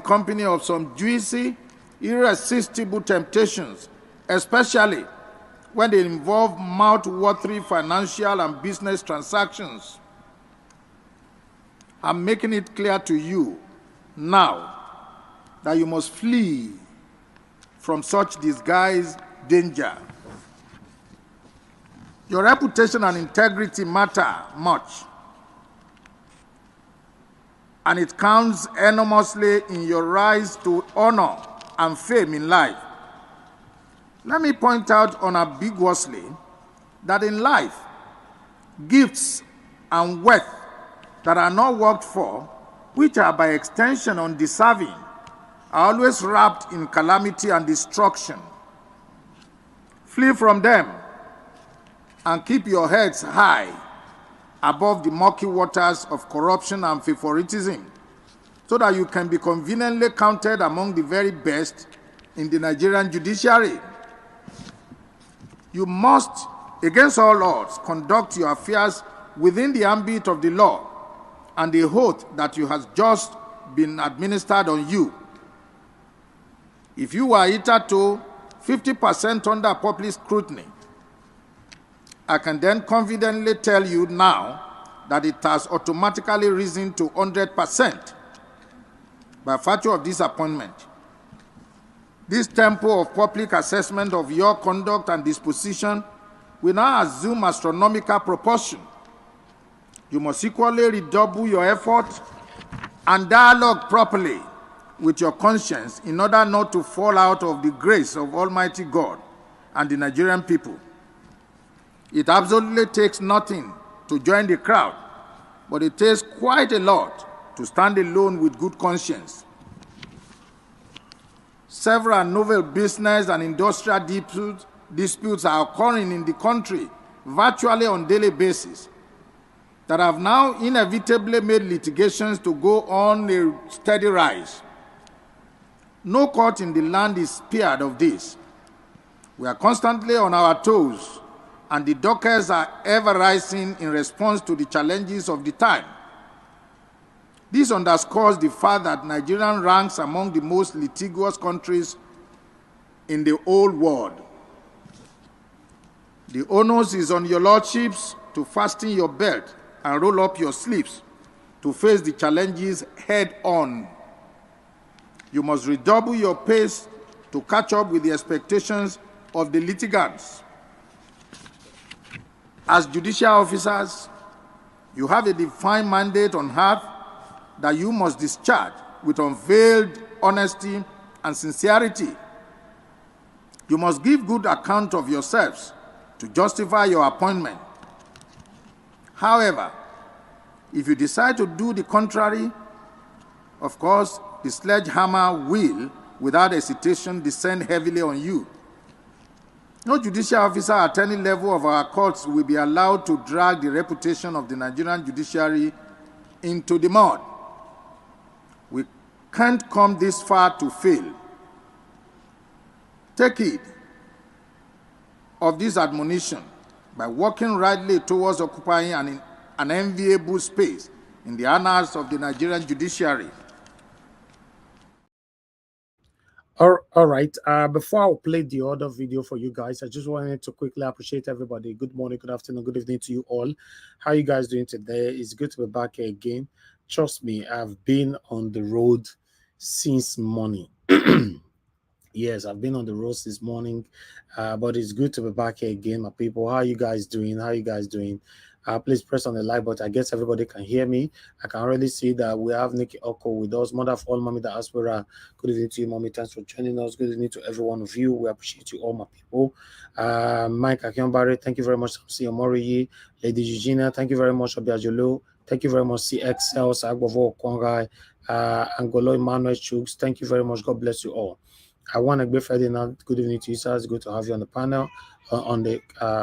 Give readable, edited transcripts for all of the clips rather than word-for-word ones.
Company of some juicy, irresistible temptations, especially when they involve mouth-watering financial and business transactions. I'm making it clear to you now that you must flee from such disguised danger. Your reputation and integrity matter much, and it counts enormously in your rise to honor and fame in life. Let me point out unambiguously that in life, gifts and wealth that are not worked for, which are by extension undeserving, are always wrapped in calamity and destruction. Flee from them and keep your heads high above the murky waters of corruption and favoritism, so that you can be conveniently counted among the very best in the Nigerian judiciary. You must, against all odds, conduct your affairs within the ambit of the law and the oath that you has just been administered on you. If you were hitherto 50% under public scrutiny, I can then confidently tell you now that it has automatically risen to 100% by virtue of this appointment. This tempo of public assessment of your conduct and disposition will now assume astronomical proportion. You must equally redouble your effort and dialogue properly with your conscience in order not to fall out of the grace of Almighty God and the Nigerian people. It absolutely takes nothing to join the crowd, but it takes quite a lot to stand alone with good conscience. Several novel business and industrial disputes are occurring in the country virtually on a daily basis that have now inevitably made litigations to go on a steady rise. No court in the land is spared of this. We are constantly on our toes, and the dockets are ever rising in response to the challenges of the time. This underscores the fact that Nigeria ranks among the most litigious countries in the whole world. The onus is on your lordships to fasten your belt and roll up your sleeves to face the challenges head on. You must redouble your pace to catch up with the expectations of the litigants. As judicial officers, you have a defined mandate on earth that you must discharge with unveiled honesty and sincerity. You must give good account of yourselves to justify your appointment. However, if you decide to do the contrary, of course, the sledgehammer will, without hesitation, descend heavily on you. No judicial officer at any level of our courts will be allowed to drag the reputation of the Nigerian judiciary into the mud. We can't come this far to fail. Take heed of this admonition by working rightly towards occupying an enviable space in the annals of the Nigerian judiciary. All right. Before I play the other video for you guys, I just wanted to quickly appreciate everybody. Good morning, good afternoon, good evening to you all. How are you guys doing today? It's good to be back here again. Trust me, I've been on the road since morning. Yes, I've been on the road since morning, but it's good to be back here again, my people. How are you guys doing? How are you guys doing? Please press on the like button. I guess everybody can hear me. I can already see that we have Nikki Oko with us. Mother of all, Mommy Diaspora. Good evening to you, Mommy. Thanks for joining us. Good evening to every one of you. We appreciate you all, my people. Mike Akionbare, thank you very much. See Moriyi. Lady Eugenia, thank you very much. Obiajolo. Thank you very much, CXL, Sagbovo, Kwangai, Angolo, Emmanuel Chuks. Thank you very much. God bless you all. I want to be Ferdinand. Good evening to you, sir. It's good to have you on the panel, on the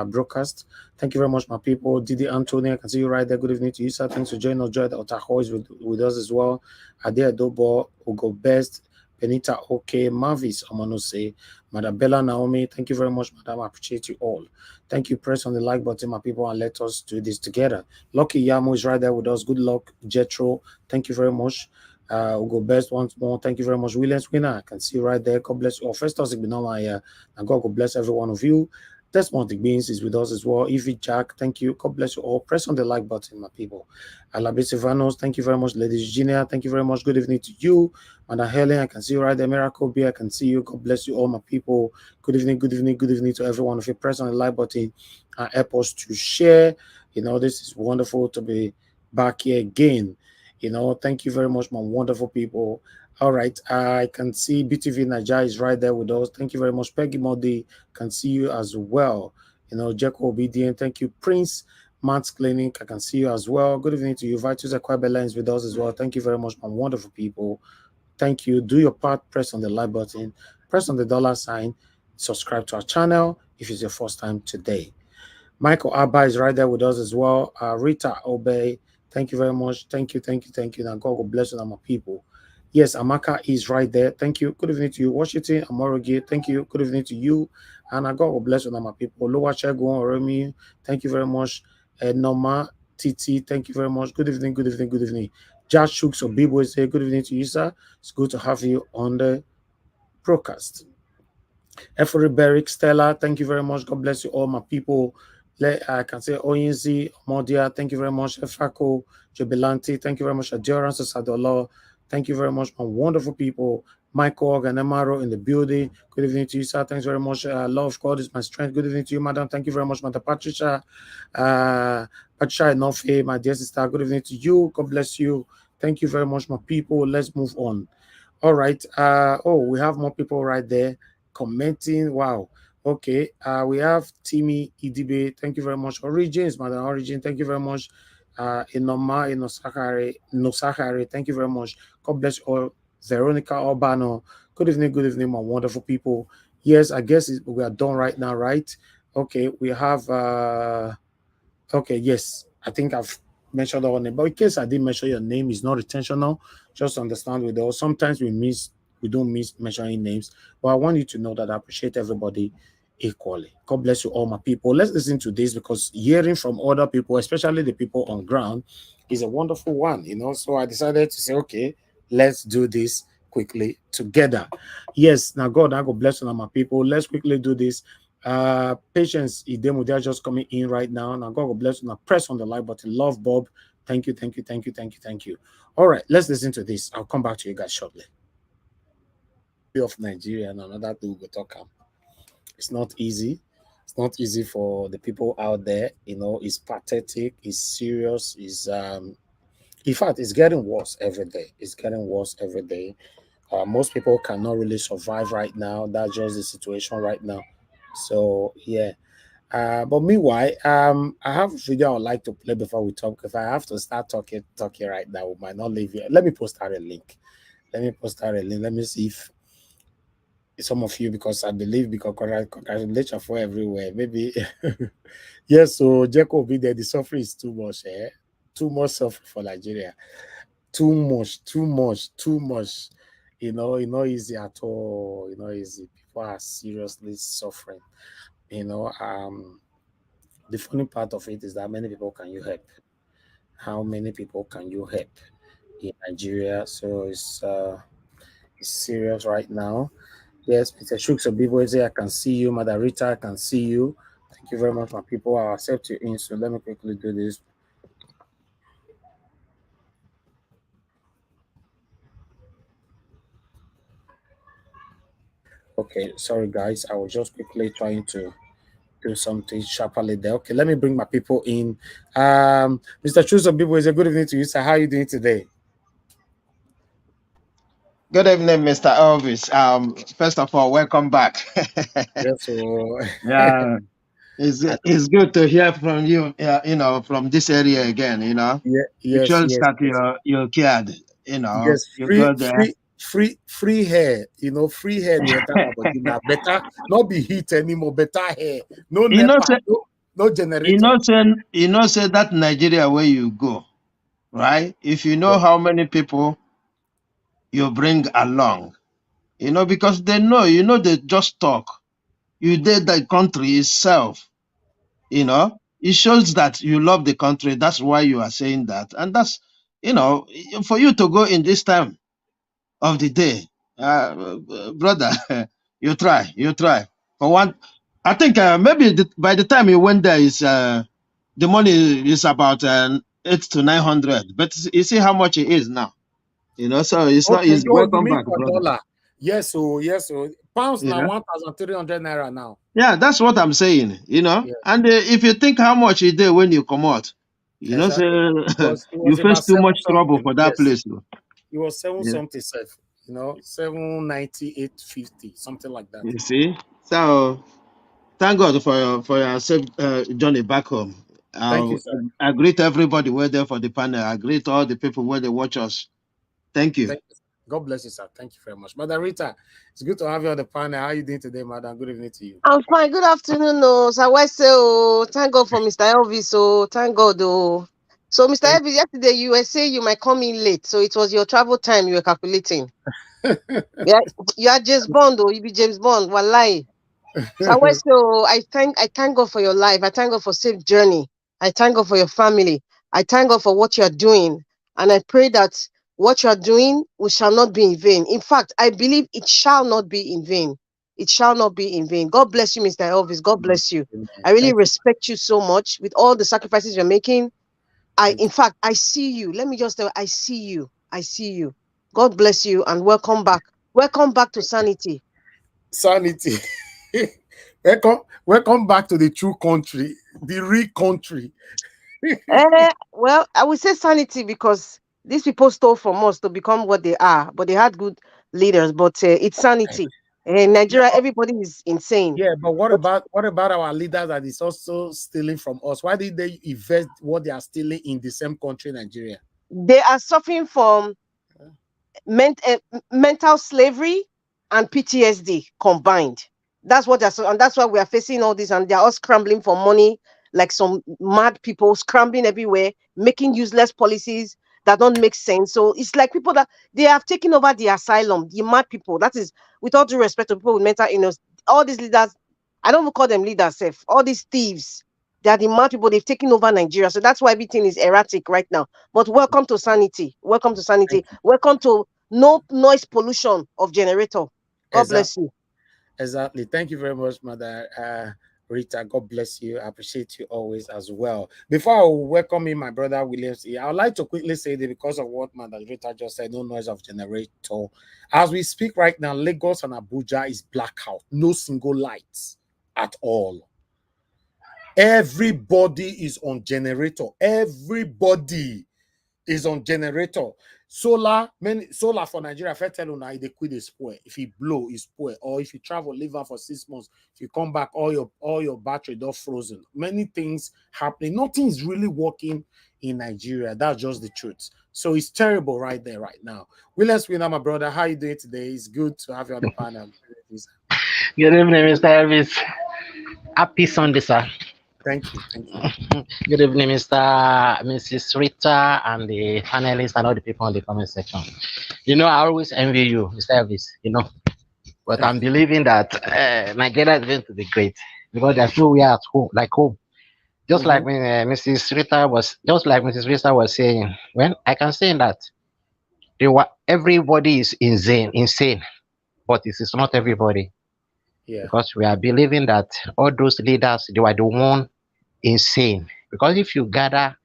broadcast. Thank you very much, my people. Didi Anthony, I can see you right there. Good evening to you, sir. Thanks for joining us. Joy Otaho is with us as well. Ade Adobo, Ugo Best, Benita OK, Mavis Omanose, Madam Bella Naomi. Thank you very much, madam. I appreciate you all. Thank you. Press on the like button, my people, and let us do this together. Lucky Yamo is right there with us. Good luck, Jetro. Thank you very much. We'll go best once more. Thank you very much, Williams Winner. I can see you right there. God bless you. First us, and God bless every one of you. Desmond the Beans is with us as well. Evie Jack, thank you. God bless you all. Press on the like button, my people. Alabe Silvanos, thank you very much. Lady Virginia, thank you very much. Good evening to you. Madam Helen, I can see you right there. Miracle B, I can see you. God bless you all, my people. Good evening, good evening, good evening to everyone. If you press on the like button and help us to share, this is wonderful to be back here again. Thank you very much, my wonderful people. All right, I can see BTV Niger is right there with us. Thank you very much. Peggy Modi can see you as well. Jeko Obedient, thank you. Prince Matt's Clinic, I can see you as well. Good evening to you. Vitus Akwabella is with us as well. Thank you very much, my wonderful people. Thank you. Do your part. Press on the like button. Press on the dollar sign. Subscribe to our channel if it's your first time today. Michael Abba is right there with us as well. Rita Obey, thank you very much. Thank you, thank you, thank you. Now God will bless you, my people. Yes, Amaka is right there. Thank you. Good evening to you, Washington. Amorogi, thank you. Good evening to you. And God will bless you, my people. Lowa Chegun Oremi, thank you very much. Noma Titi, thank you very much. Good evening, good evening, good evening. Josh Shooks or Bibo is here. Good evening to you, sir. It's good to have you on the broadcast. Efori Beric, Stella, thank you very much. God bless you all, my people. I can say Oyinzi, Modia, thank you very much. Efako, Jubilanti, thank you very much. Adherence Sadolo, thank you very much, my wonderful people. Michael Ganemaro in the building. Good evening to you, sir. Thanks very much. Love God is my strength. Good evening to you, madam. Thank you very much, Madam Patricia. Patricia Enofe, my dear sister. Good evening to you. God bless you. Thank you very much, my people. Let's move on. All right. We have more people right there commenting. Wow. Okay. We have Timmy Idibe. Thank you very much. Origins, Madam Origin. Thank you very much. Inoma Inosakare. Thank you very much. God bless you all. Veronica Urbano. Good evening, my wonderful people. Yes, I guess we are done right now, right? Okay, we have okay, yes. I think I've mentioned our name, but in case I didn't mention your name, it's not intentional. Just understand with us. Sometimes we don't miss mentioning names, but I want you to know that I appreciate everybody equally. God bless you all, my people. Let's listen to this because hearing from other people, especially the people on ground, is a wonderful one, So I decided to say, okay, let's do this quickly together. Yes, now God bless you, my people. Let's quickly do this. Patience Idemu, they're just coming in right now. Now God will bless you. Now press on the like button. Love Bob. Thank you, thank you, thank you, thank you, thank you. All right, let's listen to this. I'll come back to you guys shortly. Of Nigeria and another thing we'll talk about. It's not easy. It's not easy for the people out there. It's pathetic, it's serious, in fact, it's getting worse every day. It's getting worse every day. Most people cannot really survive right now. That's just the situation right now. So yeah. But meanwhile, I have a video I'd like to play before we talk. If I have to start talking right now, we might not leave here. Let me post out a link. Let me see if some of you, because I believe because congratulations for everywhere. Maybe yes. So Jacob will be there. The suffering is too much. Too much suffering for Nigeria. Too much. Too much. Easy at all. Easy. People are seriously suffering. The funny part of it is that many people can you help? How many people can you help in Nigeria? So it's serious right now. Yes, Mr. Shooks of Biboise, I can see you. Mother Rita, I can see you. Thank you very much, my people. I'll accept you in. So let me quickly do this. Okay, sorry guys. I was just quickly trying to do something sharply there. Okay, let me bring my people in. Mr. Shooks of Biboise, good evening to you, sir. How are you doing today? Good evening, Mr. Elvis. First of all, welcome back. Yes, so Yeah. It's good to hear from you, you know, from this area again, you know. Yeah, It yes, shows yes, that yes. you're cared, you know, Yes, you go there. free hair. You know, free hair. You enter about better, not be heat anymore. Better hair. No You know, nepa. say, No generator. say that Nigeria where you go, right? If you know Yeah. how many people you bring along, you know, because they know, you know, they just talk. You did the country itself, you know. It shows that you love the country. That's why you are saying that, and that's, you know, for you to go in this time of the day, brother, you try. For one, I think maybe by the time you went there, is the money is about 800 to 900. But you see how much it is now. You know, so it's not Okay. easy. Oh, you Welcome mean back, for brother. dollar? Yes. So yes. So pounds You now know, 1,300 naira now. yeah, that's what I'm saying. You know, Yeah. and if you think how much it did when you come out, you know, say Exactly. It you was face about too seven much trouble something. for that Yes. place. Though. It was seven Yeah, something. You know, 798.50, something like that. you see. So thank God for your safe journey back home. Thank you, I, sir. I greet everybody who there for the panel. I greet all the people where they watch us. Thank you. Thank you. God bless you, sir. Thank you very much. Madam Rita, it's good to have you on the panel. How are you doing today, madam? Good evening to you. I'm fine. Good afternoon, oh, Sir West. Oh, thank God for Mr. Elvis. Oh, thank God. Oh, so Mr. Thank Elvis, yesterday you were saying you might come in late, so it was your travel time you were calculating. you. Yeah, you are James Bond. Oh, you be James Bond. Wallahi. So West. So I thank God for your life. I thank God for safe journey. I thank God for your family. I thank God for what you are doing, and I pray that what you are doing we shall not be in vain. In fact, I believe it shall not be in vain. It shall not be in vain. God bless you, Mr. Elvis. God bless you. Amen. I really Thank you. respect you so much with all the sacrifices you're making. Thank In you. fact, I see you. Let me just tell you, I see you. I see you. God bless you and welcome back. Welcome back to sanity. Sanity. Welcome back to the true country, the real country. Well, I would say sanity because these people stole from us to become what they are, but they had good leaders. But it's sanity. In Yeah, Nigeria, everybody is insane. yeah, but But what about our leaders that is also stealing from us? Why did they invest what they are stealing in the same country, Nigeria? they are suffering from mental slavery and PTSD combined. That's what they're and that's why we are facing all this, and they're all scrambling for money like some mad people scrambling everywhere, making useless policies that don't make sense. So it's like people that they have taken over the asylum, the mad people. That is, with all due respect to people with mental illness, all these leaders, I don't even call them leaders, self, all these thieves. They are the mad people, they've taken over Nigeria. So that's why everything is erratic right now. But welcome to sanity. Welcome to sanity. Thank you. Welcome to no noise pollution of generator. God bless Exactly. you. Exactly. Thank you very much, Mother Rita. God bless you. I appreciate you always as well. Before I welcome in my brother Williams here, I would like to quickly say that because of what Mother Rita just said, no noise of generator. As we speak right now, Lagos and Abuja is blackout, no single lights at all. Everybody is on generator. Everybody is on generator. Solar for Nigeria, if I tell you now, they quit the spoil. If you blow, it's spoil. Or if you travel, live out for 6 months, if you come back, all your battery don't frozen. Many things happening. Nothing is really working in Nigeria. That's just the truth. So it's terrible right there, right now. Williams Winner, my brother, how you doing today? It's good to have you on the panel. Good evening, Mr. Elvis. Happy Sunday, sir. Thank you. Thank you. Good evening, Mrs. Rita, and the panelists and all the people in the comment section. You know, I always envy you, Mr. Elvis, you know, but I'm believing that Nigeria is going to be great because they're still we are at home, like home. Just like when Mrs. Rita was saying, when I can say that everybody is insane, but it is not everybody. Yeah. Because we are believing that all those leaders, they were the one insane. Because if you gather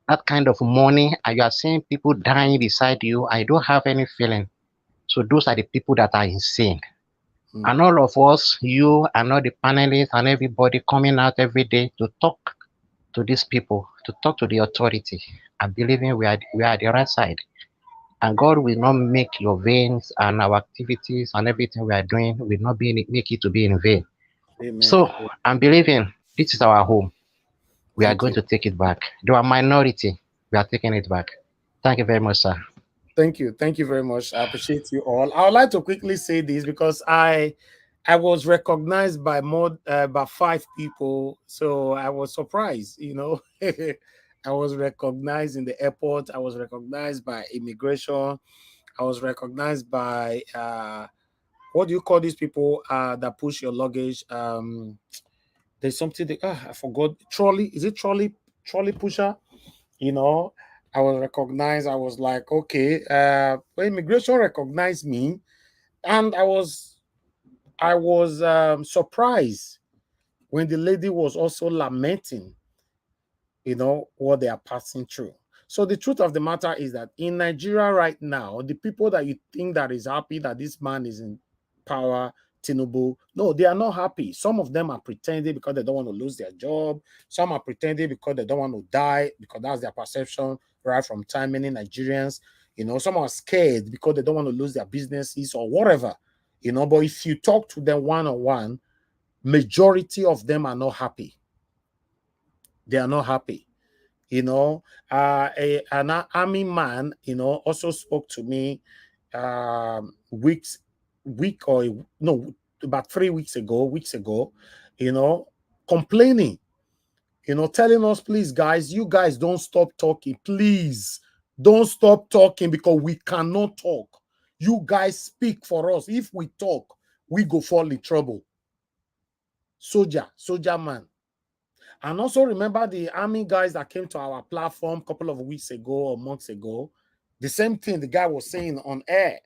that kind of money and you are seeing people dying beside you, I don't have any feeling. So those are the people that are insane. And all of us, you and all the panelists and everybody coming out every day to talk to these people, to talk to the authority. I'm believing we are the right side. And God will not make your veins and our activities and everything we are doing will not make it to be in vain. Amen. So I'm believing This is our home. We are Thank going you. to take it back. They are minority. We are taking it back. Thank you very much, sir. Thank you. Thank you very much. I appreciate you all. I would like to quickly say this because I was recognized by more by 5 people, so I was surprised. I was recognized in the airport. I was recognized by immigration. I was recognized by what do you call these people that push your luggage? There's something I forgot. Trolley? Is it trolley pusher? You know, I was recognized. I was like, okay, well, immigration recognized me, and I was surprised when the lady was also lamenting, what they are passing through. So the truth of the matter is that in Nigeria right now, the people that you think that is happy that this man is in power, Tinubu, no, they are not happy. Some of them are pretending because they don't want to lose their job. Some are pretending because they don't want to die, because that's their perception right from time. Many Nigerians, some are scared because they don't want to lose their businesses or whatever. But if you talk to them one-on-one, majority of them are not happy. They are not happy. An army man, also spoke to me about 3 weeks ago, complaining, telling us, please, guys, you guys don't stop talking. Please don't stop talking because we cannot talk. You guys speak for us. If we talk, we go fall in trouble. Soldier man. And also remember the army guys that came to our platform a couple of weeks ago or months ago. The same thing the guy was saying on air,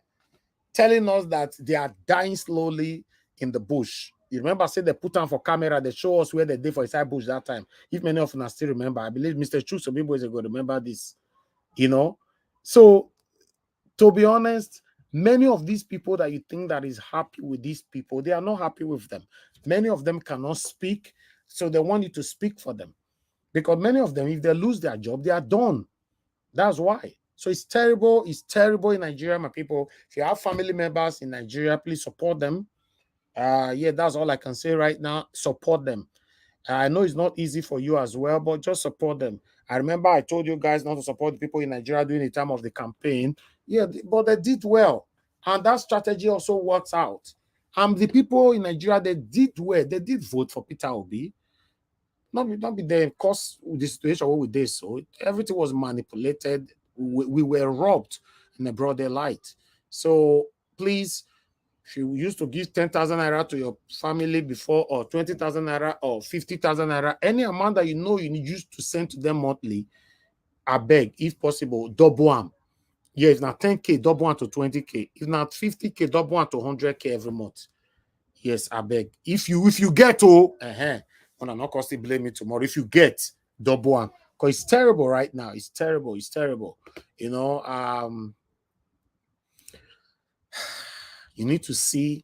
telling us that they are dying slowly in the bush. You remember I said they put on for camera, they show us where they did for inside bush that time. If many of us still remember, I believe Mr. Chu some people ago remember this. So to be honest, many of these people that you think that is happy with these people, they are not happy with them. Many of them cannot speak, so they want you to speak for them. Because many of them, if they lose their job, they are done. That's why. So it's terrible. It's terrible in Nigeria, my people. If you have family members in Nigeria, please support them. Yeah, that's all I can say right now. Support them. I know it's not easy for you as well, but just support them. I remember I told you guys not to support the people in Nigeria during the time of the campaign. Yeah, but they did well. And that strategy also works out. The people in Nigeria, they did well. They did vote for Peter Obi. Not be there, cause the situation what we did. So everything was manipulated. We were robbed in a broader light. So please, if you used to give 10,000 naira to your family before, or 20,000 naira or 50,000 naira, any amount that you used to send to them monthly, I beg, if possible, double them. Yeah, if not 10K, double one to 20K. If not 50K, double one to 100K every month. Yes, I beg. If you get when I'm not going to blame me tomorrow. If you get, double one. Because it's terrible right now. It's terrible. It's terrible. You need to see.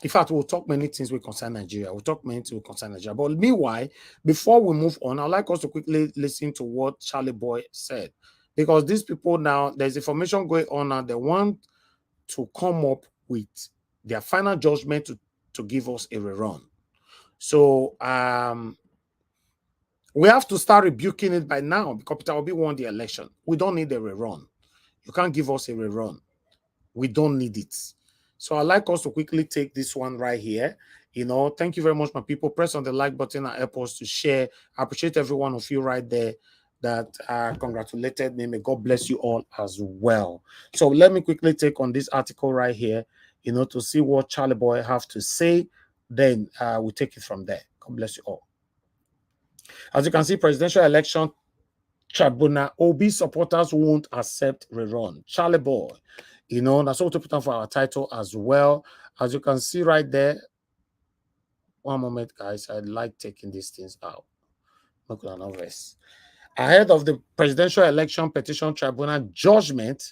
In fact, we'll talk many things will concern Nigeria. But meanwhile, before we move on, I'd like us to quickly listen to what Charlie Boy said. Because these people now, there's information going on now. They want to come up with their final judgment to give us a rerun. So we have to start rebuking it by now because Peter Obi won the election. We don't need a rerun. You can't give us a rerun. We don't need it. So I'd like us to quickly take this one right here. Thank you very much, my people. Press on the like button and help us to share. I appreciate every one of you right there that congratulated me. May God bless you all as well. So let me quickly take on this article right here, to see what Charlie Boy have to say. Then we'll take it from there. God bless you all. As you can see, presidential election tribunal, Obi supporters won't accept rerun. Charlie Boy, that's what to put on for our title as well. As you can see right there. One moment, guys. I like taking these things out. Look at another verse. Ahead of the presidential election petition tribunal judgment,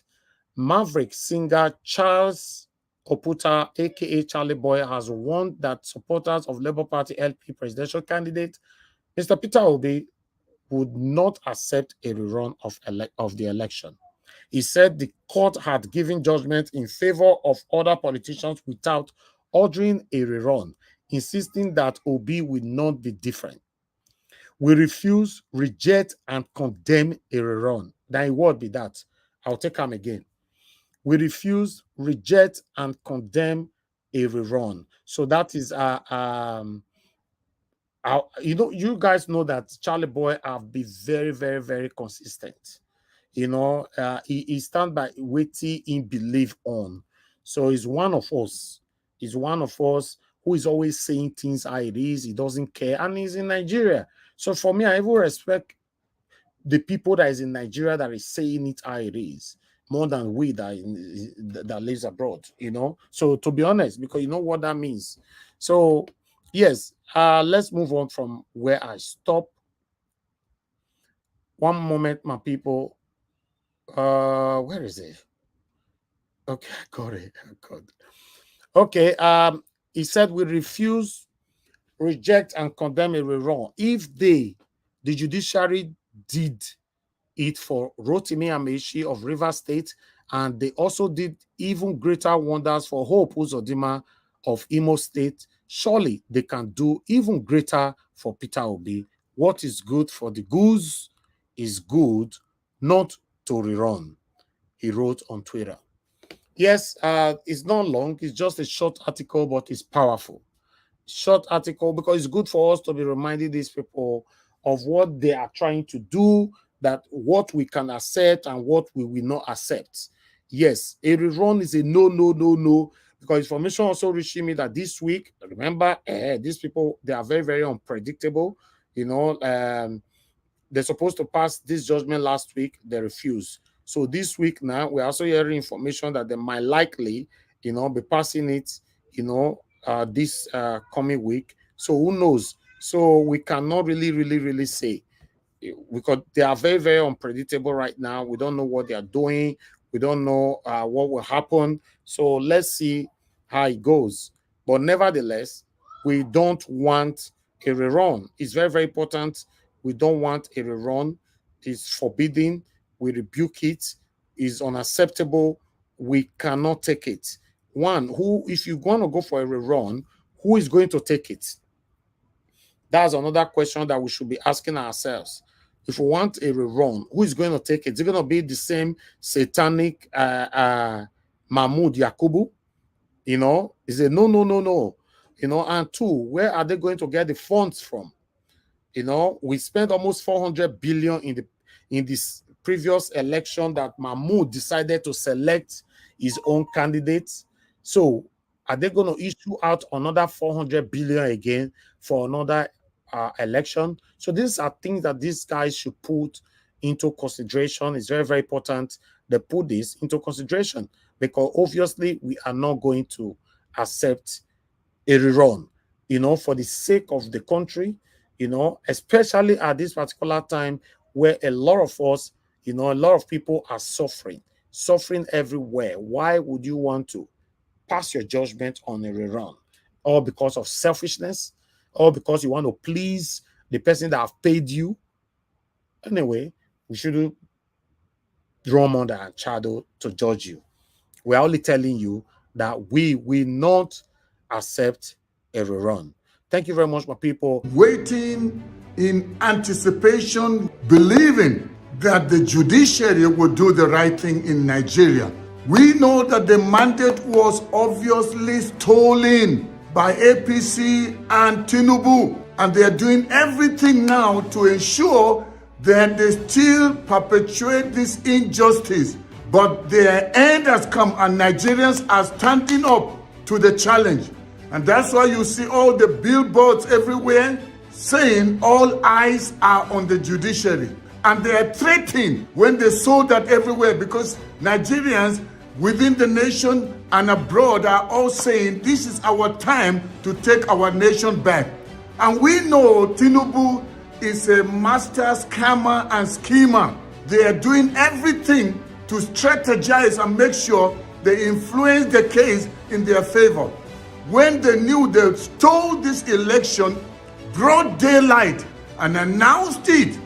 Maverick singer Charles Oputa, aka Charlie Boy, has warned that supporters of Labour Party LP presidential candidate Mr. Peter Obi would not accept a rerun of the election. He said the court had given judgment in favor of other politicians without ordering a rerun, insisting that Obi will not be different. We refuse, reject, and condemn a rerun. Then what be that? I'll take them again. We refuse, reject, and condemn a rerun. So that is you know, you guys know that Charlie Boy have been very, very, very consistent. You know, he stands by what he believe on. So he's one of us. He's one of us who is always saying things how it is. He doesn't care, and he's in Nigeria. So for me, I even respect the people that is in Nigeria that is saying it how it is more than we that lives abroad. You know. So to be honest, because you know what that means. So yes, let's move on from where I stopped. One moment, my people. Where is it? Okay, I got it. Okay, he said we refuse, reject, and condemn a rerun. If the judiciary did it for Rotimi Amechi of Rivers State, and they also did even greater wonders for Hope Uzodinma of Imo State, surely they can do even greater for Peter Obi. What is good for the goose is good, not to rerun, he wrote on Twitter. Yes, it's not long. It's just a short article, but it's powerful. Short article because it's good for us to be reminding these people of what they are trying to do, that what we can accept and what we will not accept. Yes, a rerun is a no, because information also reaching me that this week, remember, these people, they are very, very unpredictable. You know, they're supposed to pass this judgment last week. They refused. So this week now, we're also hearing information that they might likely, you know, be passing it, you know, this coming week. So who knows? So we cannot really say, because they are very, very unpredictable right now. We don't know what they are doing. We don't know what will happen. So let's see how it goes. But nevertheless, we don't want a rerun. It's very, very important. We don't want a rerun. It's forbidden. We rebuke it. It's unacceptable. We cannot take it. One, if you're going to go for a rerun, who is going to take it? That's another question that we should be asking ourselves. If we want a rerun, who is going to take it? Is it going to be the same satanic Mahmoud Yakubu? You know, is it no. You know, and two, where are they going to get the funds from? You know, we spent almost 400 billion in this previous election that Mahmoud decided to select his own candidates. So are they going to issue out another 400 billion again for another election? So these are things that these guys should put into consideration. It's very, very important they put this into consideration, because obviously we are not going to accept a rerun, you know, for the sake of the country, you know, especially at this particular time where a lot of us, you know, a lot of people are suffering everywhere. Why would you want to pass your judgment on a rerun? Or because of selfishness, or because you want to please the person that have paid you? Anyway, we shouldn't draw mother and child to judge you. We're only telling you that we will not accept a rerun. Thank you very much, my people. Waiting in anticipation, believing that the judiciary will do the right thing in Nigeria. We know that the mandate was obviously stolen by APC and Tinubu, and they are doing everything now to ensure that they still perpetuate this injustice. But their end has come, and Nigerians are standing up to the challenge. And that's why you see all the billboards everywhere saying all eyes are on the judiciary. And they are threatening when they saw that everywhere, because Nigerians within the nation and abroad are all saying this is our time to take our nation back. And we know Tinubu is a master scammer and schemer. They are doing everything to strategize and make sure they influence the case in their favor. When they knew they stole this election, broad daylight, and announced it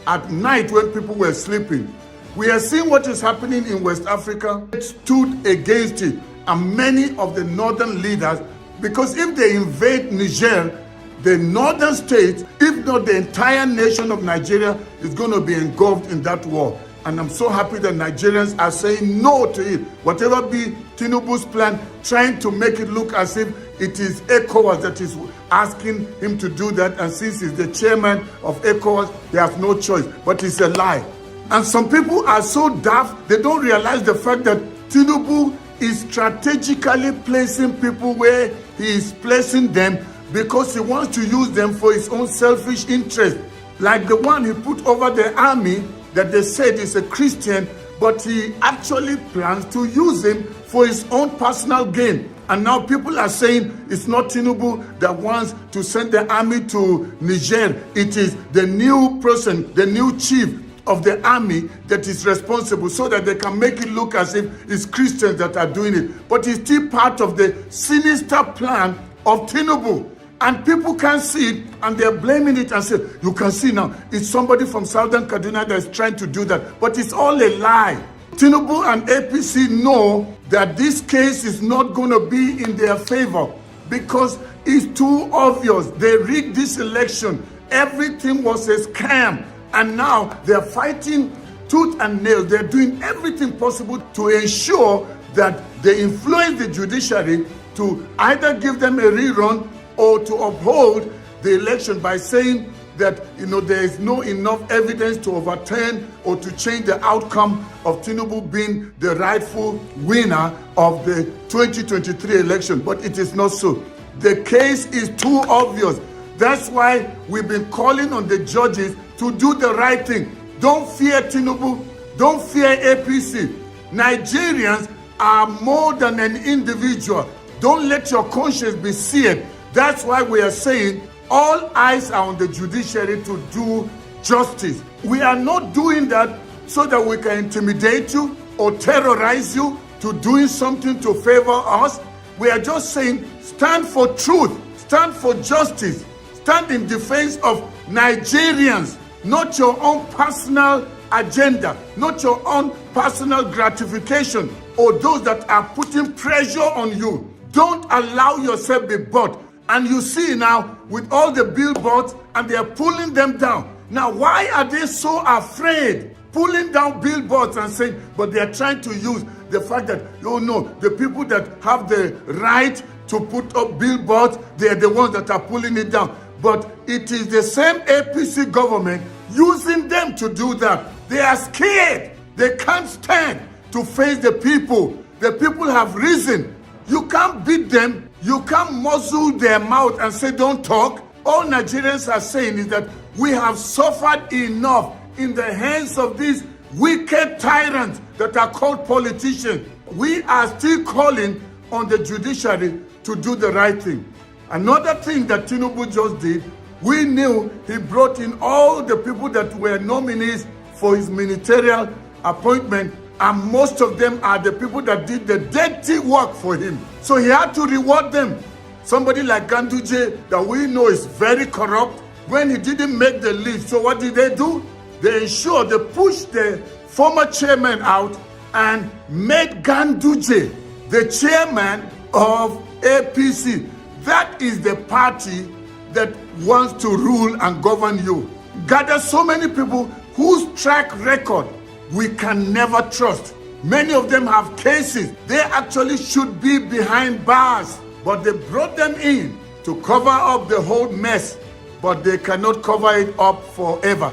at night when people were sleeping, we are seeing what is happening in West Africa. It stood against it, and many of the northern leaders, because if they invade Niger, the northern states, if not the entire nation of Nigeria, is going to be engulfed in that war. And I'm so happy that Nigerians are saying no to it. Whatever be Tinubu's plan, trying to make it look as if it is ECOWAS that is asking him to do that. And since he's the chairman of ECOWAS, they have no choice. But it's a lie. And some people are so daft, they don't realize the fact that Tinubu is strategically placing people where he is placing them because he wants to use them for his own selfish interest. Like the one he put over the army that they said is a Christian, but he actually plans to use him for his own personal gain. And now people are saying it's not Tinubu that wants to send the army to Niger. It is the new person, the new chief of the army that is responsible, so that they can make it look as if it's Christians that are doing it. But it's still part of the sinister plan of Tinubu. And people can see it, and they're blaming it and say, you can see now, it's somebody from Southern Kaduna that's trying to do that. But it's all a lie. Tinubu and APC know that this case is not going to be in their favor because it's too obvious. They rigged this election. Everything was a scam. And now they're fighting tooth and nail. They're doing everything possible to ensure that they influence the judiciary to either give them a rerun or to uphold the election by saying that, there is no enough evidence to overturn or to change the outcome of Tinubu being the rightful winner of the 2023 election. But it is not so. The case is too obvious. That's why we've been calling on the judges to do the right thing. Don't fear Tinubu. Don't fear APC. Nigerians are more than an individual. Don't let your conscience be seared. That's why we are saying all eyes are on the judiciary to do justice. We are not doing that so that we can intimidate you or terrorize you to doing something to favor us. We are just saying stand for truth, stand for justice, stand in defense of Nigerians, not your own personal agenda, not your own personal gratification or those that are putting pressure on you. Don't allow yourself to be bought. And you see now with all the billboards, and they are pulling them down. Now, why are they so afraid? Pulling down billboards and saying, but they are trying to use the fact that, the people that have the right to put up billboards, they are the ones that are pulling it down. But it is the same APC government using them to do that. They are scared. They can't stand to face the people. The people have risen. You can't beat them. You can't muzzle their mouth and say, don't talk. All Nigerians are saying is that we have suffered enough in the hands of these wicked tyrants that are called politicians. We are still calling on the judiciary to do the right thing. Another thing that Tinubu just did, we knew he brought in all the people that were nominees for his ministerial appointment, and most of them are the people that did the dirty work for him. So he had to reward them. Somebody like Ganduje that we know is very corrupt, when he didn't make the list, so what did they do? They ensured they pushed the former chairman out and made Ganduje the chairman of APC. That is the party that wants to rule and govern you. Gather so many people whose track record we can never trust. Many of them have cases. They actually should be behind bars, but they brought them in to cover up the whole mess, but they cannot cover it up forever.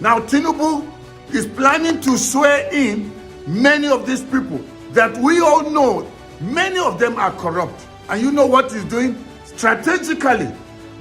Now Tinubu is planning to swear in many of these people that we all know, many of them are corrupt. And you know what he's doing? Strategically,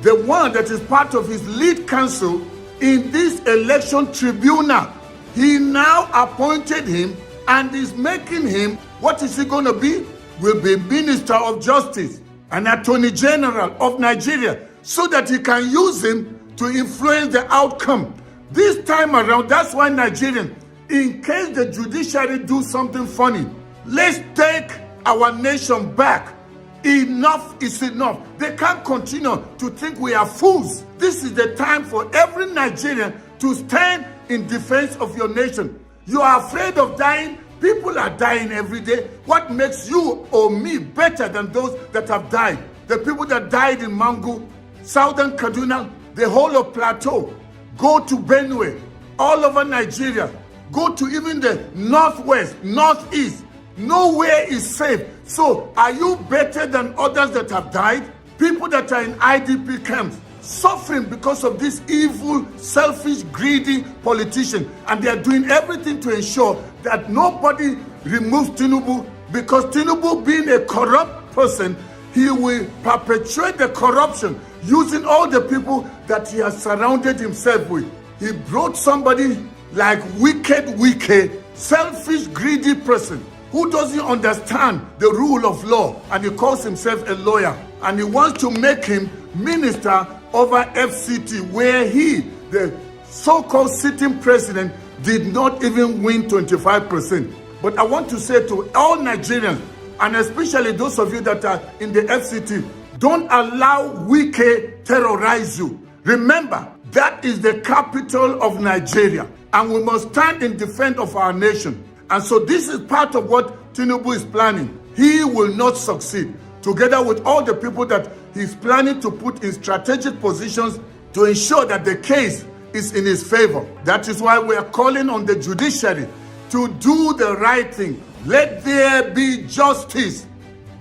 the one that is part of his lead counsel in this election tribunal, he now appointed him and is making him, what is he going to be? Will be Minister of Justice and Attorney General of Nigeria, so that he can use him to influence the outcome. This time around, that's why Nigerians, in case the judiciary do something funny, let's take our nation back. Enough is enough. They can't continue to think we are fools. This is the time for every Nigerian to stand in defense of your nation. You are afraid of dying. People are dying every day. What makes you or me better than those that have died? The people that died in Mangu, Southern Kaduna, the whole of Plateau, go to Benue, all over Nigeria, go to even the northwest, northeast. Nowhere is safe. So are you better than others that have died? People that are in IDP camps, suffering because of this evil, selfish, greedy politician. And they are doing everything to ensure that nobody removes Tinubu, because Tinubu, being a corrupt person, he will perpetuate the corruption using all the people that he has surrounded himself with. He brought somebody like wicked, selfish, greedy person who doesn't understand the rule of law, and he calls himself a lawyer, and he wants to make him minister over FCT, where he, the so-called sitting president, did not even win 25%. But I want to say to all Nigerians, and especially those of you that are in the FCT, don't allow Wike terrorize you. Remember, that is the capital of Nigeria, and we must stand in defense of our nation. And so this is part of what Tinubu is planning. He will not succeed, together with all the people that he's planning to put in strategic positions to ensure that the case is in his favor. That is why we are calling on the judiciary to do the right thing. Let there be justice.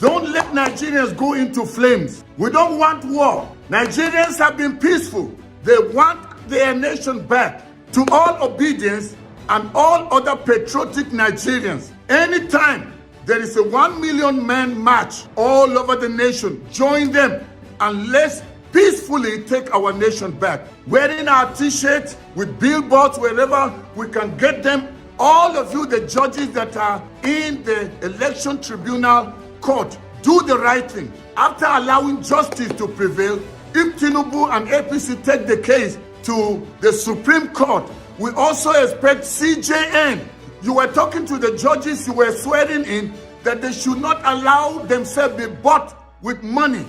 Don't let Nigerians go into flames. We don't want war. Nigerians have been peaceful. They want their nation back. To all obedience and all other patriotic Nigerians, anytime there is a 1 million man march all over the nation, join them and let's peacefully take our nation back. Wearing our t-shirts with billboards wherever we can get them. All of you, the judges that are in the election tribunal court, do the right thing. After allowing justice to prevail, if Tinubu and APC take the case to the Supreme Court, we also expect CJN. You were talking to the judges, you were swearing in that they should not allow themselves be bought with money.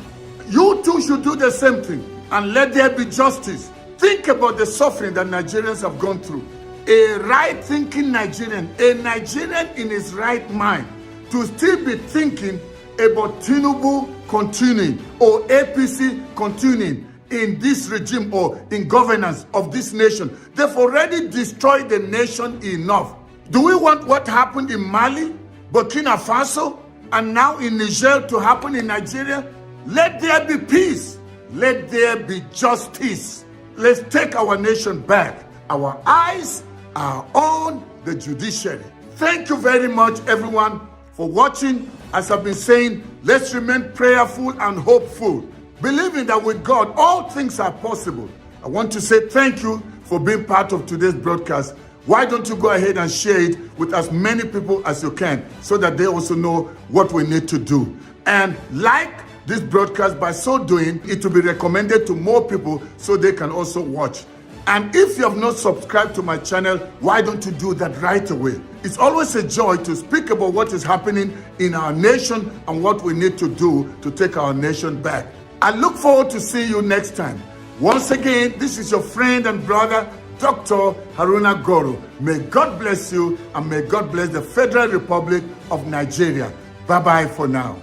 You too should do the same thing and let there be justice. Think about the suffering that Nigerians have gone through. A right-thinking Nigerian, a Nigerian in his right mind, to still be thinking about Tinubu continuing or APC continuing in this regime or in governance of this nation. They've already destroyed the nation enough. Do we want what happened in Mali, Burkina Faso, and now in Niger to happen in Nigeria? Let there be peace. Let there be justice. Let's take our nation back. Our eyes are on the judiciary. Thank you very much, everyone, for watching. As I've been saying, let's remain prayerful and hopeful, believing that with God, all things are possible. I want to say thank you for being part of today's broadcast. Why don't you go ahead and share it with as many people as you can so that they also know what we need to do. And like this broadcast, by so doing, it will be recommended to more people so they can also watch. And if you have not subscribed to my channel, why don't you do that right away? It's always a joy to speak about what is happening in our nation and what we need to do to take our nation back. I look forward to seeing you next time. Once again, this is your friend and brother, Dr. Haruna Goro. May God bless you and may God bless the Federal Republic of Nigeria. Bye-bye for now.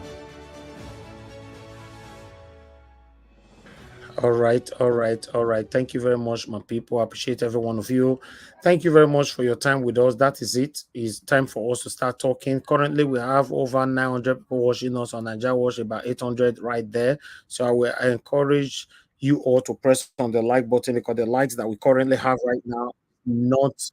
All right. Thank you very much, my people. I appreciate every one of you. Thank you very much for your time with us. That is it. It's time for us to start talking. Currently, we have over 900 people watching us on Niger Watch, about 800 right there. So I encourage you all to press on the like button, because the likes that we currently have right now not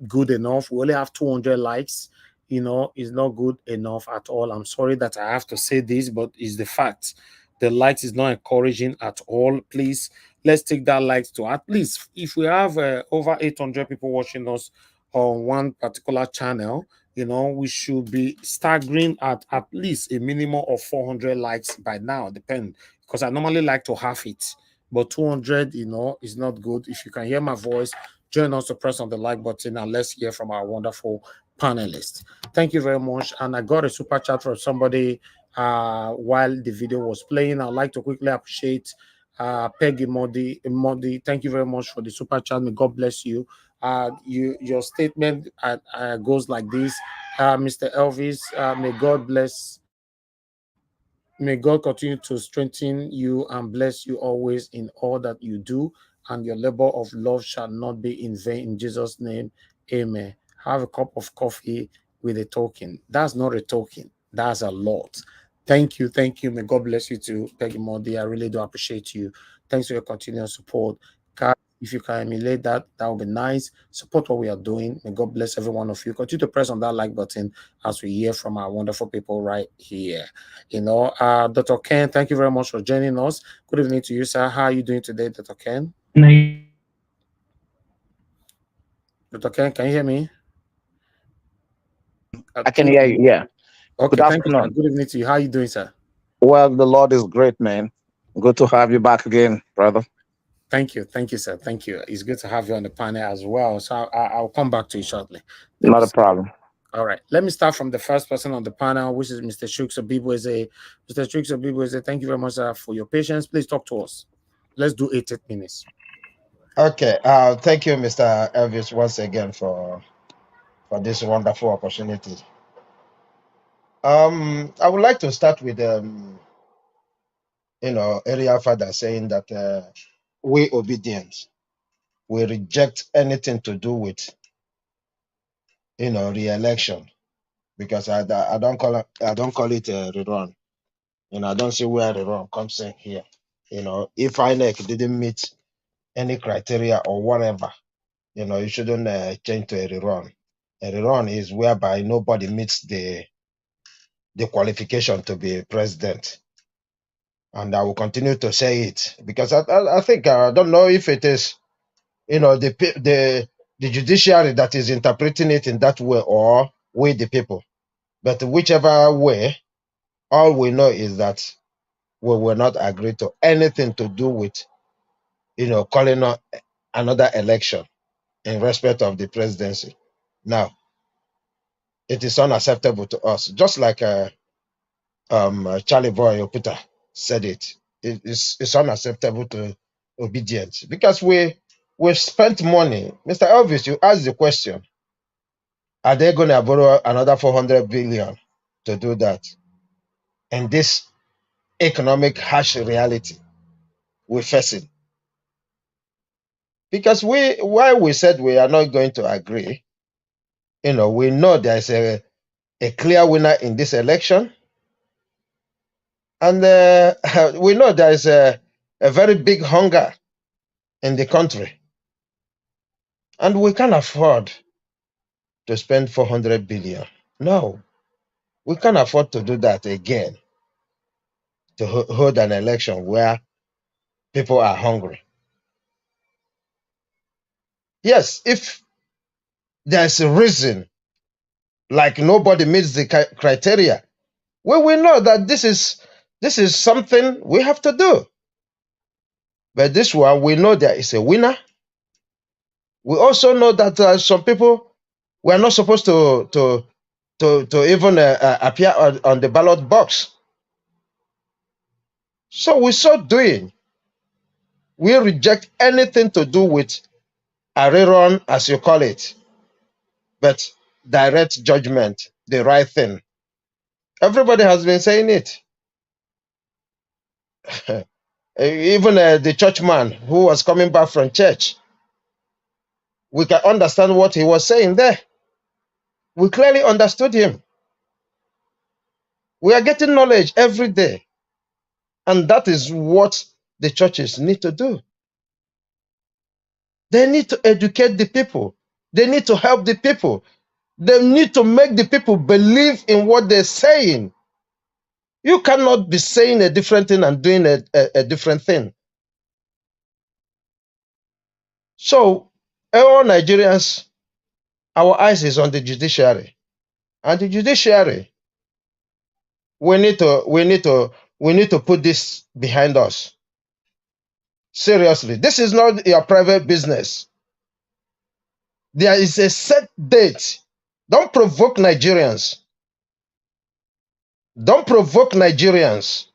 good enough. We only have 200 likes. Is not good enough at all. I'm sorry that I have to say this, but it's the fact. The likes is not encouraging at all. Please, let's take that likes to at least, if we have over 800 people watching us on one particular channel, we should be staggering at least a minimum of 400 likes by now. Depend, because I normally like to have it, but 200, is not good. If you can hear my voice, join us to press on the like button and let's hear from our wonderful panelists. Thank you very much. And I got a super chat from somebody while the video was playing. I'd like to quickly appreciate Peggy Modi. Thank you very much for the super chat. May God bless you. Your statement goes like this. Mr. Elvis, may God bless May God continue to strengthen you and bless you always in all that you do, and your labor of love shall not be in vain. In Jesus' name, amen. Have a cup of coffee with a token. That's not a token, that's a lot. Thank you. Thank you. May God bless you too, Peggy Modi. I really do appreciate you. Thanks for your continued support. Guys, if you can emulate that, that would be nice. Support what we are doing. May God bless every one of you. Continue to press on that like button as we hear from our wonderful people right here. Dr. Ken, thank you very much for joining us. Good evening to you, sir. How are you doing today, Dr. Ken? Dr. Ken, can you hear me? I can hear you. Yeah. Okay, Good thank you, sir. afternoon. Good evening to you. How are you doing, sir? Well, the Lord is great, man. Good to have you back again, brother. Thank you. Thank you, sir. Thank you. It's good to have you on the panel as well. So I'll come back to you shortly. Not a problem. All right. Let me start from the first person on the panel, which is Mr. Shooks Obibueze. Mr. Shooks Obibueze, thank you very much, sir, for your patience. Please talk to us. Let's do 8 minutes. Okay. Thank you, Mr. Elvis, once again for this wonderful opportunity. I would like to start with area father saying that we obedient, we reject anything to do with re-election, because I don't call it a rerun. I don't see where rerun comes in here. If INEC didn't meet any criteria or whatever, you shouldn't change to a rerun. A rerun is whereby nobody meets the qualification to be president. And I will continue to say it because I think I don't know if it is the judiciary that is interpreting it in that way, or we the people. But whichever way, all we know is that we will not agree to anything to do with calling another election in respect of the presidency. Now, it is unacceptable to us, just like Charlie Boy Oputa said it. It's unacceptable to obedience because we've spent money. Mr. Elvis, you asked the question: are they going to borrow another 400 billion to do that? And this economic harsh reality we're facing, because why we said we are not going to agree. We know there's a clear winner in this election, and we know there's a very big hunger in the country. And we can't afford to spend 400 billion. No, we can't afford to do that again, to hold an election where people are hungry. Yes, if there's a reason, like nobody meets the criteria, we will know that this is something we have to do. But this one, we know there is a winner. We also know that some people were not supposed to even appear on the ballot box. So we so doing, we reject anything to do with a rerun, as you call it, but direct judgment, the right thing. Everybody has been saying it. Even the churchman who was coming back from church, we can understand what he was saying there. We clearly understood him. We are getting knowledge every day. And that is what the churches need to do. They need to educate the people. They need to help the people. They need to make the people believe in what they're saying. You cannot be saying a different thing and doing a different thing. So, all Nigerians, our eyes is on the judiciary. And the judiciary, we need to put this behind us. Seriously, this is not your private business. There is a set date. Don't provoke Nigerians. Don't provoke Nigerians.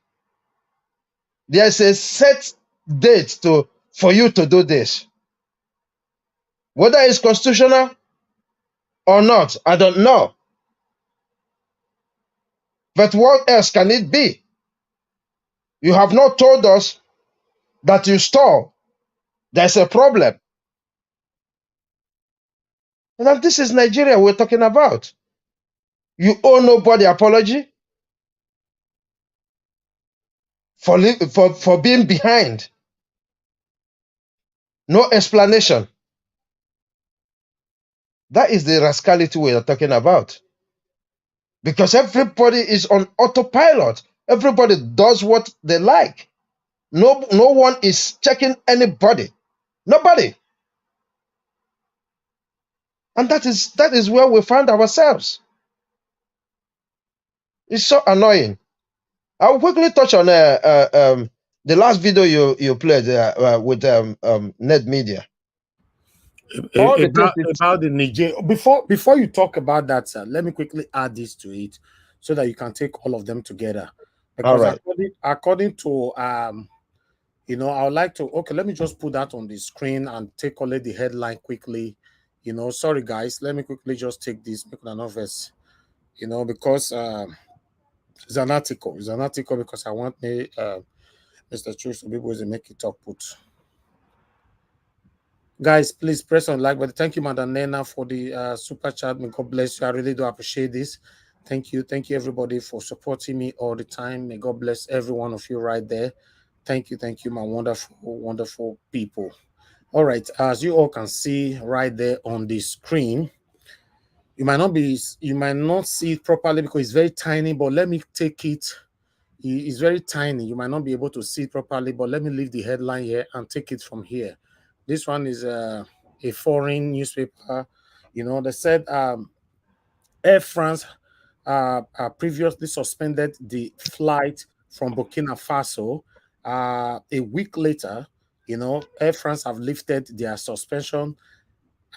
There is a set date for you to do this. Whether it's constitutional or not, I don't know. But what else can it be? You have not told us that you stole. There's a problem. And this is Nigeria we're talking about. You owe nobody apology for being behind. No explanation. That is the rascality we are talking about. Because everybody is on autopilot. Everybody does what they like. No one is checking anybody. Nobody. And that is where we find ourselves. It's so annoying. I'll quickly touch on the last video you played with Net Media. All the cases. About the Niger. Before you talk about that, sir, let me quickly add this to it so that you can take all of them together. Because All right. according to you know, I would like to let me just put that on the screen and take only the headline quickly. You know, sorry guys, let me quickly just take this, make an office, you know, because it's an article. It's an article because I want Mr. Choose to be able to make it output. Guys, please press on like button. Thank you, Madam Nena, for the super chat. May God bless you. I really do appreciate this. Thank you. Thank you, everybody, for supporting me all the time. May God bless every one of you right there. Thank you, my wonderful, wonderful people. All right, as you all can see right there on the screen, you might not see it properly because it's very tiny, but let me take it. It's very tiny. You might not be able to see it properly, but let me leave the headline here and take it from here. This one is a foreign newspaper. You know, they said Air France previously suspended the flight from Burkina Faso. A week later, you know, Air France have lifted their suspension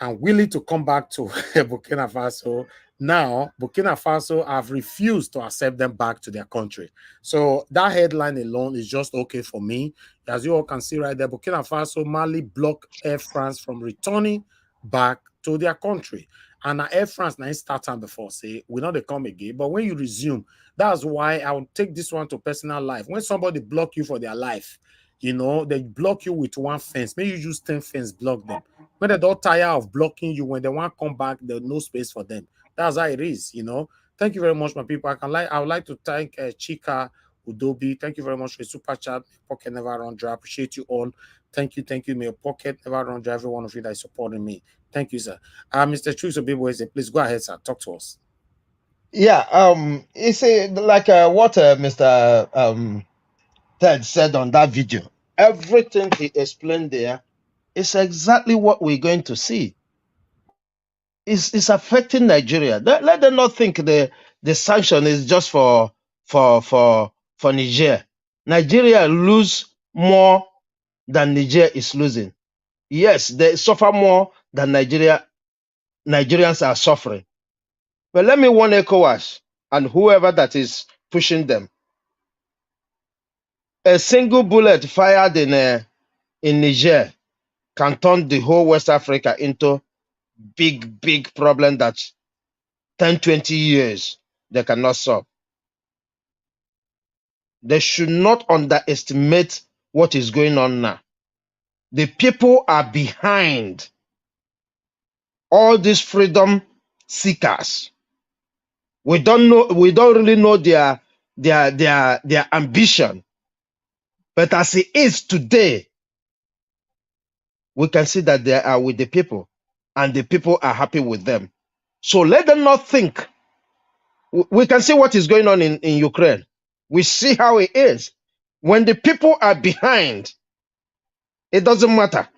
and willing to come back to Burkina Faso. Now, Burkina Faso have refused to accept them back to their country. So that headline alone is just okay for me. As you all can see right there, Burkina Faso, Mali block Air France from returning back to their country. And Air France now start time before say we know they come again. But when you resume, that's why I will take this one to personal life. When somebody block you for their life, you know, they block you with one fence. Maybe you use 10 fence block them. When they don't tire of blocking you, when they want to come back, there's no space for them. That's how it is, you know. Thank you very much, my people. I would like to thank Chika Udobi. Thank you very much for your super chat. Pocket never run dry. Appreciate you all. Thank you. May your pocket never run dry. Every one of you that is supporting me. Thank you, sir. Mr. Chuso Bibo, please go ahead, sir. Talk to us. Yeah, you see, like what Mr. Ted said on that video, everything he explained there is exactly what we're going to see. It's affecting Nigeria. Let them not think the sanction is just for Niger. Nigeria lose more than Niger is losing. Yes, they suffer more than Nigerians are suffering. But let me warn ECOWAS and whoever that is pushing them. A single bullet fired in Niger can turn the whole West Africa into big problem that 10, 20 years they cannot solve. They should not underestimate what is going on now. The people are behind all these freedom seekers. We don't really know their ambition. But as it is today, we can see that they are with the people and the people are happy with them. So let them not think. We can see what is going on in Ukraine. We see how it is. When the people are behind, it doesn't matter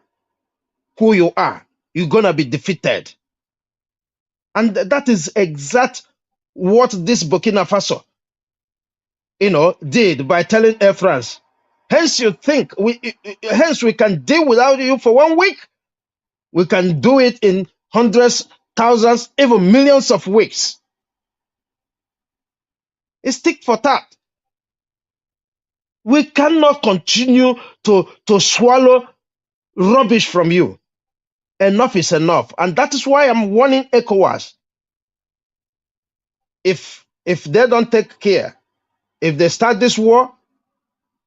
who you are, you're going to be defeated. And that is exact what this Burkina Faso, did by telling Air France. Hence we can deal without you for 1 week. We can do it in hundreds, thousands, even millions of weeks. It's tick for tat. We cannot continue to swallow rubbish from you. Enough is enough. And that is why I'm warning ECOWAS. If they don't take care, if they start this war,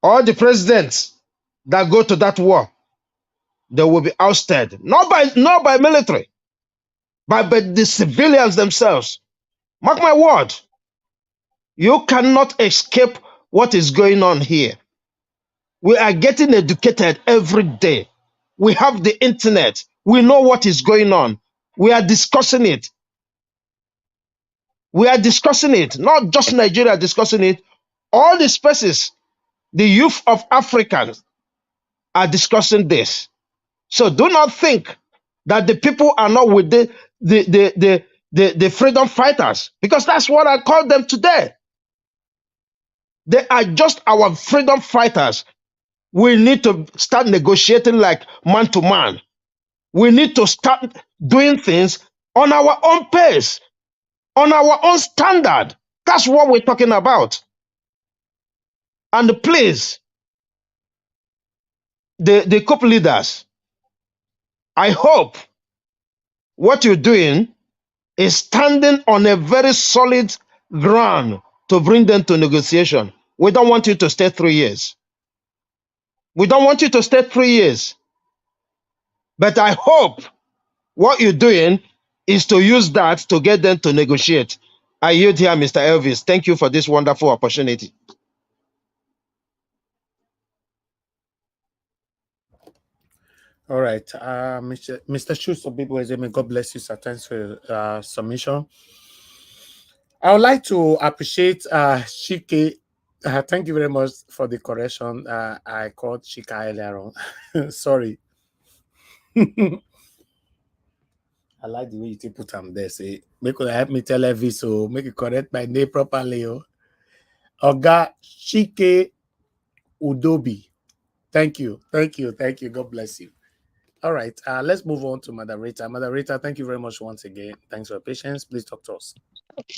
All the presidents that go to that war, they will be ousted. Not by military, but by the civilians themselves. Mark my word. You cannot escape what is going on here. We are getting educated every day. We have the internet. We know what is going on. We are discussing it. We are discussing it. Not just Nigeria discussing it. All the spaces, the youth of Africans are discussing this. So do not think that the people are not with the freedom fighters, because that's what I call them today. They are just our freedom fighters. We need to start negotiating like man to man. We need to start doing things on our own pace, on our own standard. That's what we're talking about. And please, the COP leaders, I hope what you're doing is standing on a very solid ground to bring them to negotiation. We don't want you to stay 3 years. We don't want you to stay 3 years. But I hope what you're doing is to use that to get them to negotiate. I yield here, Mr. Elvis. Thank you for this wonderful opportunity. All right, Mr. Shuso, may God bless you, sir. Thanks for your submission. I would like to appreciate Shike. Thank you very much for the correction. I called Shika earlier on. Sorry. I like the way you put them there. Say, make it help me tell Elvis, so make it correct my name properly. Oga Shike Udobi. Thank you. God bless you. All right, let's move on to moderator. Moderator, thank you very much once again. Thanks for your patience. Please talk to us.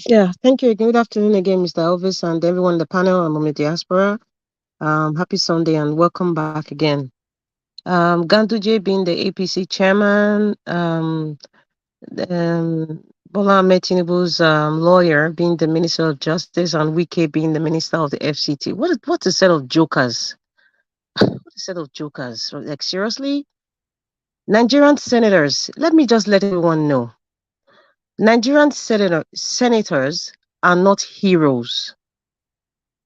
Yeah, thank you. Good afternoon again, Mr. Elvis, and everyone in the panel. I'm on the diaspora. Happy Sunday and welcome back again. Ganduje being the APC chairman, Bola Ahmed Tinubu's lawyer being the Minister of Justice, and Wike being the Minister of the FCT. What a set of jokers. What a set of jokers. Like, seriously? Nigerian senators, let me just let everyone know. Nigerian senators are not heroes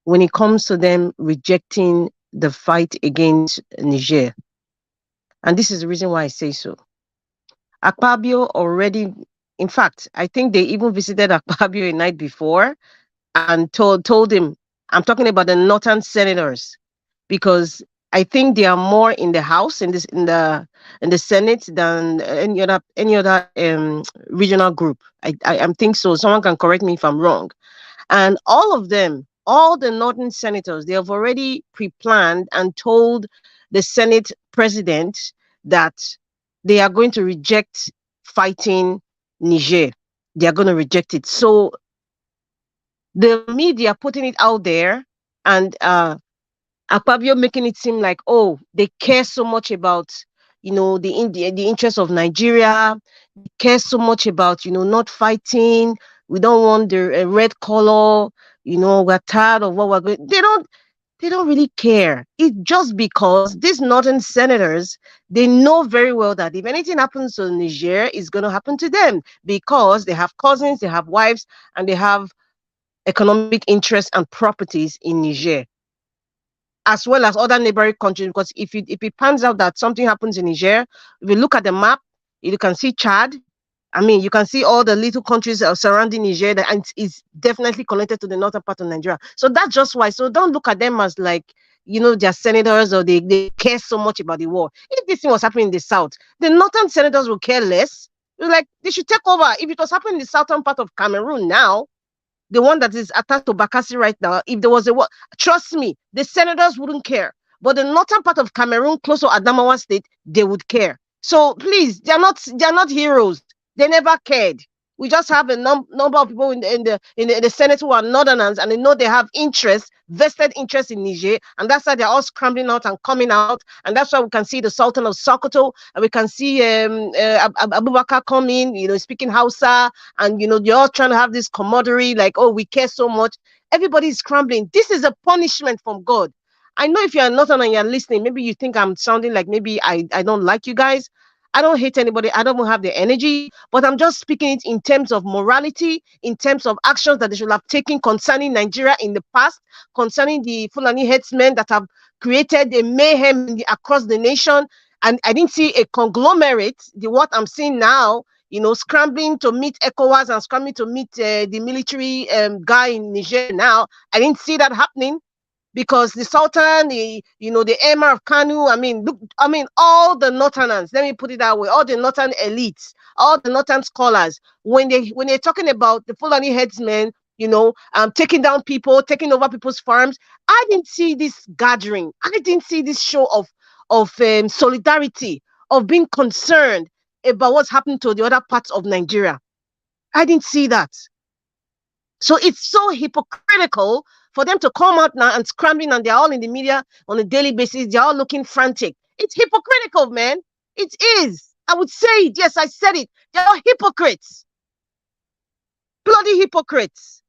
when it comes to them rejecting the fight against Niger. And this is the reason why I say so. Akpabio already, in fact, I think they even visited Akpabio a night before and told him, I'm talking about the northern senators, because I think they are more in the House, in the Senate than any other regional group. I think so. Someone can correct me if I'm wrong. And all of them, all the northern senators, they have already pre-planned and told the Senate president that they are going to reject fighting Niger. They are going to reject it. So the media putting it out there, and Akpabio making it seem like, oh, they care so much about, the interest of Nigeria. They care so much about, not fighting. We don't want the red color. We're tired of what we're going. They don't really care. It's just because these northern senators, they know very well that if anything happens to Niger, it's going to happen to them, because they have cousins, they have wives, and they have economic interests and properties in Niger, as well as other neighboring countries. Because if it pans out that something happens in Niger, if you look at the map, you can see Chad. I mean, you can see all the little countries surrounding Niger, and it's definitely connected to the northern part of Nigeria. So that's just why. So don't look at them as like, they're senators, or they care so much about the war. If this thing was happening in the south, the northern senators would care less. Like, they should take over. If it was happening in the southern part of Cameroon now, the one that is attached to Bakassi right now, if there was a war, trust me, the senators wouldn't care. But the northern part of Cameroon, close to Adamawa State, they would care. So please, they're not heroes. They never cared. We just have a number of people in the Senate who are northerners, and they know they have vested interest in Niger, and that's why they're all scrambling out and coming out, and that's why we can see the Sultan of Sokoto, and we can see Abubakar come in, speaking Hausa, and they're all trying to have this camaraderie, like, oh, we care so much. Everybody is scrambling. This is a punishment from God. I know if you're not and you're listening, maybe you think I'm sounding like maybe I don't like you guys. I don't hate anybody. I don't have the energy, but I'm just speaking it in terms of morality, in terms of actions that they should have taken concerning Nigeria in the past, concerning the Fulani headsmen that have created a mayhem across the nation. And I didn't see a conglomerate, what I'm seeing now, scrambling to meet ECOWAS and scrambling to meet the military guy in Niger now. I didn't see that happening. Because the Sultan, the Emir of Kanu, all the Northerners, let me put it that way, all the Northern elites, all the Northern scholars, when they're talking about the Fulani headsmen, taking down people, taking over people's farms, I didn't see this gathering. I didn't see this show of solidarity, of being concerned about what's happening to the other parts of Nigeria. I didn't see that. So it's so hypocritical for them to come out now and scrambling, and they're all in the media on a daily basis. They're all looking frantic. It's hypocritical, man. It is. I would say it. Yes, I said it. They're all hypocrites. Bloody hypocrites.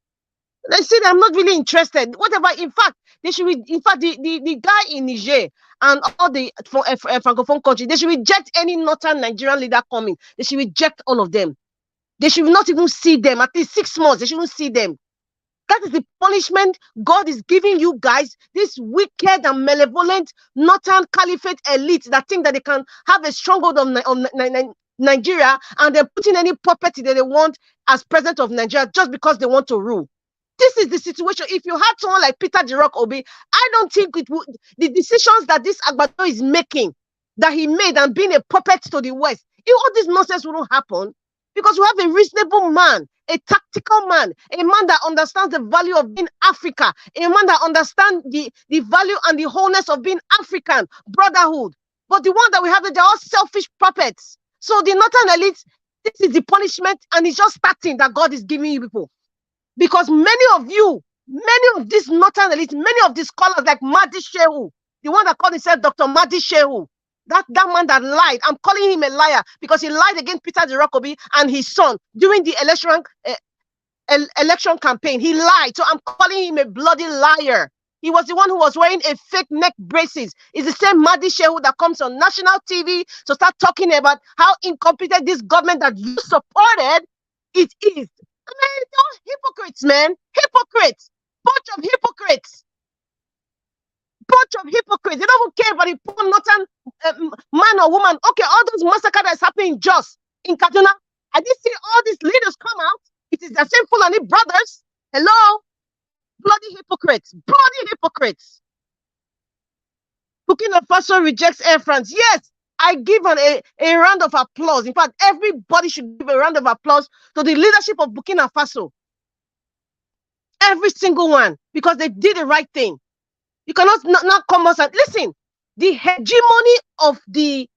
They said I'm not really interested. Whatever. In fact, they should. In fact, the guy in Niger and all the francophone countries, they should reject any northern Nigerian leader coming. They should reject all of them. They should not even see them. At least 6 months, they shouldn't see them. That is the punishment God is giving you guys, this wicked and malevolent northern caliphate elite that think that they can have a stronghold of Nigeria, and they're putting any puppet that they want as president of Nigeria just because they want to rule. This is the situation. If you had someone like Peter the Rock Obi, I don't think it would, the decisions that this Agbado is making, that he made and being a puppet to the West, all this nonsense wouldn't happen. Because we have a reasonable man, a tactical man, a man that understands the value of being Africa, a man that understands the value and the wholeness of being African, brotherhood. But the one that we have, they're all selfish puppets. So the northern elites, this is the punishment, and it's just starting that God is giving you people. Because many of these northern elites, many of these scholars like Mahdi Shehu, the one that called himself Dr. Mahdi Shehu, that man that lied, I'm calling him a liar because he lied against Peter the Rock Obi and his son during the election campaign. He lied, so I'm calling him a bloody liar. He was the one who was wearing a fake neck braces. It's the same Mahdi Shehu that comes on national TV to start talking about how incompetent this government that you supported it is. Man, those hypocrites, man. Hypocrites. Bunch of hypocrites. Bunch of hypocrites. They don't care about the poor northern man or woman. Okay, all those massacres that's happening just in Kaduna. I did see all these leaders come out. It is the same Fulani brothers. Hello? Bloody hypocrites. Bloody hypocrites. Burkina Faso rejects Air France. Yes, I give a round of applause. In fact, everybody should give a round of applause to the leadership of Burkina Faso. Every single one. Because they did the right thing. You cannot not come out and listen. The hegemony of the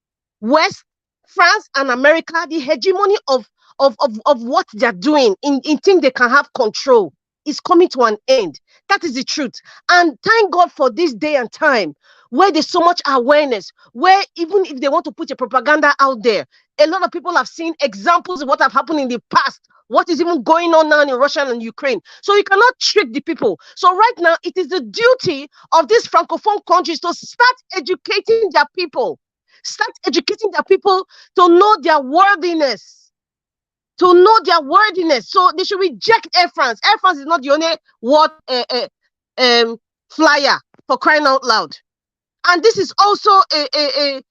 West, France and America, the hegemony of what they're doing in think they can have control is coming to an end. That is the truth. And thank God for this day and time where there's so much awareness, where even if they want to put a propaganda out there, a lot of people have seen examples of what have happened in the past, what is even going on now in Russia and Ukraine. So you cannot trick the people. So right now, it is the duty of these francophone countries to start educating their people. Start educating their people to know their worthiness. To know their worthiness. So they should reject Air France. Air France is not the only flyer, for crying out loud. And this is also a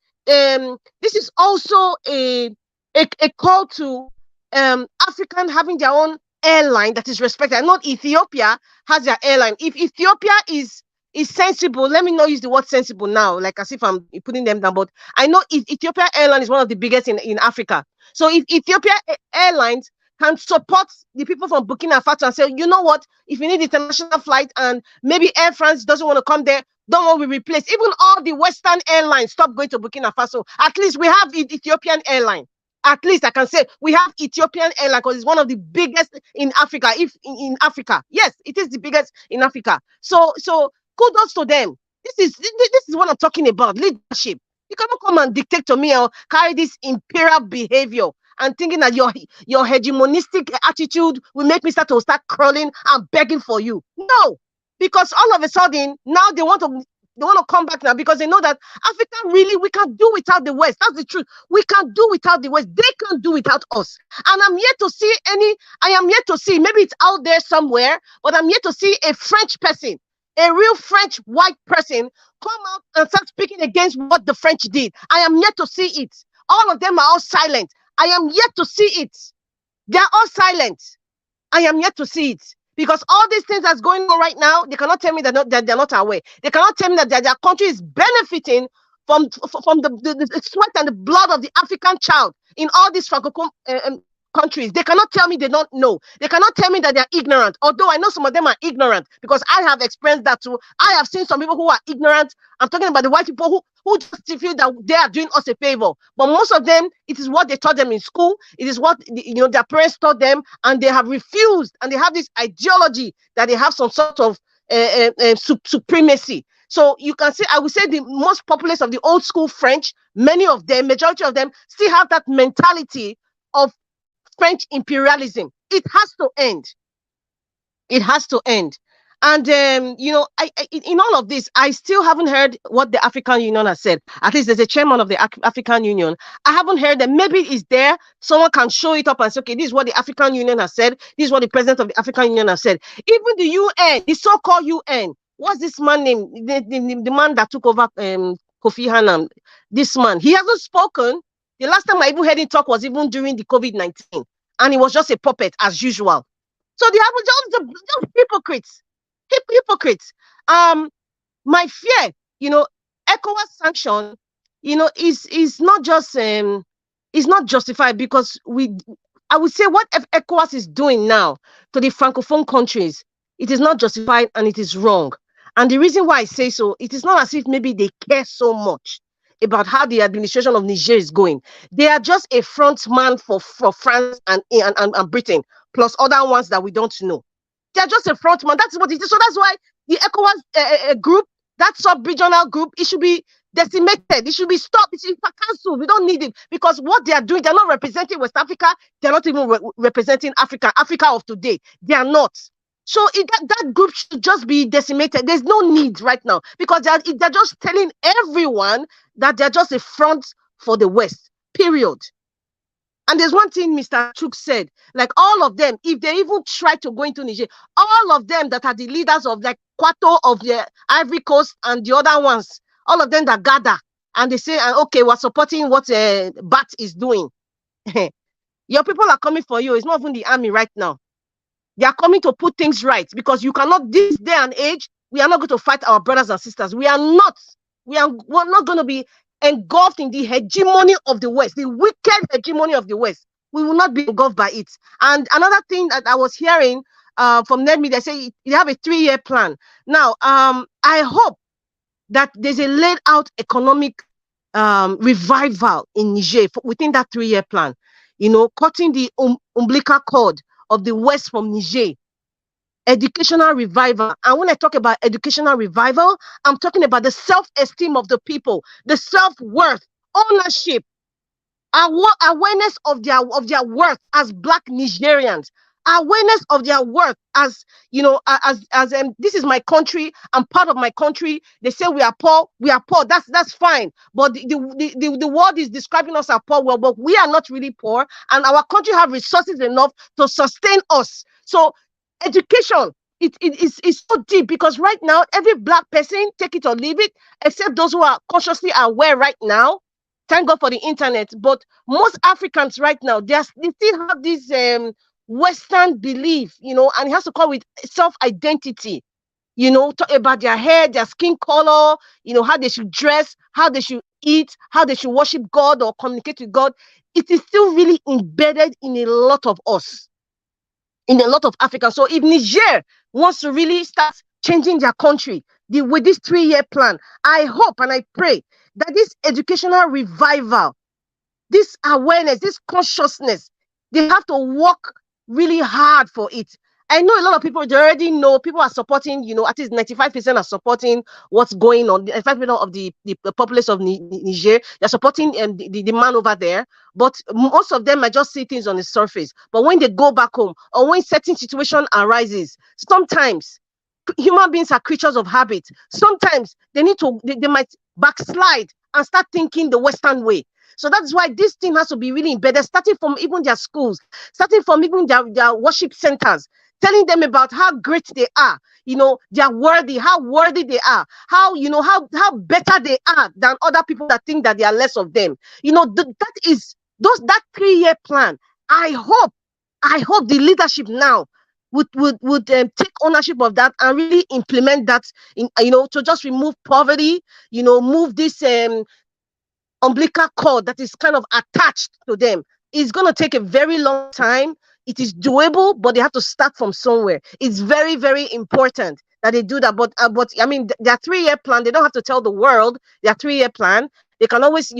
call to African having their own airline that is respected. Not Ethiopia has their airline. If Ethiopia is sensible, let me not use the word sensible now, like as if I'm putting them down, but I know Ethiopia Airline is one of the biggest in Africa. So if Ethiopia Airlines can support the people from Burkina Faso and say, you know what, if you need international flight and maybe Air France doesn't want to come there, don't want to replace. Even all the Western airlines stop going to Burkina Faso. At least we have Ethiopian airline. At least I can say we have Ethiopian airline because it's one of the biggest in Africa. If in Africa, yes, it is the biggest in Africa. So kudos to them. This is what I'm talking about. Leadership. You cannot come and dictate to me or carry this imperial behavior and thinking that your hegemonistic attitude will make me start crawling and begging for you. No, because all of a sudden now they want to want to come back now because they know that Africa really, we can do without the West. That's the truth. We can do without the West. They can't do without us. And I'm yet to see I am yet to see, maybe it's out there somewhere, but I'm yet to see a French person, a real French white person, come out and start speaking against what the French did. I am yet to see it. All of them are all silent. I am yet to see it. They are all silent. I am yet to see it. Because all these things that's going on right now, they cannot tell me that they're not aware. They cannot tell me that their country is benefiting from the sweat and the blood of the African child in all these Francophone countries. They cannot tell me they don't know. They cannot tell me that they're ignorant. Although I know some of them are ignorant because I have experienced that too. I have seen some people who are ignorant. I'm talking about the white people who just feel that they are doing us a favor. But most of them, it is what they taught them in school. It is what their parents taught them, and they have refused. And they have this ideology that they have some sort of supremacy. So you can say, I would say the most populace of the old school French, many of them, majority of them, still have that mentality of French imperialism. It has to end. It has to end. And I in all of this, I still haven't heard what the African Union has said. At least there's a chairman of the African Union. I haven't heard that. Maybe it's there. Someone can show it up and say, okay, this is what the African Union has said. This is what the president of the African Union has said. Even the UN, the so-called UN. What's this man name? The man that took over Kofi Annan. This man, he hasn't spoken. The last time I even heard him talk was even during the COVID-19, and he was just a puppet as usual. So they have just hypocrites. Hypocrites. My fear, ECOWAS sanction, is not just is not justified because I would say what ECOWAS is doing now to the Francophone countries, it is not justified and it is wrong. And the reason why I say so, it is not as if maybe they care so much about how the administration of Niger is going. They are just a front man for France and Britain, plus other ones that we don't know. They are just a front man. That's what it is. So that's why the ECOWAS group, that sub-regional group, it should be decimated. It should be stopped. It should be cancelled. We don't need it because what they are doing, they're not representing West Africa. They're not even representing Africa of today. They are not. So that group should just be decimated. There's no need right now because they're just telling everyone that they're just a front for the West, period. And there's one thing Mr. Chuk said, like all of them, if they even try to go into Niger, all of them that are the leaders of like Kwato of the Ivory Coast and the other ones, all of them that gather and they say, okay, we're supporting what BAT is doing. Your people are coming for you. It's not even the army right now. They are coming to put things right because you cannot, this day and age, we are not going to fight our brothers and sisters. We're not going to be engulfed in the hegemony of the West, the wicked hegemony of the West. We will not be engulfed by it. And another thing that I was hearing from NEDME, they say they have a 3-year plan. Now, I hope that there's a laid out economic revival in Niger within that 3-year plan. Cutting the umbilical cord of the West from Niger, educational revival. And when I talk about educational revival, I'm talking about the self-esteem of the people, the self-worth, ownership, awareness of their worth as Black Nigerians, awareness of their worth as this is my country, I'm part of my country. They say we are poor, that's fine, but the world is describing us as poor. Well, but we are not really poor, and our country have resources enough to sustain us. So education, it's so deep because right now every Black person, take it or leave it, except those who are consciously aware right now. Thank God for the internet, but most Africans right now, they still have this Western belief, and it has to come with self-identity, talk about their hair, their skin color, how they should dress, how they should eat, how they should worship God or communicate with God. It is still really embedded in a lot of us, in a lot of Africans. So if Niger wants to really start changing their country with this 3-year plan, I hope and I pray that this educational revival, this awareness, this consciousness, they have to work really hard for it. I know a lot of people, they already know, people are supporting, at least 95% are supporting what's going on. 95% of the populace of Niger, they're supporting the man over there. But most of them might just see things on the surface. But when they go back home, or when certain situation arises, sometimes human beings are creatures of habit. Sometimes they might backslide and start thinking the Western way. So that's why this thing has to be really embedded, starting from even their schools, starting from even their worship centers, telling them about how great they are, they are worthy, how worthy they are, how, how better they are than other people that think that they are less of them. That 3-year plan. I hope the leadership now would take ownership of that and really implement that in, to just remove poverty, move this umbilical cord that is kind of attached to them. It's going to take a very long time. It is doable, but they have to start from somewhere. It's very, very important that they do that. But I mean, their 3-year plan, they don't have to tell the world their 3-year plan. They can always,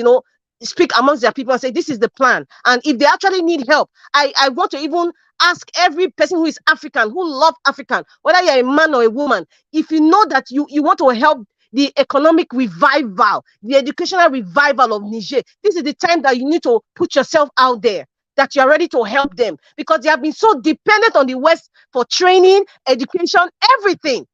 speak amongst their people and say, this is the plan. And if they actually need help, I want to even ask every person who is African, who love African, whether you're a man or a woman, if you know that you want to help the economic revival, the educational revival of Niger, this is the time that you need to put yourself out there, that you're ready to help them, because they have been so dependent on the West for training, education, everything.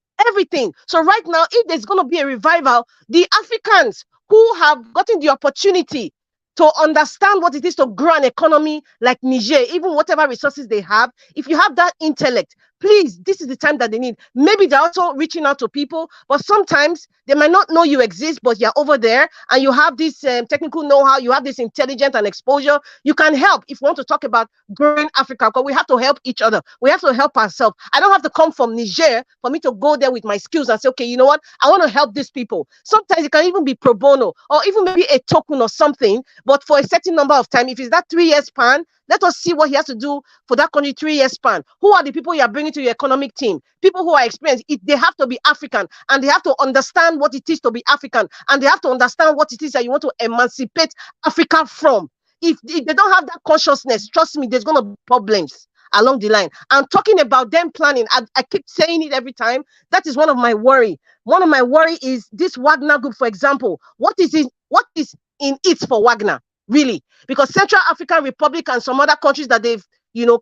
So right now, if there's going to be a revival, the Africans who have gotten the opportunity to understand what it is to grow an economy like Niger, even whatever resources they have, if you have that intellect, please, this is the time that they need. Maybe they're also reaching out to people, but sometimes they might not know you exist, but you're over there and you have this technical know-how, you have this intelligence and exposure. You can help if we want to talk about growing Africa, because we have to help each other. We have to help ourselves. I don't have to come from Niger for me to go there with my skills and say, okay, you know what? I want to help these people. Sometimes it can even be pro bono or even maybe a token or something, but for a certain number of time. If it's that 3-year span, let us see what he has to do for that country 3-year span. Who are the people you are bringing to your economic team? People who are experienced. They have to be African, and they have to understand what it is to be African, and they have to understand what it is that you want to emancipate Africa from. If they don't have that consciousness, trust me, there's going to be problems along the line. I'm talking about them planning. I keep saying it every time. That is one of my worry. One of my worry is this Wagner group, for example. What is in it for Wagner? Really, because Central African Republic and some other countries that they've,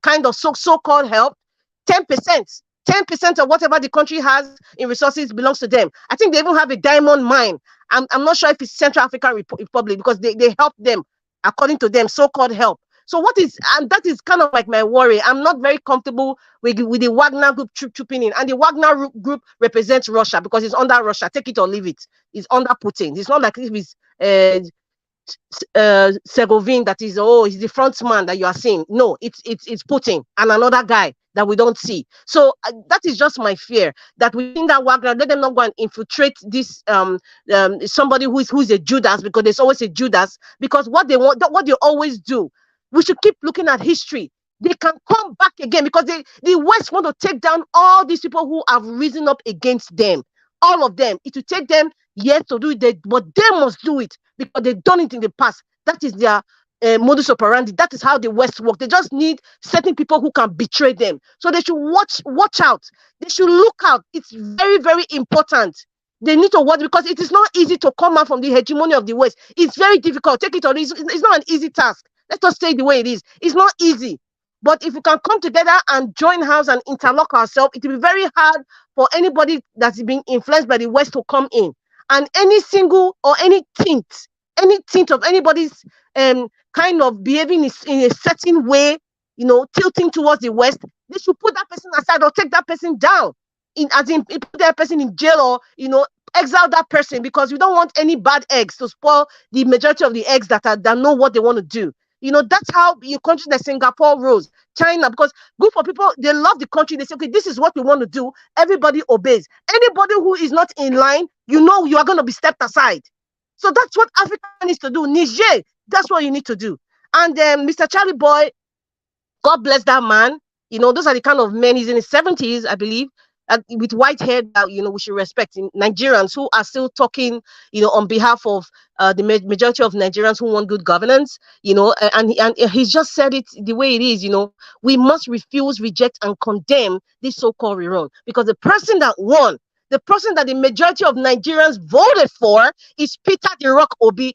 kind of so-called help, 10% of whatever the country has in resources belongs to them. I think they even have a diamond mine. I'm not sure if it's Central African Republic, because they help them, according to them, so-called help. So and that is kind of like my worry. I'm not very comfortable with the Wagner group trooping in. And the Wagner group represents Russia, because it's under Russia. Take it or leave it. It's under Putin. It's not like if it's Segovin that is, he's the front man that you are seeing. No, it's Putin and another guy that we don't see. So that is just my fear, that within that Wagner, let them not go and infiltrate this somebody who's a Judas, because there's always a Judas, because what they always do, we should keep looking at history. They can come back again, because the West want to take down all these people who have risen up against them. All of them. It will take them years to do it, but they must do it, because they've done it in the past. That is their modus operandi. That is how the West work. They just need certain people who can betray them. So they should watch out. They should look out. It's very, very important. They need to watch, because it is not easy to come out from the hegemony of the West. It's very difficult. Take it or it's not an easy task. Let us say the way it is. It's not easy. But if we can come together and join hands and interlock ourselves, it will be very hard for anybody that's being influenced by the West to come in. And any single or any tint of anybody's kind of behaving in a certain way, tilting towards the West, they should put that person aside or take that person down, put that person in jail, or exile that person, because we don't want any bad eggs to spoil the majority of the eggs that know what they want to do. That's how countries like Singapore rose, China, because group of people, they love the country. They say, okay, this is what we want to do. Everybody obeys. Anybody who is not in line, you are going to be stepped aside. So that's what Africa needs to do. Niger, that's what you need to do. And Mr. Charlie Boy, God bless that man. Those are the kind of men. He's in his 70s, I believe, with white hair that we should respect. In Nigerians who are still talking, on behalf of the majority of Nigerians who want good governance. And he's just said it the way it is. We must refuse, reject, and condemn this so-called rerun, because the person that won, the person that the majority of Nigerians voted for, is Peter the Rock Obi.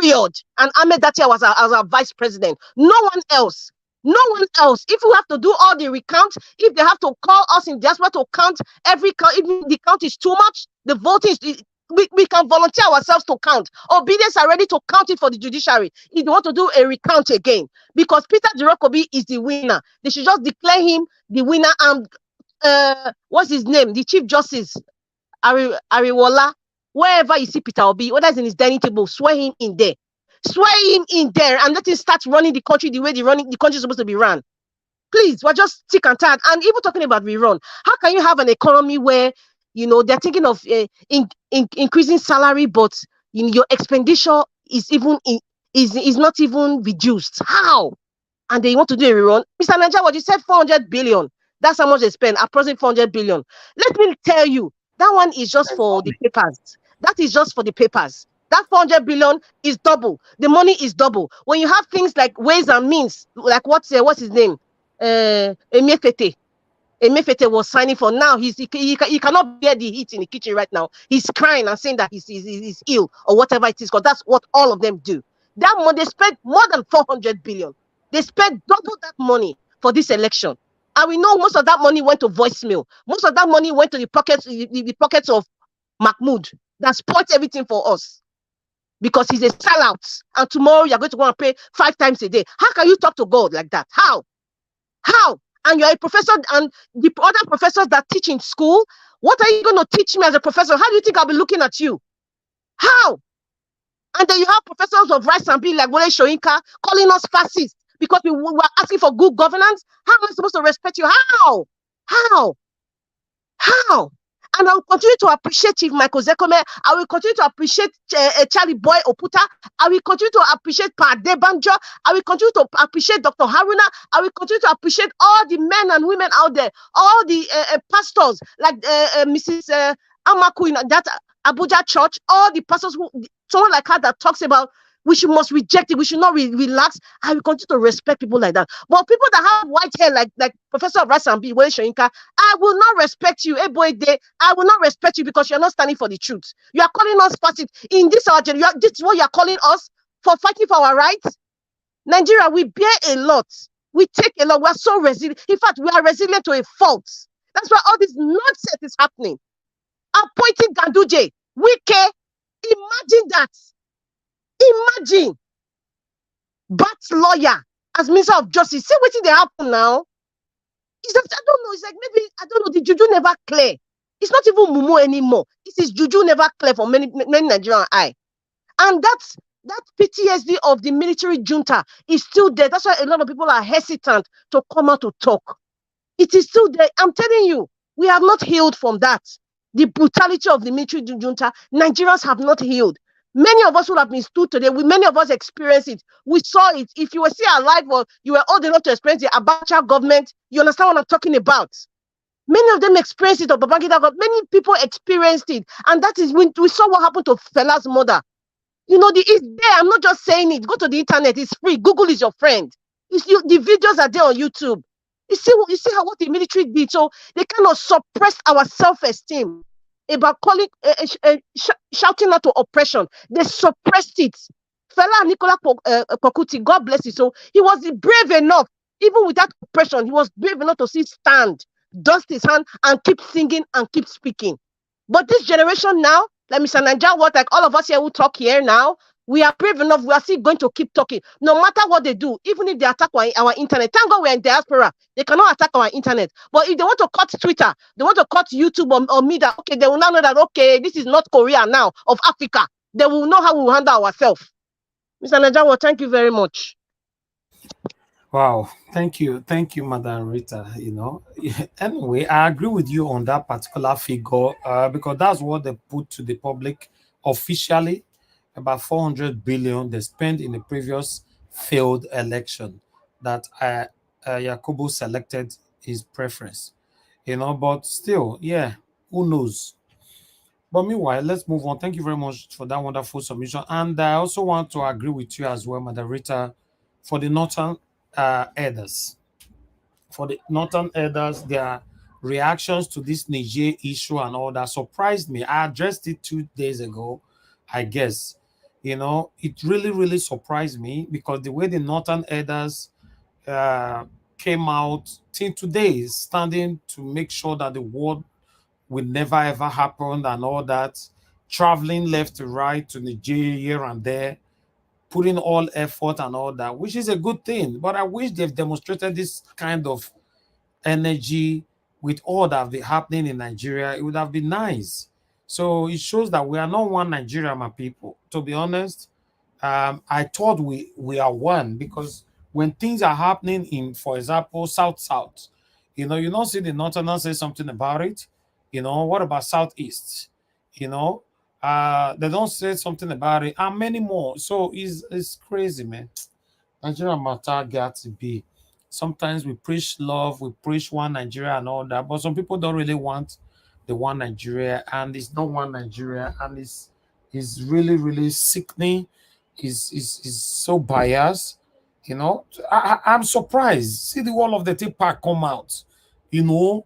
Period. And Ahmed Datia was our vice president. No one else. No one else. If we have to do all the recount, if they have to call us in diaspora to count every count, even the count is too much, the voting is, we can volunteer ourselves to count. Obedience are ready to count it for the judiciary if they want to do a recount again. Because Peter Jirokobi is the winner. They should just declare him the winner. And what's his name? The Chief Justice, Ariwola. Wherever you see Peter Obi, whether it's in his dining table, swear him in there. Swear him in there and let him start running the country the way the country is supposed to be run. Please, we're just sick and tired. And even talking about rerun, how can you have an economy where, you know, they're thinking of increasing salary, but you know, your expenditure is even is not even reduced? How? And they want to do a rerun. Mr. Niger, what you said, 400 billion. That's how much they spend. Approximately 400 billion. Let me tell you, that one is just for the papers. That is just for the papers. That 400 billion is double. The money is double. When you have things like ways and means, like what's his name? Emefiele. Emefiele was signing for now. He cannot bear the heat in the kitchen right now. He's crying and saying that he's ill or whatever it is, because that's what all of them do. That money, they spent more than 400 billion. They spent double that money for this election. And we know most of that money went to voicemail. Most of that money went to the pockets of Mahmoud that spoiled everything for us. Because he's a sellout, and tomorrow you're going to go and pray 5 times a day. How can you talk to God like that? How? And you're a professor, and the other professors that teach in school, what are you going to teach me as a professor? How do you think I'll be looking at you? How? And then you have professors of rights and being like Wole Soyinka calling us fascists because we were asking for good governance. How am I supposed to respect you? How? And I will continue to appreciate Chief Michael Zekome. I will continue to appreciate Charlie Boy Oputa. I will continue to appreciate Pa Debanjo. I will continue to appreciate Dr. Haruna. I will continue to appreciate all the men and women out there, all the pastors like Mrs. Amaku in that Abuja church, all the pastors someone like her that talks about must reject it. We should not relax. I will continue to respect people like that. But people that have white hair, like Professor Rasambi, Wole Soyinka, I will not respect you. I will not respect you because you're not standing for the truth. You are calling us fascists. In this our generation, this is what you are calling us for fighting for our rights. Nigeria, we bear a lot. We take a lot. We are so resilient. In fact, we are resilient to a fault. That's why all this nonsense is happening. Appointing Ganduje, Wike, imagine that. Imagine Bat's lawyer as Minister of Justice. See what they happen now. It's that, I don't know. It's like maybe, I don't know, the juju never clear. It's not even Mumu anymore. It is juju never clear for many Nigerian eye. And that PTSD of the military junta is still there. That's why a lot of people are hesitant to come out to talk. It is still there. I'm telling you, we have not healed from that. The brutality of the military junta, Nigerians have not healed. Many of us would have been stood today. Many of us experienced it. We saw it. If you were still alive or you were old enough to experience the Abacha government, you understand what I'm talking about. Many of them experienced it, or Babangida government. Many people experienced it. And that is when we saw what happened to Fela's mother. You know, it's there. I'm not just saying it. Go to the internet. It's free. Google is your friend. The videos are there on YouTube. You see what the military did. So they kind of suppressed our self-esteem about shouting out to oppression. They suppressed it. Fela Nicola Pokuti, God bless you. So he was brave enough, even without oppression, he was brave enough to stand, dust his hand, and keep singing and keep speaking. But this generation now, like Mr. Niger, like all of us here who talk here now, we are brave enough. We are still going to keep talking, no matter what they do, even if they attack our internet. Thank God we're in diaspora. They cannot attack our internet. But if they want to cut Twitter, they want to cut YouTube or media, okay, they will now know that, okay, this is not Korea now, of Africa. They will know how we will handle ourselves. Mr. Najawa, thank you very much. Wow, thank you, Madam Rita. You know, anyway, I agree with you on that particular figure because that's what they put to the public officially. About 400 billion they spent in the previous failed election that Yakubu selected his preference. You know, but still, yeah, who knows? But meanwhile, let's move on. Thank you very much for that wonderful submission. And I also want to agree with you as well, Madam Rita, for the Northern elders. For the Northern elders, their reactions to this Niger issue and all that surprised me. I addressed it 2 days ago, I guess. You know, it really, really surprised me because the way the Northern elders came out till today is standing to make sure that the war will never ever happen and all that, traveling left to right to Nigeria here and there, putting all effort and all that, which is a good thing. But I wish they've demonstrated this kind of energy with all that have been happening in Nigeria. It would have been nice. So it shows that we are not one Nigeria, my people. To be honest, I thought we are one, because when things are happening in, for example, South, you don't see the Northerners say something about it. What about Southeast? They don't say something about it, and many more. So it's crazy, man. Nigeria matter got to be. Sometimes we preach love, we preach one Nigeria and all that, but some people don't really want the one Nigeria, and it's not one Nigeria, and it's really, really sickening. Is so biased. I'm surprised. See the wall of the tea park come out. Now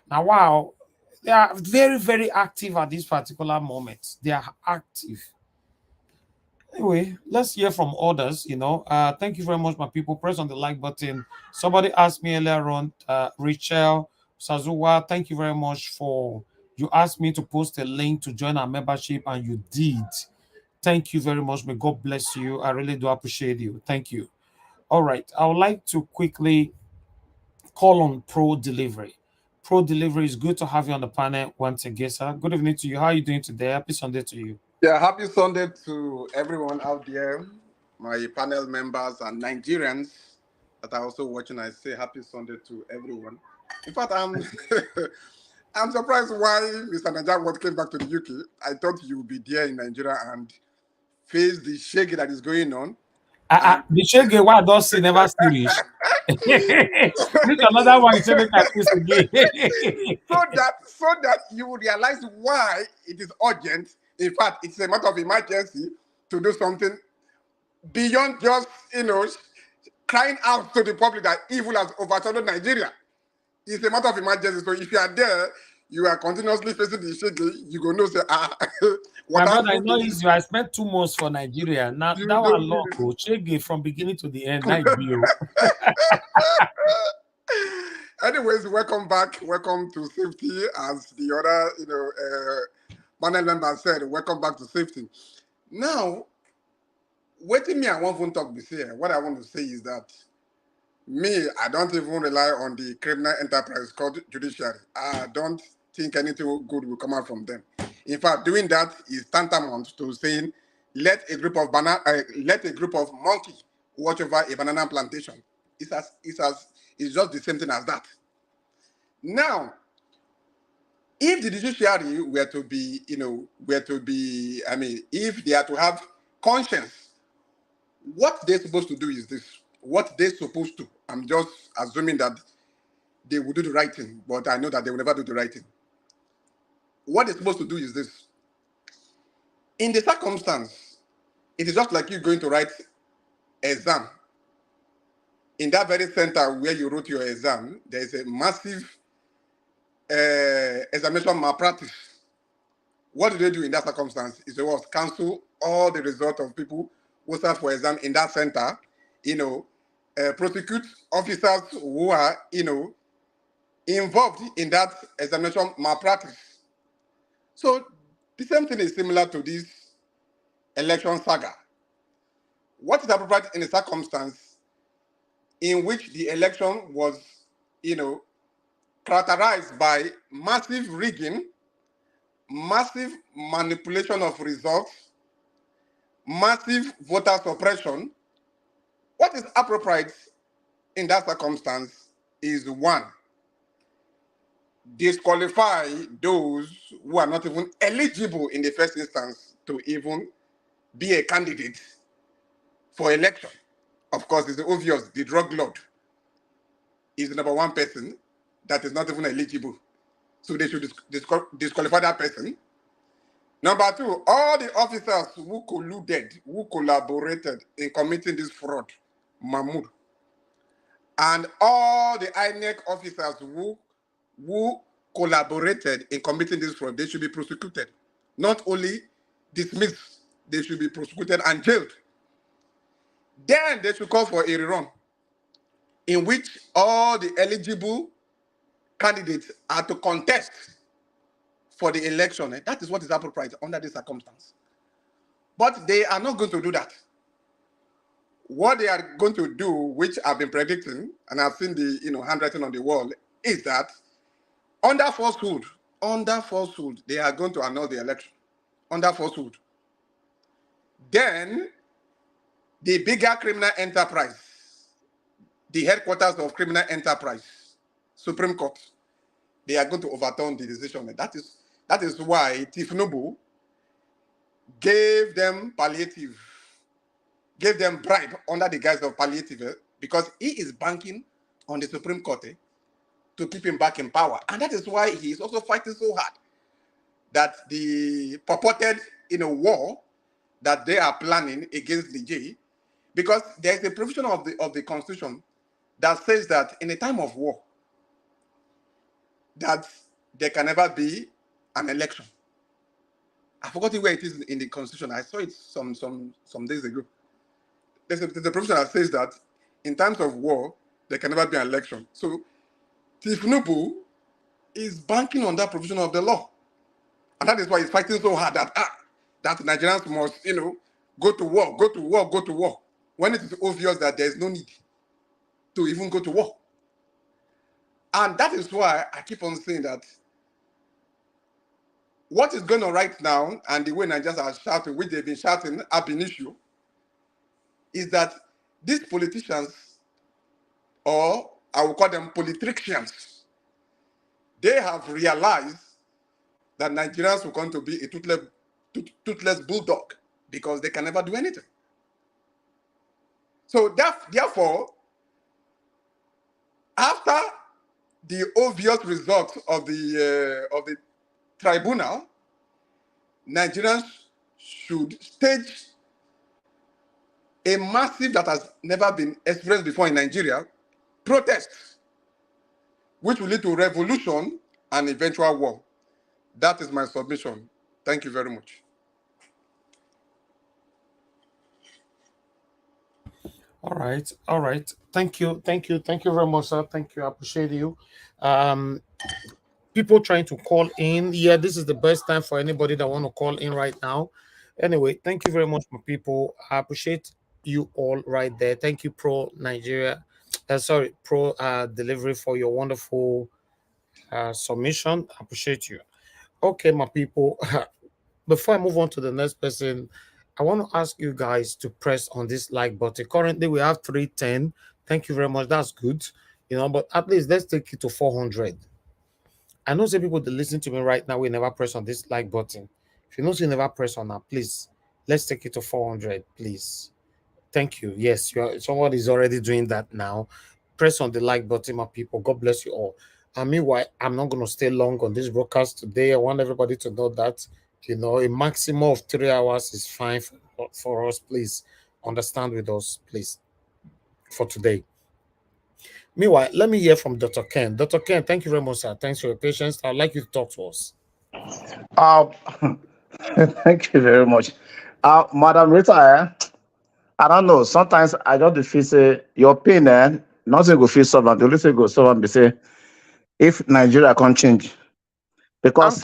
wow, they are very, very active at this particular moment. They are active. Anyway, let's hear from others. Thank you very much, my people. Press on the like button. Somebody asked me earlier on, Rachel Sazuwa, thank you very much for you asked me to post a link to join our membership, and you did. Thank you very much. May God bless you. I really do appreciate you. Thank you. All right. I would like to quickly call on Pro Delivery. Pro Delivery, is good to have you on the panel once again, sir. Good evening to you. How are you doing today? Happy Sunday to you. Yeah, happy Sunday to everyone out there, my panel members and Nigerians that are also watching. I say happy Sunday to everyone. In fact, I'm I'm surprised why Mr. Najawat came back to the UK. I thought you would be there in Nigeria and face the shaggy that is going on. The shege why I don't see never finish. Which another one you say make I face again. so that you will realize why it is urgent. In fact, it's a matter of emergency to do something beyond just crying out to the public that evil has overshadowed Nigeria. It's a matter of emergency. So if you are there, you are continuously facing the shaggy, you go know say My what brother, I happened know easy. I spent 2 months for Nigeria. Now you that don't one long, really. shege from beginning to the end. Night view. Anyways, welcome back. Welcome to safety, as the other panel member said. Welcome back to safety. Now, waiting me, I want to talk this here. What I want to say is that me, I don't even rely on the criminal enterprise called judiciary. I don't think anything good will come out from them. In fact, doing that is tantamount to saying, let a group of monkey watch over a banana plantation. It's just the same thing as that. Now, if the judiciary were to be, if they are to have conscience, what they're supposed to do is this. What they're supposed to, I'm just assuming that they will do the right thing, but I know that they will never do the right thing. What they're supposed to do is this. In the circumstance, it is just like you going to write exam. In that very center where you wrote your exam, there is a massive examination malpractice. What do they do in that circumstance? Is they was cancel all the result of people who serve for exam in that center, prosecute officers who are, involved in that examination malpractice. So the same thing is similar to this election saga. What is appropriate in a circumstance in which the election was, characterized by massive rigging, massive manipulation of results, massive voter suppression? What is appropriate in that circumstance is one, disqualify those who are not even eligible in the first instance to even be a candidate for election. Of course, it's obvious the drug lord is the number one person that is not even eligible. So they should disqualify that person. Number two, all the officers who colluded, who collaborated in committing this fraud, Mahmoud, and all the INEC officers who collaborated in committing this fraud, they should be prosecuted. Not only dismissed, they should be prosecuted and jailed. Then they should call for a rerun. in which all the eligible candidates are to contest for the election. That is what is appropriate under this circumstance. But they are not going to do that. What they are going to do, which I've been predicting, and I've seen the handwriting on the wall, is that under falsehood, they are going to annul the election. Under falsehood. Then the bigger criminal enterprise, the headquarters of criminal enterprise, Supreme Court, they are going to overturn the decision. That is why Tifnubu gave them palliative, gave them bribe under the guise of palliative, because he is banking on the Supreme Court to keep him back in power. And that is why he is also fighting so hard that the purported war that they are planning against Niger, because there is a provision of the Constitution that says that in a time of war, that there can never be an election. I forgot where it is in the Constitution. I saw it some days ago. There's a provision that says that in times of war, there can never be an election. So Tifnubu is banking on that provision of the law. And that is why he's fighting so hard that Nigerians must, go to war, when it is obvious that there is no need to even go to war. And that is why I keep on saying that what is going on right now, and the way Nigerians are shouting, which they've been shouting ab initio, is that these politicians, or I will call them politricians, they have realized that Nigerians are going to be a toothless bulldog because they can never do anything. So therefore, after the obvious results of the tribunal, Nigerians should stage a massive, that has never been experienced before in Nigeria, protest, which will lead to revolution and eventual war. That is my submission. Thank you very much. All right. Thank you very much, sir. Thank you. I appreciate you. People trying to call in. Yeah, this is the best time for anybody that want to call in right now. Anyway, thank you very much, my people. I appreciate you all right there. Thank you, Pro Nigeria. Pro Delivery, for your wonderful submission. I appreciate you. Okay, my people. Before I move on to the next person, I want to ask you guys to press on this like button. Currently, we have 310. Thank you very much. That's good. But at least let's take it to 400. I know some people that listen to me right now will never press on this like button. If you know you never press on that, please, let's take it to 400, please. Thank you. Yes, someone is already doing that now. Press on the like button, my people. God bless you all. And meanwhile, I'm not going to stay long on this broadcast today. I want everybody to know that, a maximum of 3 hours is fine for us. Please understand with us, please, for today. Meanwhile, let me hear from Dr. Ken. Dr. Ken, thank you very much, sir. Thanks for your patience. I'd like you to talk to us. Thank you very much. Madam Rita, I don't know. Sometimes I just feel say your pain, nothing will feel someone. The only thing go someone be say, if Nigeria can't change. Because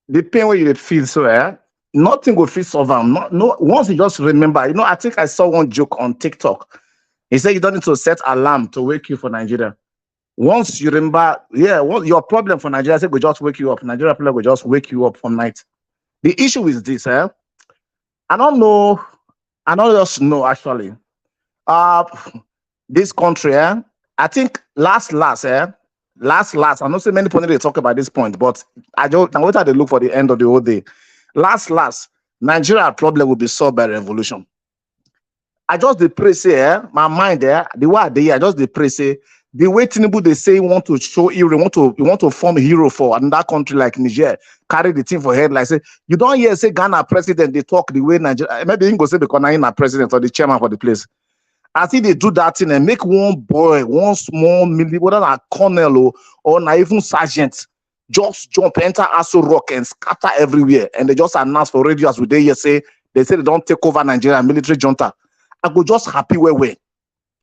the pain where you feel so, nothing will feel someone. No, once you just remember, I think I saw one joke on TikTok. He said you don't need to set alarm to wake you for Nigeria. Once you remember, your problem for Nigeria, say, will just wake you up. Nigeria problem will just wake you up from night. The issue is this, I don't know. I don't just know, actually. This country, I think last, I know so many people they talk about this point, but I wait at the look for the end of the whole day. Last, Nigeria problem will be solved by revolution. I just the pray say, my mind there, the way I just the pray say, the way Tinubu they say want to show hero, want to form a hero for another country like Niger, carry the team for head, like say, you don't hear say Ghana president, they talk the way Nigeria, maybe you go say because I'm not president or the chairman for the place. I think they do that thing and make one boy, one small military, whether a colonel or not even sergeant, just jump, enter Aso Rock and scatter everywhere. And they just announce for radio as we say they say they don't take over Nigeria military junta. I go just happy where.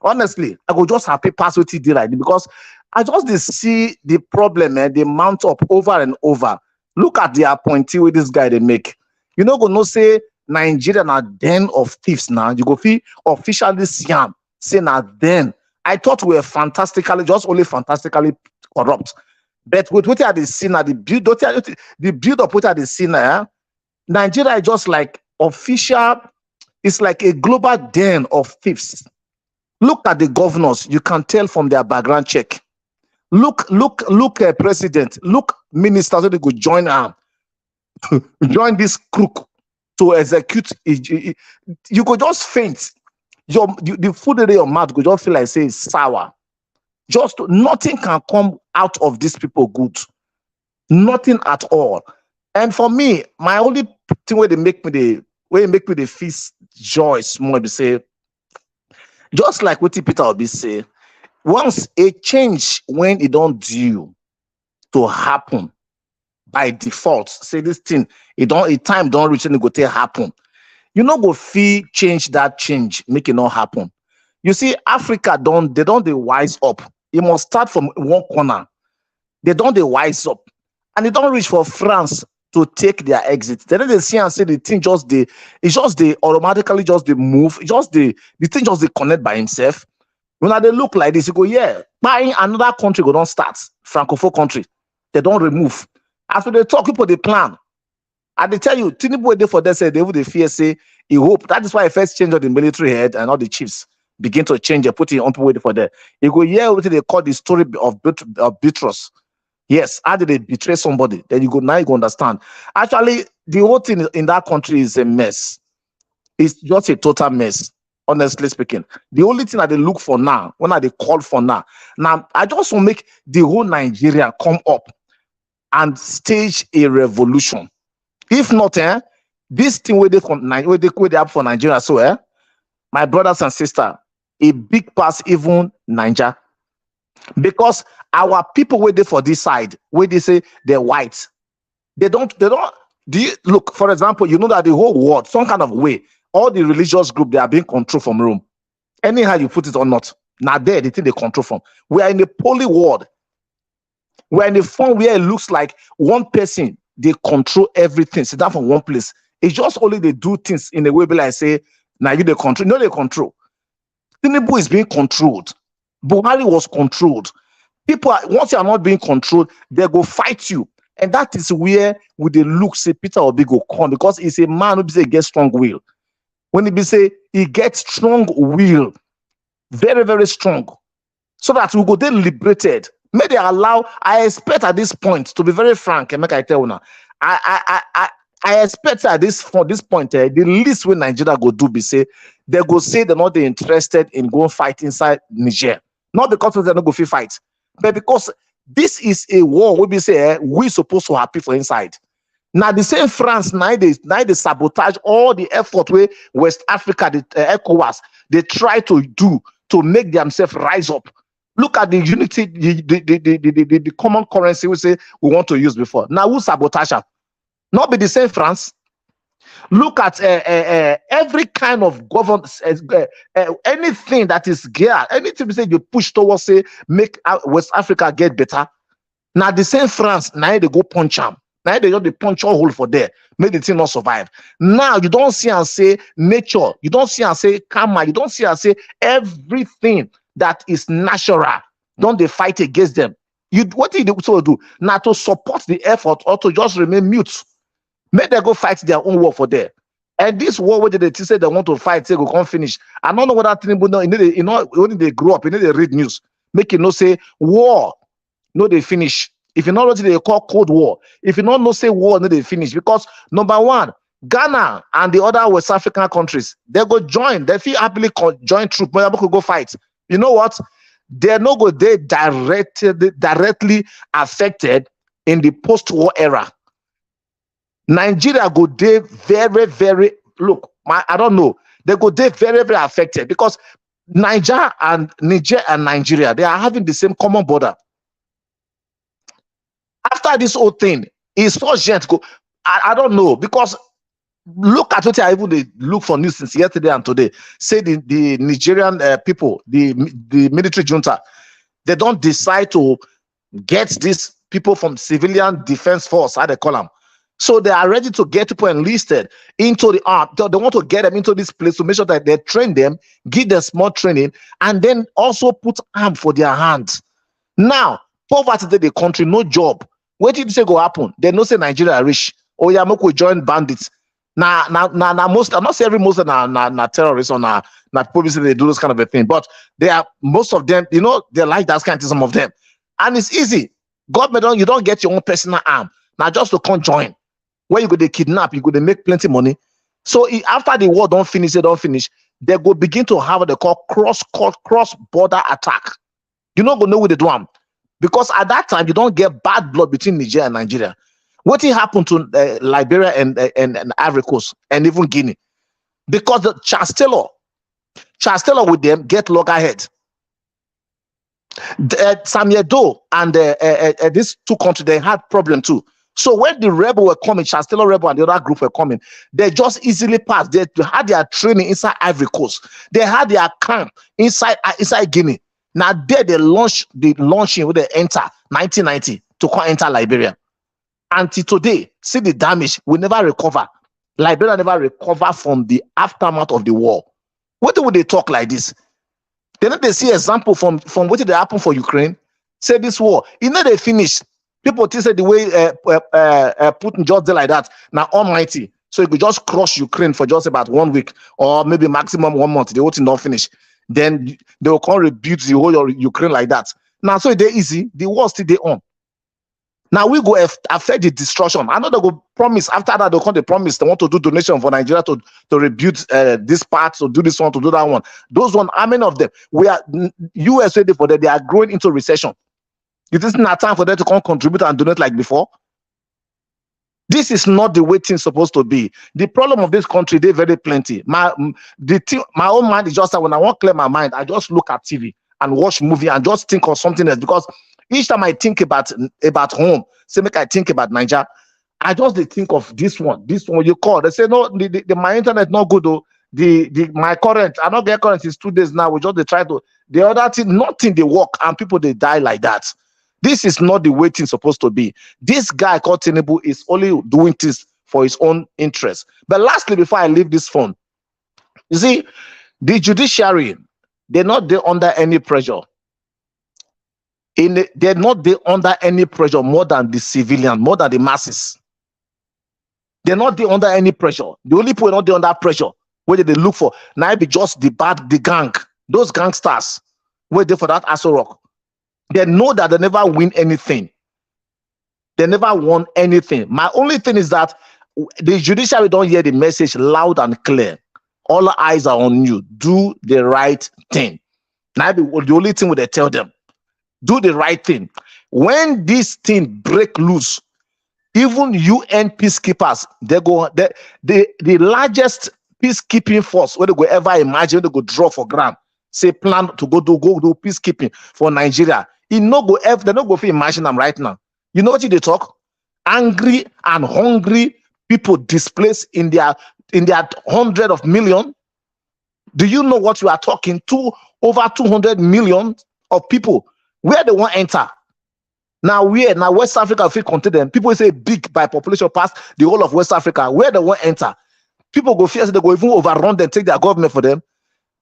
Honestly, I go just happy pass with it like this because I just dey see the problem, they mount up over and over. Look at the appointee with this guy they make. You know, go no say Nigeria na den of thieves now. You go feel officially see am say na den. I thought we were fantastically, just only fantastically corrupt. But with what I see now, the build up what I see now, Nigeria is just like official. It's like a global den of thieves. Look at the governors. You can tell from their background check. Look, president. Look, ministers. They go join join this crook to execute. You could just faint. The food in your mouth could just feel like say it's sour. Just nothing can come out of these people good. Nothing at all. And for me, my only thing where they make me the feast joy small, they say, just like what Peter will be say, once a change when it don't due to happen by default, say this thing, time don't reach and it go to happen. You know, go fee change that change, make it not happen. You see, Africa they don't wise up. It must start from one corner. They don't wise up. And they don't reach for France to take their exit. Then they see and say the thing they automatically just they move. The thing just they connect by himself. When they look like this, you go, yeah, buying another country go don't start. Francophone country. They don't remove. After they talk, people they plan. And they tell you, Tinubu wait for them, say they would fear, say he hope. That is why I first change of the military head and all the chiefs begin to change and put it on people waiting for them. You go, yeah, what they call the story of betrayals. Yes, how did they betray somebody? Then you go understand. Actually, the whole thing in that country is a mess. It's just a total mess, honestly speaking. The only thing that they look for now, when they call for now, I just want to make the whole Nigeria come up and stage a revolution. If not, this thing where they up for Nigeria, so my brothers and sisters, a big pass even Niger. Because our people waiting for this side, where they say they're white, they don't do you look, for example, you know that the whole world, some kind of way, all the religious group they are being controlled from Rome. Anyhow you put it or not, now there the thing they control from. We are in a poly world. We're in a form where it looks like one person they control everything. Sit down from one place. It's just only they do things in a way be like say, now you they control. No, they control. Tinubu is being controlled. Buhari was controlled. People, once you are not being controlled, they go fight you. And that is where with the look, say Peter Obi go come, because he's a man who say get strong will. When he be say he gets strong will, very, very strong. So that we go then liberated. May they allow, I expect at this point, to be very frank, and make I tell you now, I expect at this point, the least when Nigeria go do be say, they go say they're not interested in going fight inside Niger. Not because they're not going to fight, but because this is a war we be say we supposed to happy for inside. Now the same France now they sabotage all the effort where West Africa, the ECOWAS, they try to do to make themselves rise up. Look at the unity, the common currency we say we want to use before. Now who sabotage her? Not be the same France. Look at every kind of government, anything that is geared, anything we say you push towards say make West Africa get better. Now the same France, now they go punch them. Now they just punch all hole for there, make the thing not survive. Now you don't see and say nature, you don't see and say karma, you don't see and say everything that is natural. Don't they fight against them? What did they do? Now to support the effort or to just remain mute. Make them go fight their own war for there. And this war where they say they want to fight, say go come finish. I don't know what that thing, but when they grow up, they read news. Make it say war, no they finish. If you know what they call Cold War, if you don't know say war, no they finish. Because number one, Ghana and the other West African countries, they go join, they feel happily join troop, but they go fight. You know what? They're not go they directly affected in the post-war era. Nigeria go dey very, very I don't know. They go dey very, very affected because Niger and Nigeria, they are having the same common border. After this whole thing, it's urgent. I don't know, because Look at what I even they look for news since yesterday and today. Say the Nigerian people, the military junta, they don't decide to get these people from civilian defense force, how they call them. So they are ready to get people enlisted into the arm. They want to get them into this place to make sure that they train them, give them small training, and then also put arm for their hands. Now, poverty in the country, no job. What did you say go happen? They know say Nigeria rich. Oh yeah, we join bandits. Now, most, I'm not saying every Muslim na terrorists or na police, they do this kind of a thing, but they are, most of them, you know, they like that kind of, some of them. And it's easy. Government, you don't get your own personal arm. Now just to come join. Where you go, they kidnap, you go, they make plenty money. So after the war don't finish, they go begin to have what they call cross-border attack. You not gonna know what they do. Because at that time, you don't get bad blood between Niger and Nigeria. What happened to Liberia and Ivory Coast and even Guinea? Because the Charles Taylor with them get loggerhead. Samuel Doe and these two countries, they had problem too. So when the rebel were coming, Charles Taylor rebel and the other group were coming, they just easily passed. They had their training inside Ivory Coast. They had their camp inside Guinea. Now there they launched the launching where they enter 1990 to come enter Liberia. Until today, see the damage, we never recover. Liberia never recover from the aftermath of the war. What would they talk like this? Then they see example from what did happen for Ukraine. Say this war, you know they finished. People say the way Putin just did like that. Now almighty, so he could just crush Ukraine for just about 1 week or maybe maximum 1 month. The whole thing not finish. Then they will come rebuild the whole Ukraine like that. Now so they easy. The war still they on. Now we go affect the destruction. I know they go promise after that, they'll come the promise they want to do donation for Nigeria to rebuild this part, to do this one, to do that one. Those one, how many of them? We are US ready for that, they are growing into recession. It isn't a time for them to come contribute and donate like before. This is not the way things supposed to be. The problem of this country, they very plenty. My own mind is just that when I want to clear my mind, I just look at TV and watch movie and just think of something else, because each time I think about home, say make I think about Niger, I just think of this one you call. They say no, my internet not good though. My current, I don't get current is 2 days now. We just they try to the other thing, nothing they work and people they die like that. This is not the way things supposed to be. This guy called Tinubu is only doing this for his own interest. But lastly, before I leave this phone, you see, the judiciary, they're not there under any pressure. They're not there under any pressure more than the civilian, more than the masses. They're not there under any pressure. The only people not there under pressure, where they look for, now be just the gang, those gangsters, where they for that Aso Rock. They know that they never win anything. They never won anything. My only thing is that the judiciary don't hear the message loud and clear. All eyes are on you. Do the right thing. Now the only thing they tell them. Do the right thing. When this thing break loose, even UN peacekeepers, the largest peacekeeping force where they go ever imagine, they go draw for ground, say plan to go do peacekeeping for Nigeria. They no go imagine them right now. You know what they talk? Angry and hungry people displaced in their 100 of million. Do you know what you are talking to? Over 200 million of people. Where they want to enter? Now West Africa feel contain them. People say big by population past the whole of West Africa. Where they want to enter? People go fear they go even overrun them, take their government for them.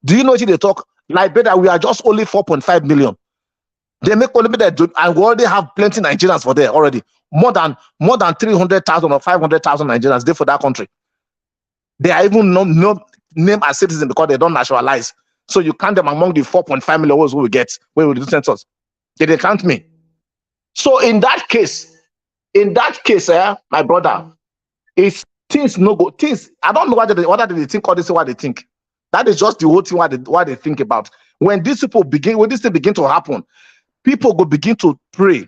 Do you know what they talk? Like better, we are just only 4.5 million. They make only that, and we already have plenty Nigerians for there already. More than 300,000 or 500,000 Nigerians there for that country. They are even no name as citizens because they don't nationalize. So you count them among the 4.5 million who we get when we do census. They count me. So in that case, my brother, if things no go, things I don't know whether they think or they say what they think. That is just the whole thing what they think about. When this thing begin to happen, people go begin to pray.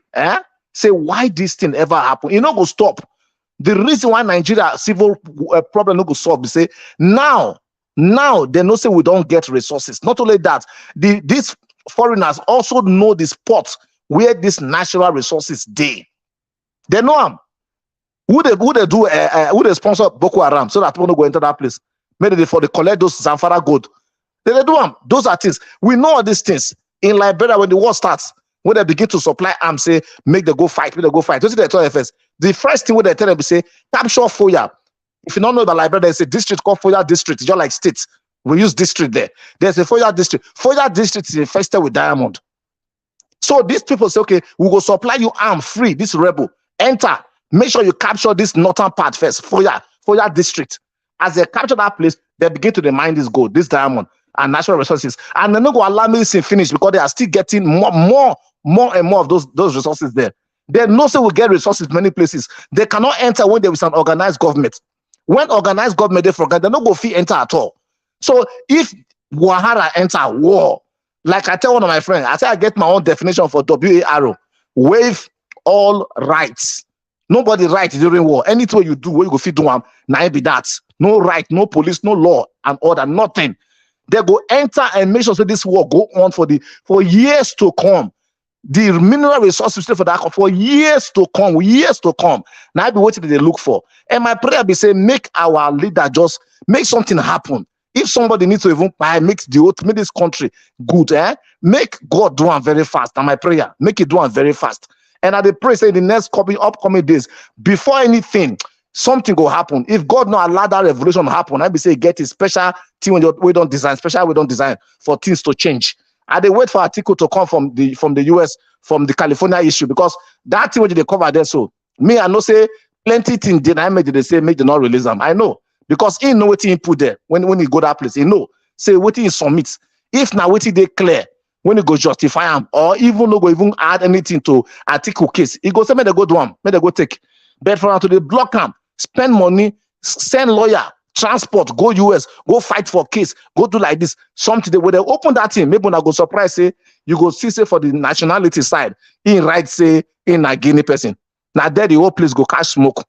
Say why this thing ever happen. You know go stop. The reason why Nigeria civil problem no go solve. They say now they know say we don't get resources. Not only that, these foreigners also know the spot where these natural resources they know them. Who they sponsor Boko Haram so that people don't go into that place? Maybe they collect those Zamfara gold. They do them. Those are things. We know all these things. In Liberia, when the war starts, when they begin to supply arms, say, make them go fight, make them go fight. Those are the tell FS. The first thing when they tell them, say, capture Foya. If you don't know about Liberia, there's a district called Foya District. It's just like states. We use district there. There's a Foya District. Foya District is infested with diamond. So these people say, okay, we will supply you arm free, this rebel. Enter. Make sure you capture this northern part first, Foya District. As they capture that place, they begin to mine this gold, this diamond, and natural resources. And they're not going to allow me to finish because they are still getting more and more of those resources there. They know say we get resources many places. They cannot enter when there is an organized government. When organized government, they forget, they're not going to enter at all. So if Wahara enter war, like I tell one of my friends, I say I get my own definition for WARO, waive all rights. Nobody right during war. Anything you do, where you go fit do them, now be that. No right, no police, no law and order, nothing. They go enter and make sure that this war go on for years to come. The mineral resources for that for years to come. Now I be waiting they look for. And my prayer be say, make our leader just make something happen. If somebody needs to even buy, make this country good, make God do it very fast. And my prayer, make it do it very fast. And I pray say in the next upcoming days, before anything, something will happen. If God not allow that revolution to happen, I be say get a special thing when we don't design for things to change. And they wait for article to come from the US, from the California issue, because that thing when they cover there. So me, I know say plenty things they say make them not release them. I know. Because he know what he put there when he go that place. He know. Say what he submit. If now what they clear, when he go justify him, or even no go even add anything to article case, he go say, may they go do him, may they go take. But for him to they block him, spend money, send lawyer, transport, go US, go fight for case, go do like this. Something when they open that thing, maybe when I go surprise, say, you go see, say, for the nationality side, in right, say, in a Guinea person. Now there the whole place go catch smoke.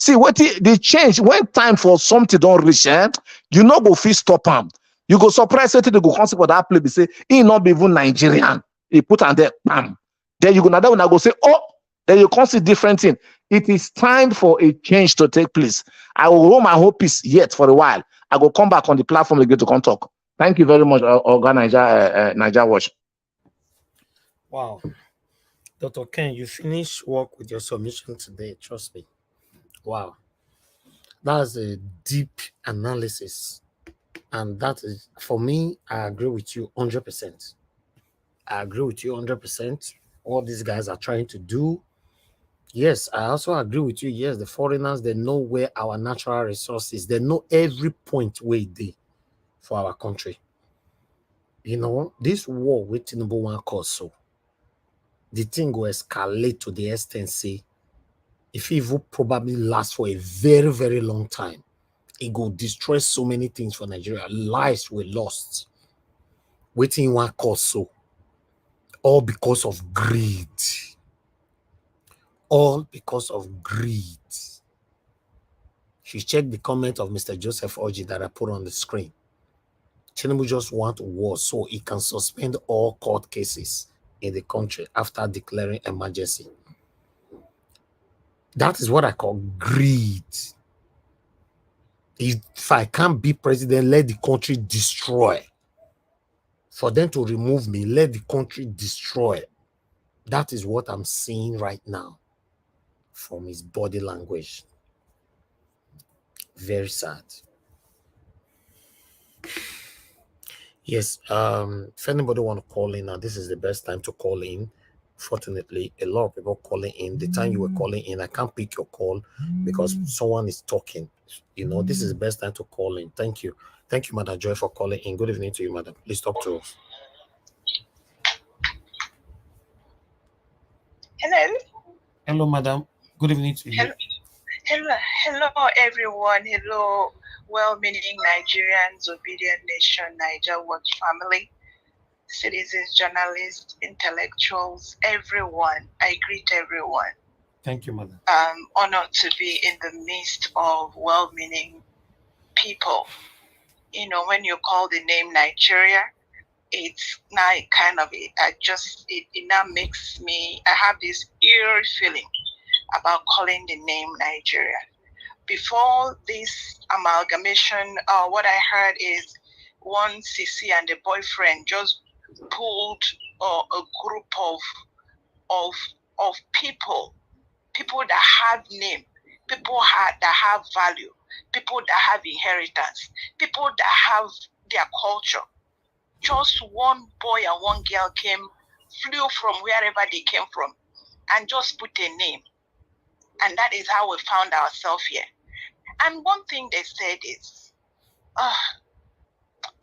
See, what they change when time for something don't reach, you know go fit stop him. You go surprise it, they go concept for that place, say, he not be even Nigerian. He put on there, bam. Then you go now when I go say, oh, then you consider different thing. It is time for a change to take place. I will hold my hope peace yet for a while. I will come back on the platform again to come talk. Thank you very much, Oga Niger Watch. Wow. Dr. Ken, you finished work with your submission today, trust me. Wow. That's a deep analysis. And that is, for me, I agree with you 100%. I agree with you 100%. All these guys are trying to do. Yes, I also agree with you. Yes, the foreigners, they know where our natural resources, they know every point where they for our country. You know, this war with Tinubu one cause so the thing will escalate to the extent, say, if it will probably last for a very, very long time, it will destroy so many things for Nigeria. Lives were lost. Waiting one cause so. All because of greed. All because of greed. If you check the comment of Mr. Joseph Oji that I put on the screen, Tinubu just want war so he can suspend all court cases in the country after declaring emergency. That is what I call greed. If I can't be president, let the country destroy. For them to remove me, let the country destroy. That is what I'm seeing right now from his body language. Very sad. Yes, if anybody want to call in now, this is the best time to call in. Fortunately, a lot of people calling in. The time you were calling in, I can't pick your call because someone is talking. You know, this is the best time to call in. Thank you. Thank you, Madam Joy, for calling in. Good evening to you, Madam. Please talk to us. Hello. Hello, Madam. Good evening to you. Hello, everyone. Hello, well-meaning Nigerians, obedient nation, Niger Watch family, citizens, journalists, intellectuals, everyone. I greet everyone. Thank you, Madam. I'm honored to be in the midst of well-meaning people. You know, when you call the name Nigeria, it's not kind of it now makes me, I have this eerie feeling about calling the name Nigeria. Before this amalgamation, what I heard is one CC and a boyfriend just pulled a group of people that have name, people that have value, people that have inheritance, people that have their culture. Just one boy and one girl flew from wherever they came from and just put a name. And that is how we found ourselves here. And one thing they said is,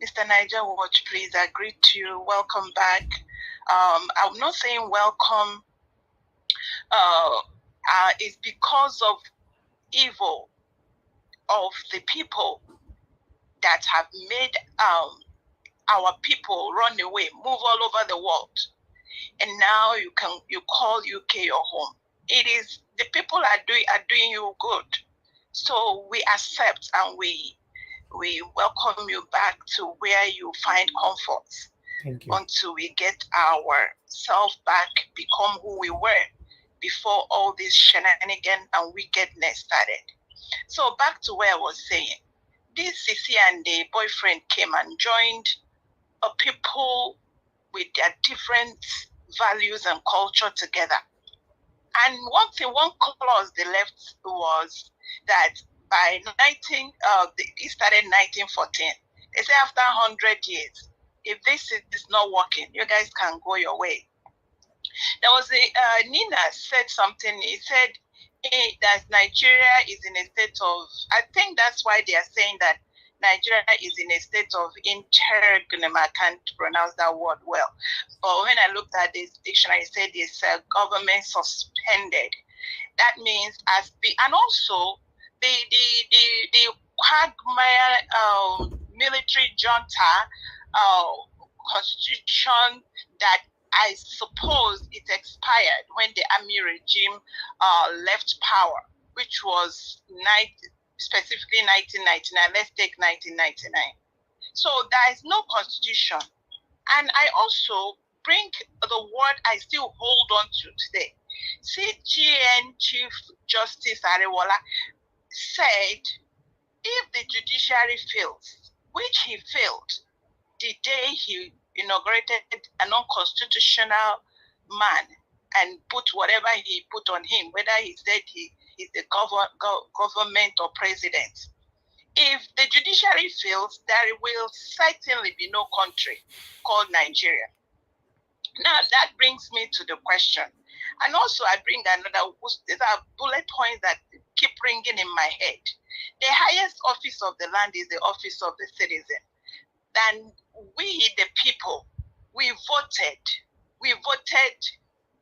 Mr. Niger Watch, please, I greet you. Welcome back. I'm not saying welcome. It's because of evil of the people that have made our people run away, move all over the world. And now you call UK your home. It is the people are doing you good. So we accept and we welcome you back to where you find comfort. Thank you. Until we get ourselves back, become who we were before all this shenanigans and wickedness started. So back to where I was saying, this Sisi and the boyfriend came and joined a people with their different values and culture together. And one clause they left was that by it started 1914. They say after 100 years, if this is not working, you guys can go your way. There was Nina said something. He said that Nigeria is in a state of, I think that's why they are saying that Nigeria is in a state of interregnum. I can't pronounce that word well. But when I looked at this dictionary, it said it's government suspended. That means and also the Quagmire military junta constitution that I suppose it expired when the army regime left power, which was specifically 1999. Let's take 1999. So there is no constitution. And I also bring the word I still hold on to today. CJN Chief Justice Arewala said, if the judiciary fails, which he failed the day he inaugurated an unconstitutional man and put whatever he put on him, whether he said he is the government or president. If the judiciary fails, there will certainly be no country called Nigeria. Now that brings me to the question. And also I bring another, there are bullet points that keep ringing in my head. The highest office of the land is the office of the citizen. Then we, the people, we voted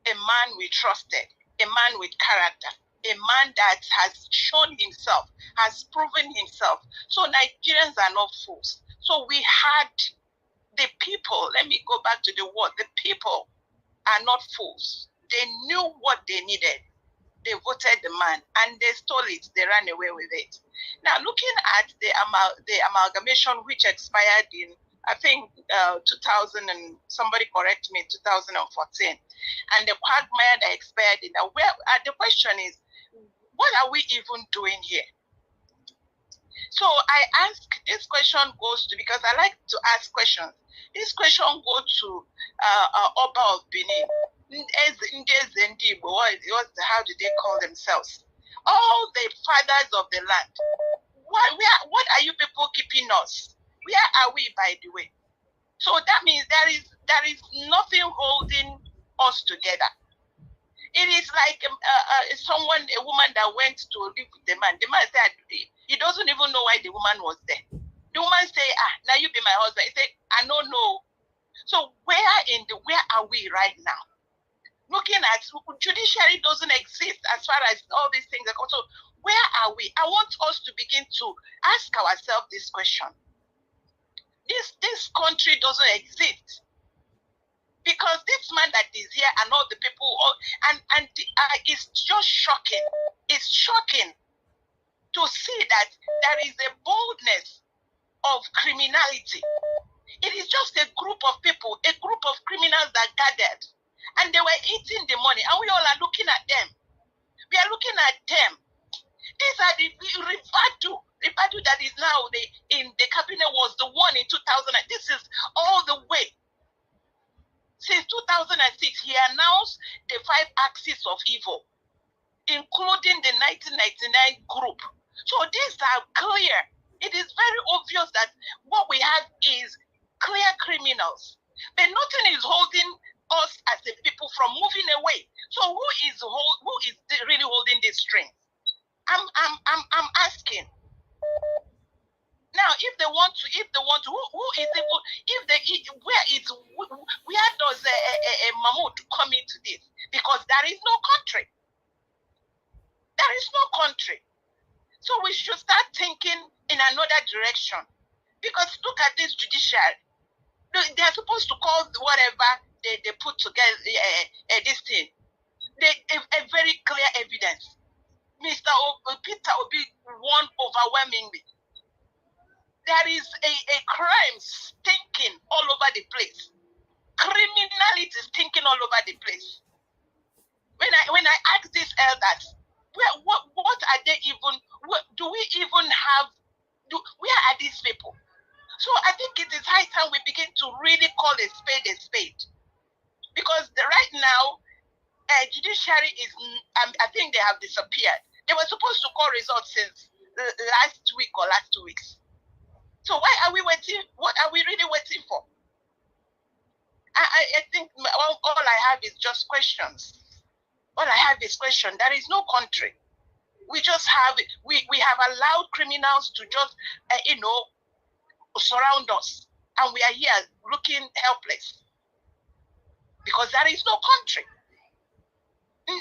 a man we trusted, a man with character, a man that has shown himself, has proven himself. So Nigerians are not fools. So we had the people, let me go back to the word, the people are not fools. They knew what they needed. They voted the man and they stole it. They ran away with it. Now, looking at the amalgamation, which expired in, I think, 2000 and somebody correct me, 2014, and the quagmire that expired in that. The question is, what are we even doing here? So I ask, this question goes to, because I like to ask questions. This question goes to Oba of Benin. How do they call themselves? All the fathers of the land. What are you people keeping us? Where are we, by the way? So that means there is nothing holding us together. It is like a woman that went to live with the man. The man said he doesn't even know why the woman was there. The woman say, now you be my husband. He said, I don't know. So where are we right now? Looking at judiciary doesn't exist as far as all these things are. So where are we? I want us to begin to ask ourselves this question. This country doesn't exist because this man that is here and all the people, it's just shocking. It's shocking to see that there is a boldness of criminality. It is just a group of people, a group of criminals that gathered, and they were eating the money, and we all are looking at them. We are looking at them. These are the Rifatu that is now in the cabinet was the one in 2000. This is all the way. Since 2006, he announced the 5 axes of evil, including the 1999 group. So these are clear. It is very obvious that what we have is clear criminals. But nothing is holding us as a people from moving away. So who is really holding this string? I'm asking. Now, if they want to, who is able? Where does a Mahmoud come into this? Because there is no country. There is no country. So we should start thinking in another direction. Because look at this judiciary. They are supposed to call whatever they put together this thing. A very clear evidence. Mr. Peter Obi won overwhelmingly. There is a crime stinking all over the place. Criminality stinking all over the place. When I ask these elders, what are they even? Do we even have? Where are these people? So I think it is high time we begin to really call a spade, because right now, judiciary is. I think they have disappeared. They were supposed to call results since last week or last 2 weeks. So why are we waiting? What are we really waiting for? I think all I have is just questions. All I have is questions. There is no country. We just have we have allowed criminals to just surround us, and we are here looking helpless because there is no country. Where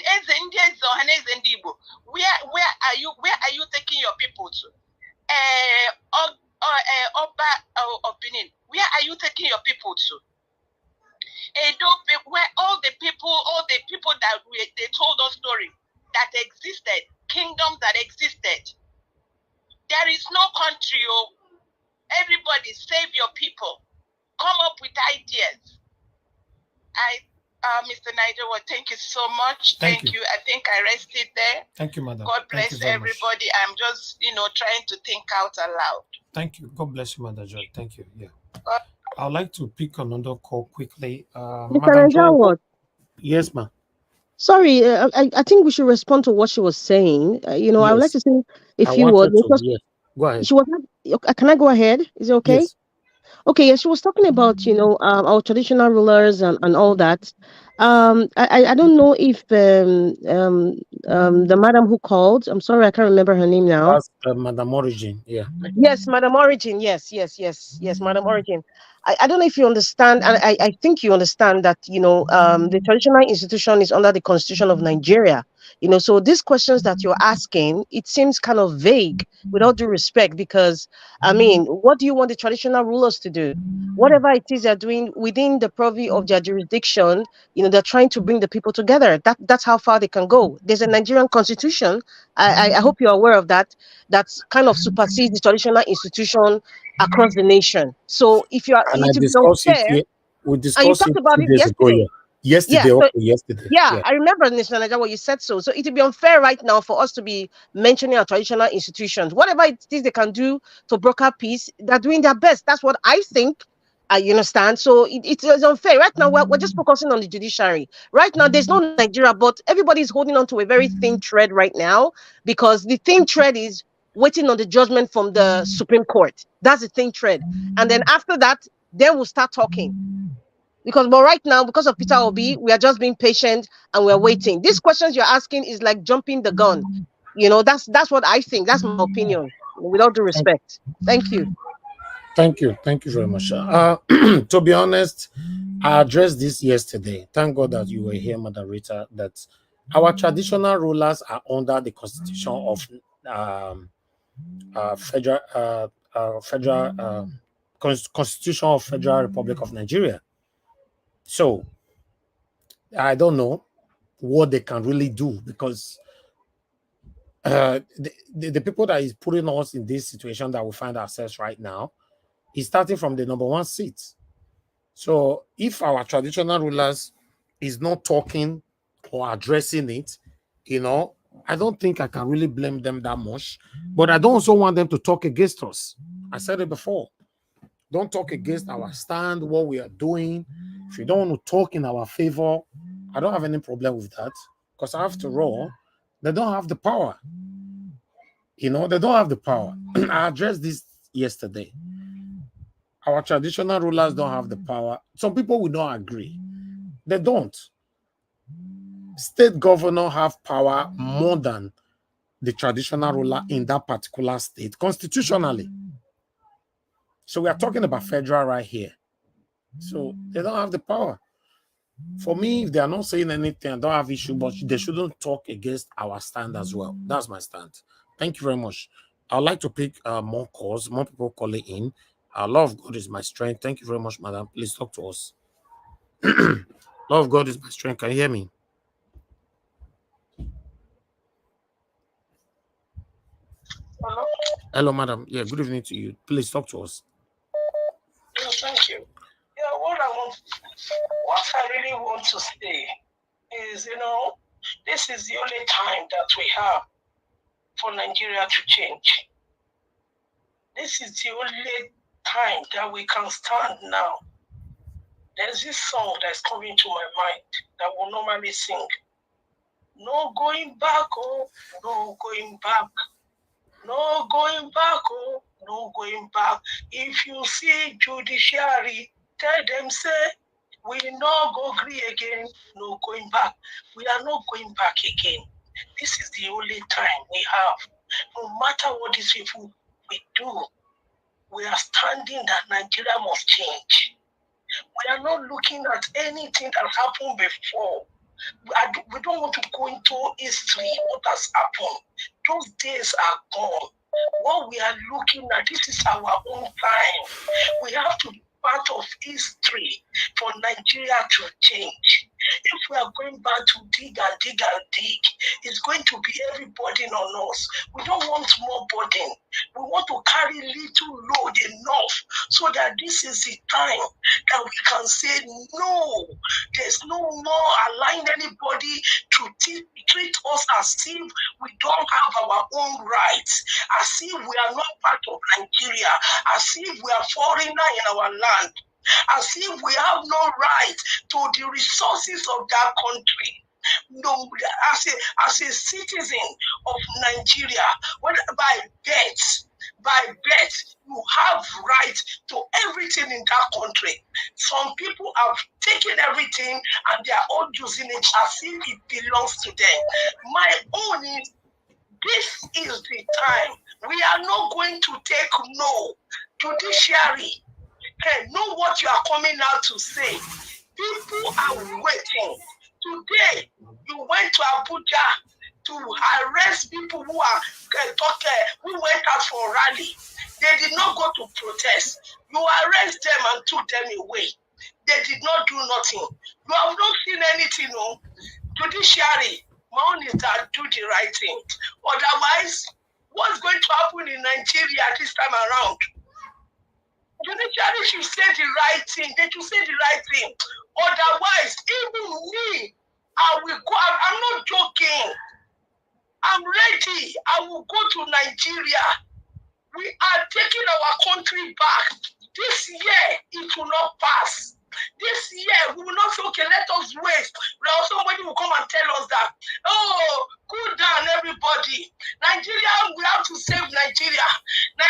are you taking your people to? Oba of Benin, where are you taking your people to? Where all the people that they told us story that existed, kingdoms that existed. There is no country. Everybody save your people. Come up with ideas. Mr. Niger, thank you so much. Thank you. I think I rested there. Thank you, madam. God bless everybody. I'm just, trying to think out aloud. Thank you. God bless you, Madam Joy. Thank you. Yeah. I'd like to pick another call quickly. Madam Joy. Yes, ma'am. Sorry, I think we should respond to what she was saying. Yes. I would like to say a few words. Yes. Go ahead. Can I go ahead? Is it okay? Yes. Okay, yeah, she was talking about, our traditional rulers and all that. I don't know if the madam who called, I'm sorry, I can't remember her name now. That's Madam Origin, yeah. Yes, Madam Origin, yes, Madam Origin. I don't know if you understand, and I think you understand that, the traditional institution is under the Constitution of Nigeria. So these questions that you're asking, it seems kind of vague, with all due respect, because, what do you want the traditional rulers to do? Whatever it is they're doing within the purview of their jurisdiction, they're trying to bring the people together. That's how far they can go. There's a Nigerian constitution. I hope you're aware of that. That's kind of supersedes the traditional institution across the nation. So if you are, and I discussed it here. We discussed it about it yesterday. Yesterday. Yeah, I remember, Mr. Niger, what you said so. So it would be unfair right now for us to be mentioning our traditional institutions. Whatever it is they can do to broker peace, they're doing their best. That's what I think. You understand? So it is unfair. Right now, we're just focusing on the judiciary. Right now, there's no Nigeria, but everybody's holding on to a very thin thread right now, because the thin thread is waiting on the judgment from the Supreme Court. That's the thin thread. And then after that, then we'll start talking. But right now, because of Peter Obi, we are just being patient and we're waiting. These questions you're asking is like jumping the gun. That's what I think. That's my opinion, with all due respect. Thank you. Thank you very much. To be honest, I addressed this yesterday. Thank God that you were here, Madam Rita, that our traditional rulers are under the Constitution of Constitution of Federal Republic of Nigeria. So I don't know what they can really do, because the people that is putting us in this situation that we find ourselves right now is starting from the number 1 seat. So if our traditional rulers is not talking or addressing it, I don't think I can really blame them that much, but I don't also want them to talk against us. I said it before. Don't talk against our stand, what we are doing. If you don't want to talk in our favor, I don't have any problem with that, because after all, they don't have the power. You know, they don't have the power. I addressed this yesterday. Our traditional rulers don't have the power. Some people will not agree. They don't. State governor have power more than the traditional ruler in that particular state constitutionally. So we are talking about federal right here. So they don't have the power. For me, if they are not saying anything, I don't have issue, but they shouldn't talk against our stand as well. That's my stand. Thank you very much. I'd like to pick more calls, more people calling in. Love of God is my strength. Thank you very much, madam. Please talk to us. Love of God is my strength. Can you hear me? Hello? Hello, madam. Yeah, good evening to you. Please talk to us. Yeah, thank you. Yeah, what I really want to say is, this is the only time that we have for Nigeria to change. This is the only time that we can stand now. There's this song that's coming to my mind that we'll normally sing. No going back, oh, no going back. No going back, oh, no going back. If you see judiciary, tell them, say, we no go agree again, no going back. We are not going back again. This is the only time we have. No matter what these people we do, we are standing that Nigeria must change. We are not looking at anything that happened before. We don't want to go into history, what has happened. Those days are gone. What we are looking at, this is our own time. We have to be part of history for Nigeria to change. If we are going back to dig and dig and dig, it's going to be every burden on us. We don't want more burden. We want to carry little load enough so that this is the time that we can say, no, there's no more allowing anybody to treat us as if we don't have our own rights, as if we are not part of Nigeria, as if we are foreigner in our land, as if we have no right to the resources of that country. No, as a citizen of Nigeria, by birth, you have right to everything in that country. Some people have taken everything and they are all using it as if it belongs to them. My own is, this is the time. We are not going to take no. Judiciary, know what you are coming out to say. People are waiting. Today, you went to Abuja to arrest people who are who went out for rally. They did not go to protest. You arrest them and took them away. They did not do nothing. You have not seen anything, no. Judiciary, my own is that do the right thing. Otherwise, what's going to happen in Nigeria this time around? Judiciary should say the right thing. They should say the right thing. Otherwise, even me, I will go. I'm not joking. I'm ready. I will go to Nigeria. We are taking our country back. This year, it will not pass. This year, we will not say, okay, let us wait. Now somebody will come and tell us that, oh, cool down, everybody. Nigeria, we have to save Nigeria.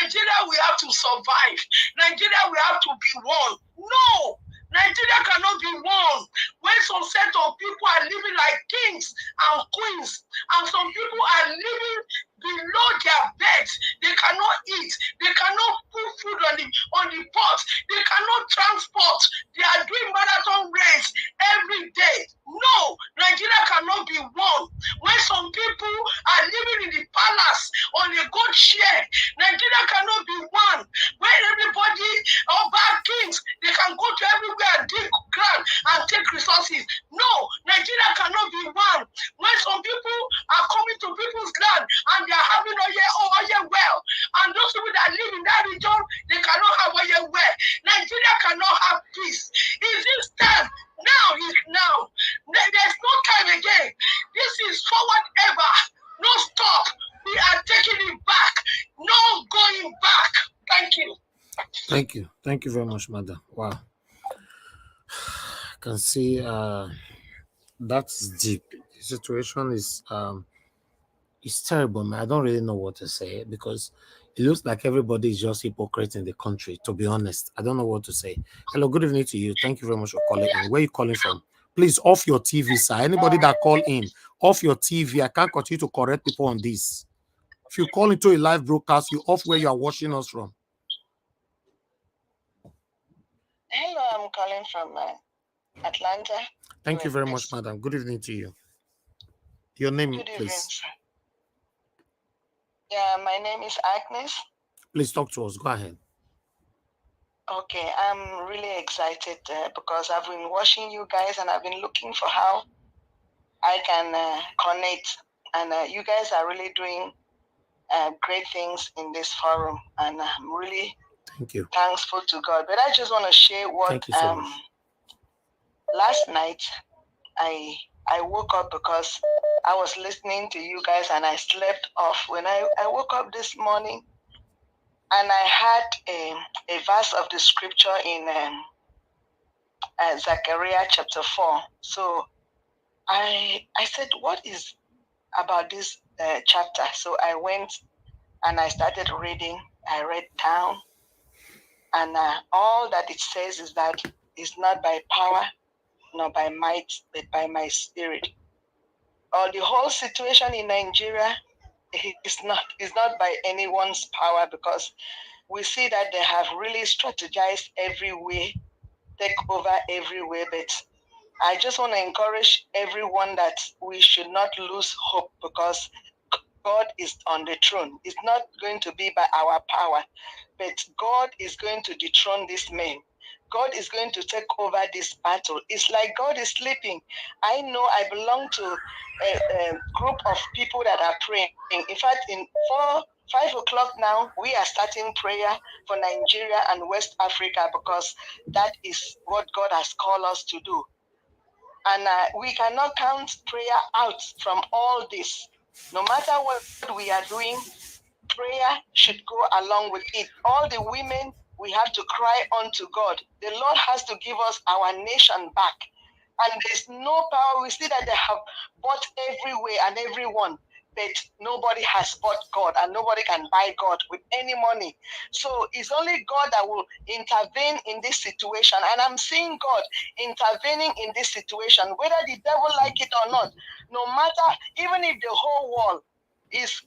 Nigeria, we have to survive. Nigeria, we have to be one. No, Nigeria cannot be one. When some set of people are living like kings and queens, and some people are living below their beds, they cannot eat, they cannot put food on the pot, they cannot transport, they are doing marathon race every day. No, Nigeria cannot be one. When some people are living in the palace on a good share, Nigeria cannot be one. When everybody, all bad kings, they can go to everywhere and dig ground and take resources. No, Nigeria cannot be one. When some people are coming to people's land and they are having oil well, and those people that live in that region, they cannot have oil well. Nigeria cannot have peace. Is this time? Now is now. There's no time again. This is forward ever. Thank you very much, madam. Wow, I can see that's deep. The situation is it's terrible, man. I don't really know what to say because it looks like everybody is just hypocrite in the country, to be honest. I don't know what to say. Hello, good evening to you. Thank you very much for calling in. Where are you calling from? Please off your TV, sir. Anybody that call in, off your TV. I can't continue to correct people on this. If you call into a live broadcast, you off where you are watching us from. Hello, I'm calling from Atlanta. Thank you very much, madam. Good evening to you. Your name, Good evening, please. sir. Yeah, my name is Agnes. Please talk to us. Go ahead. Okay, I'm really excited because I've been watching you guys and I've been looking for how I can connect. And you guys are really doing great things in this forum. And I'm really thankful to God. But I just want to share what Thank you so much. Last night I woke up because I was listening to you guys and I slept off. When I woke up this morning, and I had a verse of the scripture in Zechariah chapter 4. So I said, what is about this chapter? So I went and I started reading. I read down. And all that it says is that it's not by power, nor by might, but by my spirit. Or the whole situation in Nigeria is not by anyone's power, because we see that they have really strategized every way, take over everywhere. But I just want to encourage everyone that we should not lose hope, because God is on the throne. It's not going to be by our power, but God is going to dethrone this man. God is going to take over this battle. It's like God is sleeping. I know I belong to a group of people that are praying. In fact, in 5 o'clock now, we are starting prayer for Nigeria and West Africa, because that is what God has called us to do. And we cannot count prayer out from all this. No matter what we are doing, prayer should go along with it. All the women, we have to cry unto God. The Lord has to give us our nation back. And there's no power. We see that they have bought everywhere and everyone, but nobody has bought God, and nobody can buy God with any money. So it's only God that will intervene in this situation. And I'm seeing God intervening in this situation, whether the devil like it or not. No matter, even if the whole world is,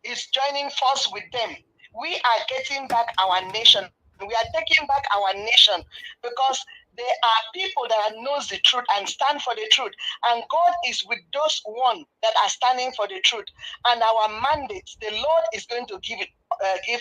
is joining force with them, we are getting back our nation. We are taking back our nation, because there are people that knows the truth and stand for the truth. And God is with those one that are standing for the truth. And our mandate, the Lord is going to give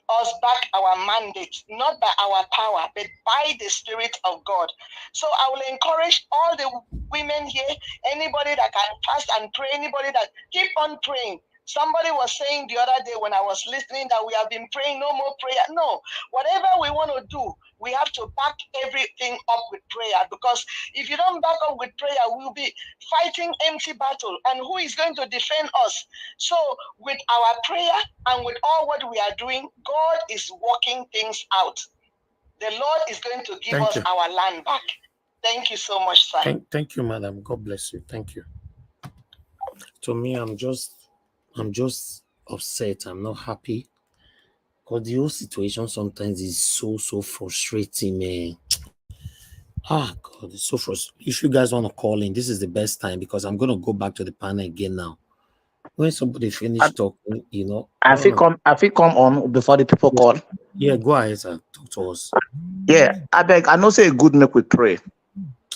us back our mandate, not by our power, but by the Spirit of God. So I will encourage all the women here, anybody that can fast and pray, anybody that keep on praying. Somebody was saying the other day when I was listening that we have been praying, no more prayer. No, whatever we want to do, we have to back everything up with prayer, because if you don't back up with prayer, we'll be fighting empty battle. And who is going to defend us? So with our prayer and with all what we are doing, God is working things out. The Lord is going to give us our land back. Thank you so much, sir. Thank you, madam. God bless you. Thank you. To me, I'm just upset. I'm not happy, because the whole situation sometimes is so frustrating, man. God, it's so frustrating. If you guys want to call in, this is the best time, because I'm going to go back to the panel again now. When somebody finish talking, I think come on before the people call. Yeah, go ahead, sir. Talk to us. Yeah, I beg. I know say good make we pray.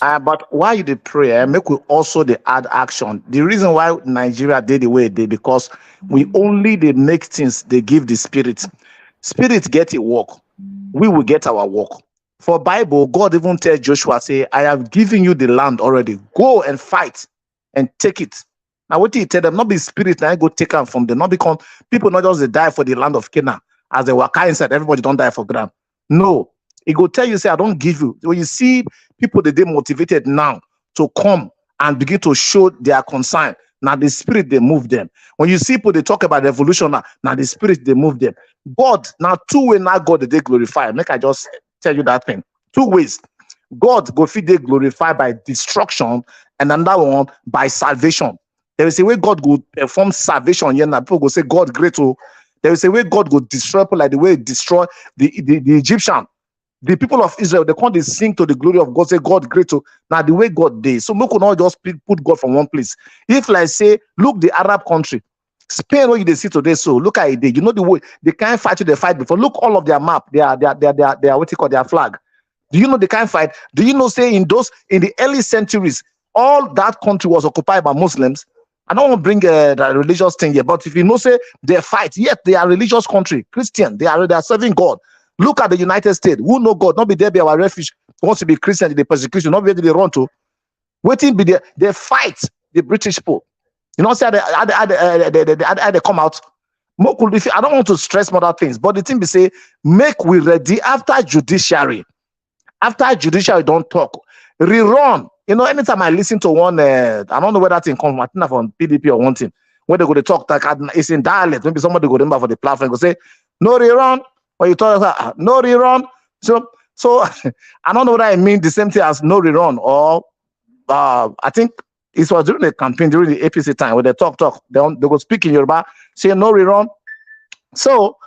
But while you did prayer, make we also the add action. The reason why Nigeria did the way it did, because we only they make things, they give the spirit. Spirit get a work. We will get our work. For Bible, God even tells Joshua, say, I have given you the land already. Go and fight and take it. Now, what do you tell them? Not be spirit, now go take them from them. Not because people not just they die for the land of Canaan. As they were inside, everybody don't die for ground. No. It go tell you, say, I don't give you. When you see people that they motivated now to come and begin to show their concern, Now the spirit they move them. When you see people they talk about revolution now the spirit they move them. God now two ways now God they glorify. Make I just tell you that thing. Two ways. God go feed they glorify by destruction, and another one by salvation. There is a way God will perform salvation. Yeah, people go say God great. Oh, there is a way God will destroy people like the way he destroy the Egyptian. The people of Israel, they can't sing to the glory of God, say God great. So now the way God did. So we could not just put God from one place. If like say, look the Arab country, Spain where they see today, so look at it. You know the way they can't fight they fight before. Look all of their map, their what you call their flag. Do you know they can't fight? Do you know say in the early centuries, all that country was occupied by Muslims? I don't want to bring the religious thing here, but if you know say they fight, yet they are religious country, Christian, they are serving God. Look at the United States. Who know God? Not be there be our refuge. Wants to be Christian, the persecution, not where they run to. Waiting be there. They fight the British people. You know, say they come out. I don't want to stress more things, but the thing be say, make we ready after judiciary. After judiciary, don't talk. Rerun. You know, anytime I listen to one, I don't know where that thing comes from, from PDP or one thing, when they go to talk, like, it's in dialect. Maybe somebody go remember for the platform go say, no rerun. Or you talk about no rerun. So I don't know what I mean. The same thing as no rerun. Or I think it was during the campaign, during the APC time, where they talk. They go speak in Yoruba, say no rerun. So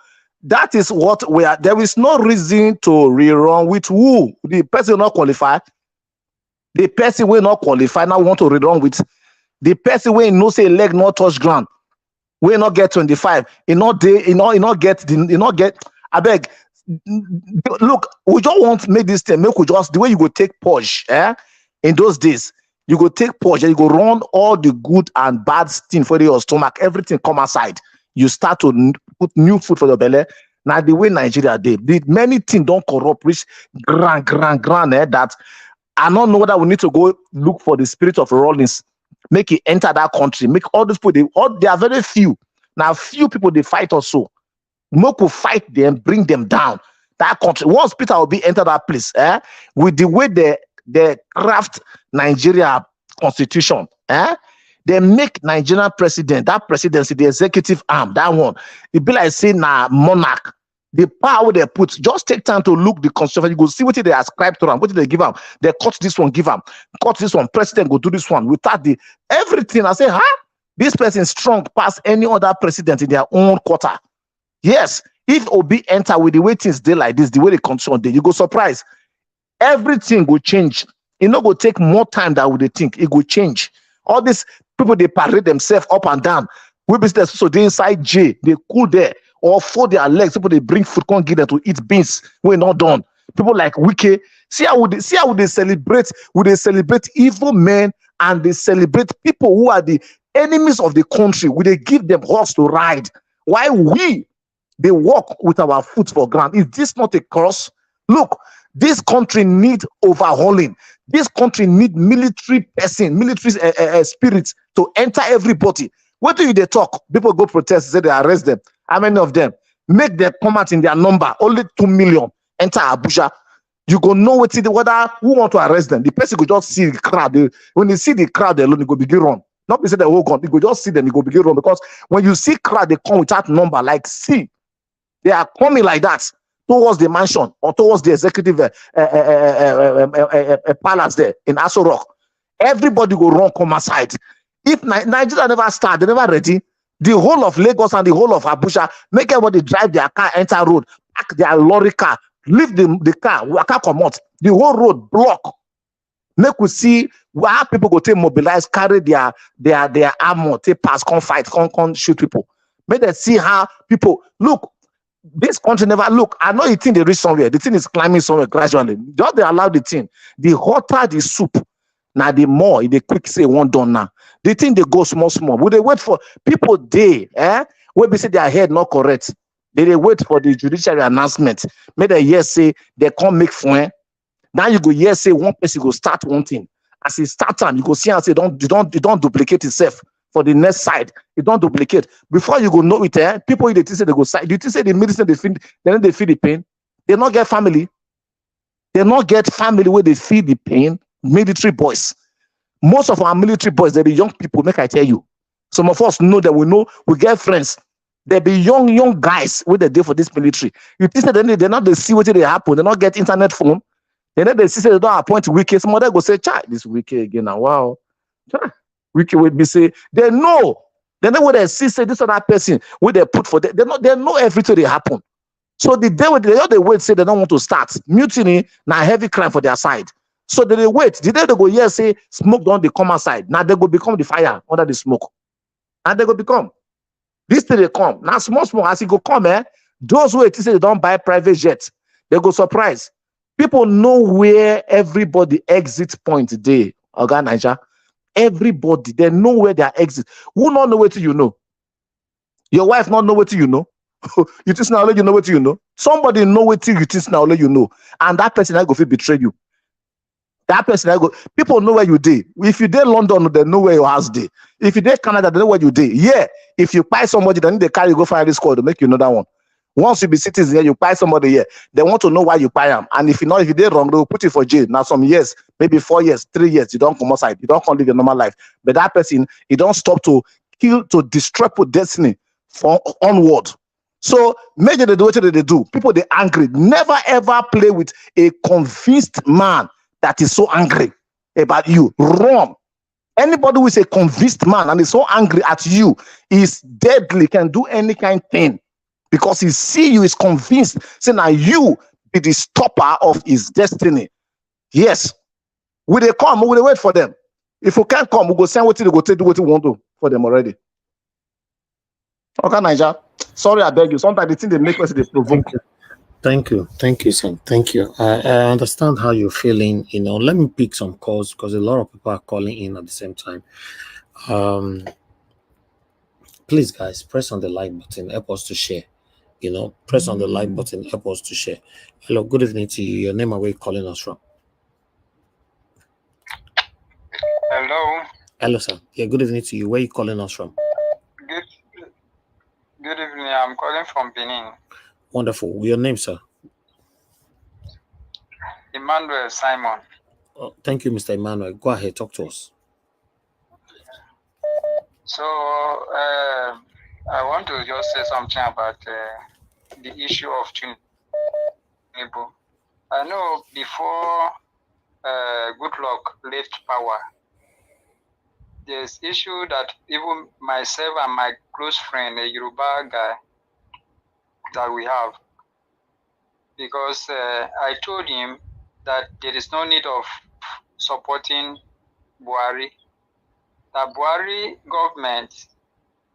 that is what we are. There is no reason to rerun with who? The person not qualified. The person will not qualify. Now want to rerun with the person will no say leg not touch ground. Will not get 25. You not get. I beg. Look, we don't want to make this thing. Make we just the way you go take purge. In those days, you go take purge and you go run all the good and bad thing for your stomach. Everything come aside. You start to put new food for your belly. Now the way Nigeria did many things don't corrupt, which grand that I don't know whether we need to go look for the spirit of Rollins, make it enter that country, make all those people. They are very few. Now few people they fight also. Moko fight them, bring them down. That country, once Peter will be enter that place, with the way they craft Nigeria constitution, they make Nigerian president, that presidency, the executive arm, that one, it be like saying monarch. The power they put, just take time to look the constitution. You go see what they ascribe to them, what they give them. They cut this one, give them, cut this one, president go do this one. Without the everything, I say, this person is strong past any other president in their own quarter. Yes, if Obi enter with the way things dey like this, the way the constitution dey, you go surprise. Everything will change. It not go take more time than they think. It will change. All these people they parade themselves up and down. We business so they inside J, they cool there or fold their legs. People they bring food, can't get them to eat beans. We're not done. People like Wike. See how they celebrate? Would they celebrate evil men and they celebrate people who are the enemies of the country? Would they give them horse to ride? Why we? They walk with our foot for ground. Is this not a curse? Look, this country needs overhauling. This country needs military spirits to enter everybody. What do they talk? People go protest, say they arrest them. How many of them? Make them come out in their number. Only 2 million enter Abuja. You go know whether who want to arrest them. The person go just see the crowd. When you see the crowd alone, you go begin run. Not be say they whole gun. You go just see them, you go begin run. Because when you see crowd, they come without number. Like see. They are coming like that towards the mansion or towards the executive palace there in Aso Rock. Everybody go run, come aside. If Nigeria never start, they never ready, the whole of Lagos and the whole of Abuja, make everybody drive their car, enter road, pack their lorry car, leave the car, come out. The whole road block. Make we see how people go take mobilize, carry their armor, take pass, come fight, come shoot people. Make them see how people look. This country never look. I know the thing they reach somewhere. The thing is climbing somewhere gradually. Just they allow the thing. The hotter the soup, now the more they quick say one done now. The thing they go small. Would they wait for people day? Where they say their head not correct. They wait for the judiciary announcement. May they yes say they can't make fun. Now you go yes say one person go start one thing. As it start time, you go see and say don't duplicate itself. For the next side, you don't duplicate. Before you go know it, people they say they go side. Do you say the medicine they feel the pain? They not get family. They not get family where they feel the pain. Military boys. Most of our military boys, they be young people, make I tell you. Some of us know that we get friends. There be young guys with the day for this military. You think that they're not they see what they happen, they not get internet phone. Then they see they don't appoint Wiki. Some other go say, "Child, this Wiki again now. Wow, Wiki will be say they know what they see say this other person what they put for them. They know everything they happen. So the day they wait say they don't want to start mutiny. Now heavy crime for their side. So they wait. The day they go here say smoke don't they come outside. Now they go become the fire under the smoke, and they go become this thing they come now small as it go come. Those who say they don't buy private jets, they go surprise. People know where everybody exit point day. Okay, Niger. Everybody they know where their exit. Who not know what you know? Your wife not know what you know. You think now you know what you know. Somebody know what you think now you know, and that person that go fit betray you. That person that go. People know where you did. If you did London, they know where your house did. If you did Canada, they know where you did. Yeah. If you buy somebody, then they carry you go find this call to make you know that one. Once you be citizen here, you buy somebody here. They want to know why you buy them. And if you did wrong, they will put you for jail. Now some years, maybe 4 years, 3 years, you don't come outside. You don't come live your normal life. But that person, he don't stop to kill, to destroy destiny for onward. So maybe they do what they do. People they angry. Never ever play with a convinced man that is so angry about you. Wrong. Anybody who is a convinced man and is so angry at you is deadly, can do any kind of thing. Because he see you is convinced, saying now you be the stopper of his destiny. Yes. Will they come? Will they wait for them? If you can't come, we'll go send what they go take, do what you want to for them already. Okay, Niger. Sorry, I beg you. Sometimes the thing they make us they provoke. Thank you, Sam. Thank you. I understand how you're feeling. Let me pick some calls because a lot of people are calling in at the same time. Please, guys, press on the like button. Help us to share. Press on the like button. Help us to share. Hello, good evening to you. Your name and where you calling us from? Hello. Hello, sir. Yeah, good evening to you. Where you calling us from? Good evening. I'm calling from Benin. Wonderful. Your name, sir? Emmanuel Simon. Oh, thank you, Mr. Emmanuel. Go ahead, talk to us. So, I want to just say something about the issue of Tinubu. I know before Goodluck left power, there's issue that even myself and my close friend, a Yoruba guy, that we have. Because I told him that there is no need of supporting Buhari. The Buhari government,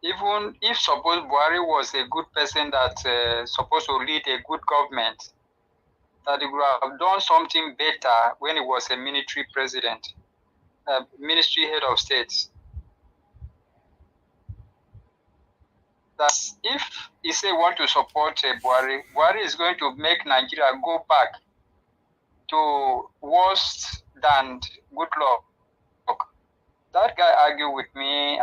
even if suppose Buhari was a good person that supposed to lead a good government, that he would have done something better when he was a military president, ministry head of state. That if he say want to support Buhari, Buhari is going to make Nigeria go back to worse than Goodluck. That guy argued with me.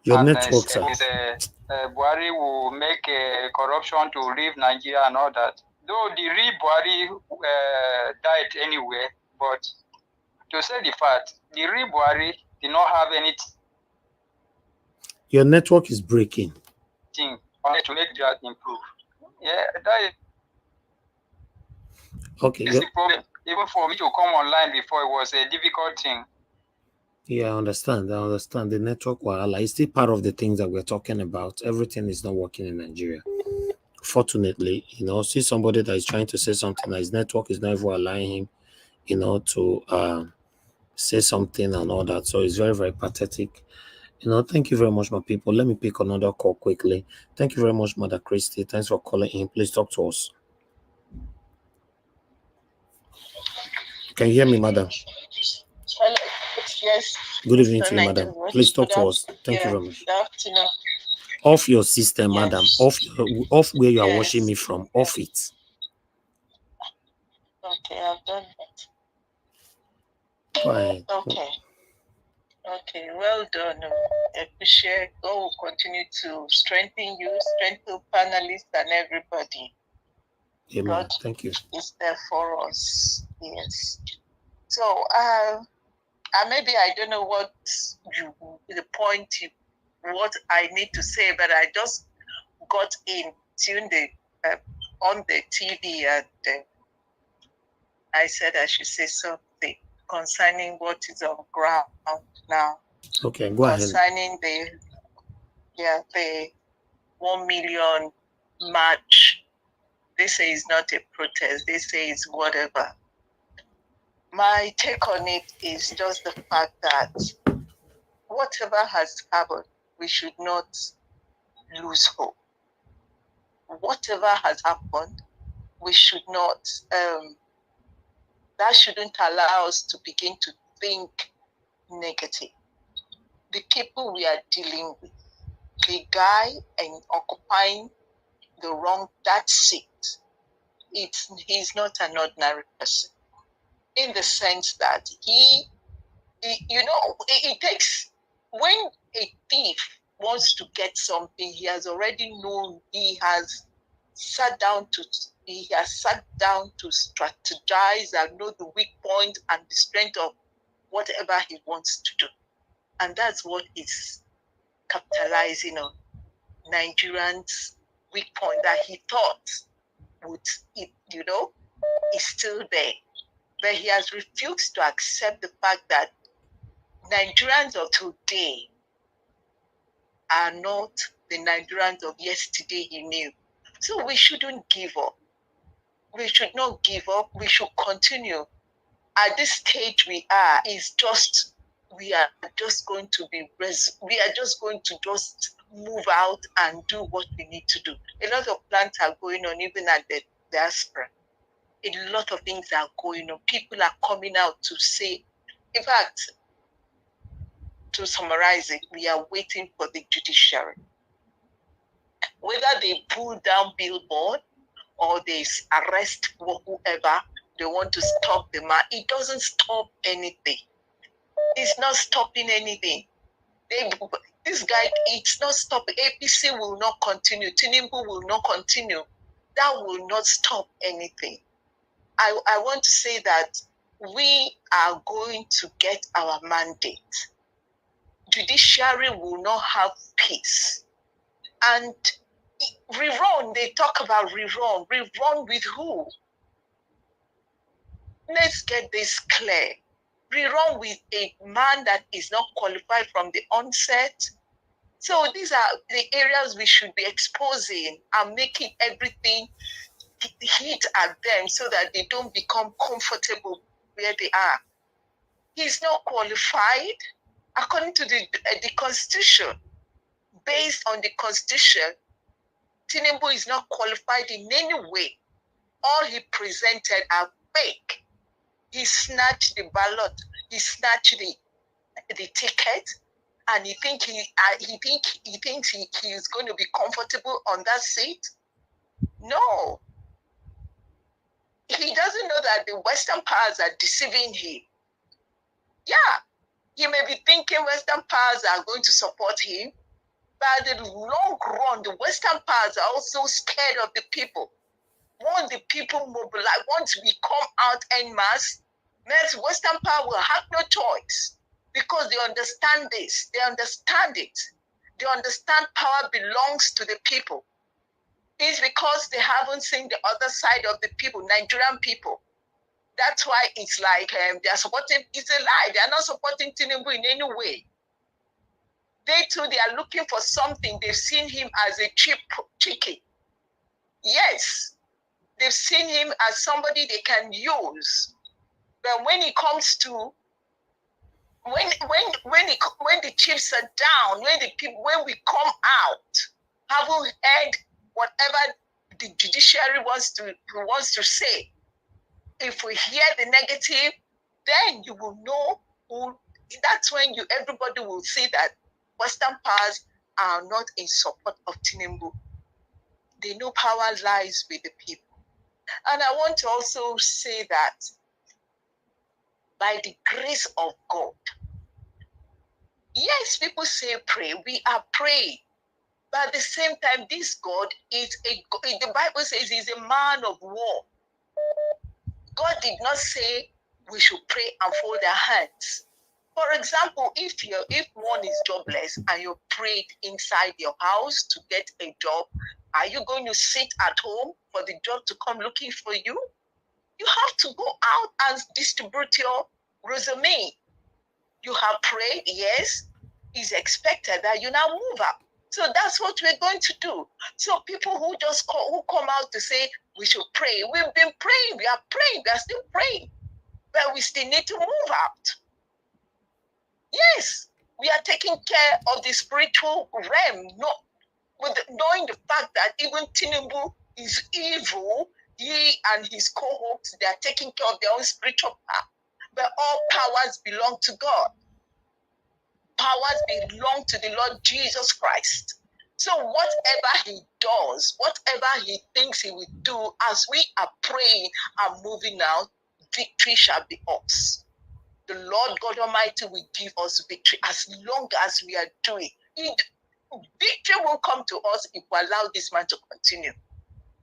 Your network, sir. Buhari will make corruption to leave Nigeria and all that. Though the real Buhari died anyway, but to say the fact, the real Buhari did not have anything. Your network is breaking. On it to make that improve. Yeah, that is okay. The problem. Even for me to come online before, it was a difficult thing. Yeah, I understand. The network is still part of the things that we're talking about. Everything is not working in Nigeria. Fortunately, see somebody that is trying to say something that his network is not even allowing him, to say something and all that. So it's very, very pathetic. Thank you very much, my people. Let me pick another call quickly. Thank you very much, Mother Christy. Thanks for calling in. Please talk to us. Can you hear me, madam? Hello. Yes. Good evening to you, madam. Please talk to us. Thank you very much. Good afternoon. Off your system, madam. Off where you are watching me from. Off it. Okay, I've done that. Go ahead. Okay, well done. I appreciate. God will continue to strengthen you, strengthen panelists and everybody. Amen. God Thank you. is there for us. Yes. So, maybe I don't know what what I need to say, but I just got tuned on the TV, and I said I should say something concerning what is on ground now. Okay, go ahead. Concerning the 1 million march. They say it's not a protest. They say it's whatever. My take on it is just the fact that whatever has happened, we should not lose hope. Whatever has happened, we should not, that shouldn't allow us to begin to think negative. The people we are dealing with, the guy and occupying that seat, he's not an ordinary person, in the sense that he it takes, when a thief wants to get something, he has already known, he has sat down to strategize and know the weak point and the strength of whatever he wants to do. And that's what is capitalizing on Nigerians' weak point that he thought is still there. But he has refused to accept the fact that Nigerians of today are not the Nigerians of yesterday he knew. So we shouldn't give up. We should not give up. We should continue. At this stage we are, we are just going to move out and do what we need to do. A lot of plans are going on, even at the diaspora. A lot of things are going on. People are coming out to say, in fact, to summarize it, we are waiting for the judiciary. Whether they pull down billboard or they arrest whoever they want to stop the man, it doesn't stop anything. It's not stopping anything. This guy, it's not stopping. APC will not continue. Tinubu will not continue. That will not stop anything. I want to say that we are going to get our mandate. Judiciary will not have peace. And rerun, they talk about rerun. Rerun with who? Let's get this clear. Rerun with a man that is not qualified from the onset. So these are the areas we should be exposing and making everything hit at them so that they don't become comfortable where they are. He's not qualified according to the Constitution. Based on the Constitution, Tinubu is not qualified in any way. All he presented are fake. He snatched the ballot, he snatched the ticket, and he thinks he is going to be comfortable on that seat. No. He doesn't know that the Western powers are deceiving him. Yeah, he may be thinking Western powers are going to support him, but in the long run, the Western powers are also scared of the people. Once the people mobilize, once we come out en masse, Western power will have no choice, because they understand this. They understand it. They understand power belongs to the people. It's because they haven't seen the other side of the people, Nigerian people. That's why it's like they're supporting, it's a lie. They're not supporting Tinubu in any way. They too, they are looking for something. They've seen him as a cheap chicken. Yes, they've seen him as somebody they can use. But when it comes to, when the chips are down, when we come out, haven't heard whatever the judiciary wants to say. If we hear the negative, then you will know who. That's when everybody will see that Western powers are not in support of Tinubu. They know power lies with the people. And I want to also say that by the grace of God, yes, people say pray. We are praying. But at the same time, this God is the Bible says he's a man of war. God did not say we should pray and fold our hands. For example, if one is jobless and you prayed inside your house to get a job, are you going to sit at home for the job to come looking for you? You have to go out and distribute your resume. You have prayed, yes, it's expected that you now move up. So that's what we're going to do. So people who just who come out to say we should pray, we've been praying, we are praying, we are still praying, but we still need to move out. Yes, we are taking care of the spiritual realm, knowing the fact that even Tinubu is evil. He and his cohorts, they are taking care of their own spiritual power. But all powers belong to God. Powers belong to the Lord Jesus Christ. So whatever he does, whatever he thinks he will do, as we are praying and moving out, victory shall be ours. The Lord God Almighty will give us victory as long as we are doing it. Victory will come to us if we allow this man to continue.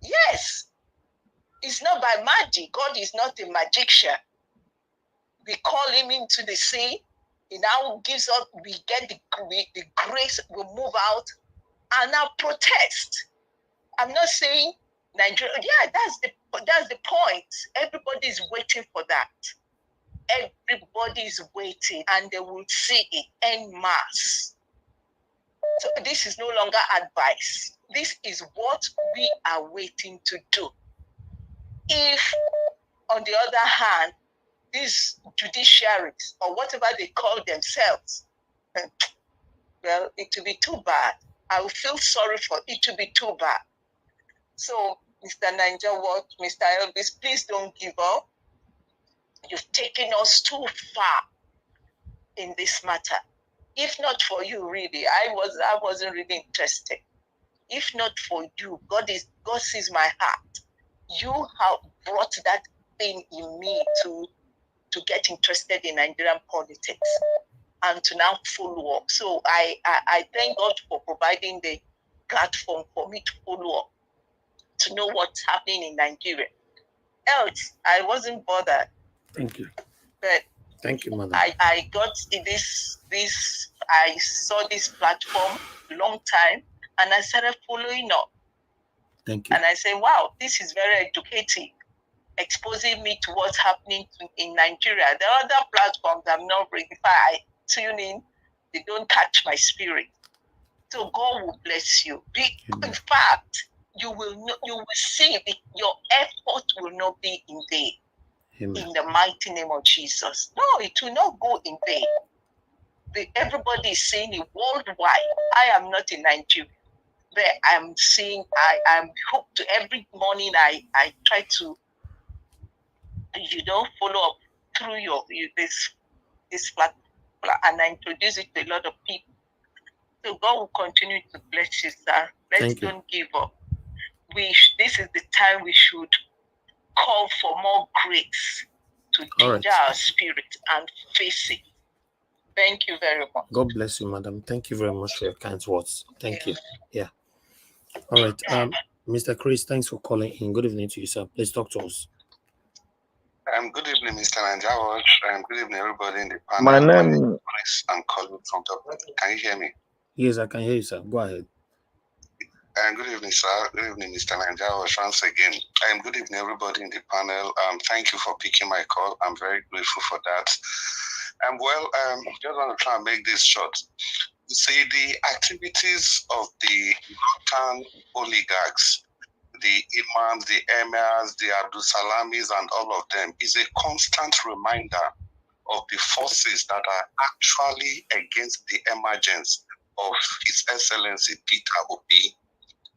Yes. It's not by magic. God is not a magician. We call him into the sea. He now gives us, we get the grace, we move out and now protest. I'm not saying Nigeria, yeah, that's the point. Everybody is waiting for that. Everybody is waiting and they will see it en masse. So this is no longer advice. This is what we are waiting to do. If, on the other hand, these judiciaries or whatever they call themselves, well, it will be too bad. I will feel sorry for it to be too bad. So, Mr. Niger, Mr. Elvis, please don't give up. You've taken us too far in this matter. If not for you, really, I wasn't really interested. If not for you, God sees my heart. You have brought that thing in me to get interested in Nigerian politics and to now follow up. So I thank God for providing the platform for me to follow up, to know what's happening in Nigeria. Else, I wasn't bothered. Thank you. But thank you, madam. I got this. I saw this platform long time, and I started following up. Thank you. And I said, wow, this is very educative, exposing me to what's happening in Nigeria. There are other platforms I'm not ready. If I tune in, they don't catch my spirit. So God will bless you. In fact, you will see your effort will not be in vain. Amen. In the mighty name of Jesus. No, it will not go in vain. Everybody is saying it worldwide. I am not in Nigeria. But I'm seeing, I'm hooked to every morning. I try to, follow up through this platform, and I introduce it to a lot of people. So God will continue to bless you, sir. Let's don't give up. This is the time we should call for more grace to ginger our spirit and face it. Thank you very much. God bless you, madam. Thank you very much for your kind words. Thank you. Yeah. All right. Mr. Chris, thanks for calling in. Good evening to you, sir. Please talk to us. Good evening, Mr. Nanjawaj. Good evening, everybody in the panel. My name is Chris. I'm calling from Dublin. Can you hear me? Yes, I can hear you, sir. Go ahead. Good evening, sir. Good evening, Mr. Nanjawaj. Once again. Good evening, everybody in the panel. Thank you for picking my call. I'm very grateful for that. Just want to try and make this short. You see, the activities of the northern oligarchs, the imams, the emirs, the Abdul Salamis, and all of them is a constant reminder of the forces that are actually against the emergence of His Excellency Peter Obi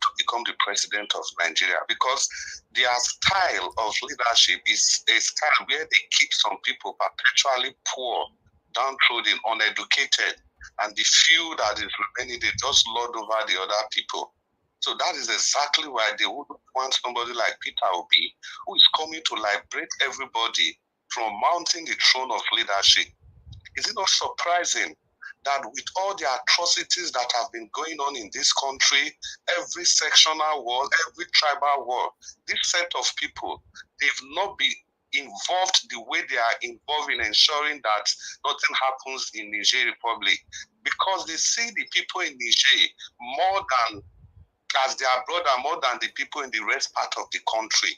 to become the president of Nigeria, because their style of leadership is a style where they keep some people perpetually poor, downtrodden, uneducated, and the few that is remaining, they just lord over the other people. So that is exactly why they would want somebody like Peter Obi, who is coming to liberate everybody from mounting the throne of leadership. Is it not surprising that with all the atrocities that have been going on in this country, every sectional war, every tribal war, this set of people, they've not been involved the way they are involved in ensuring that nothing happens in Niger Republic, because they see the people in Niger more than as their brother, more than the people in the rest part of the country.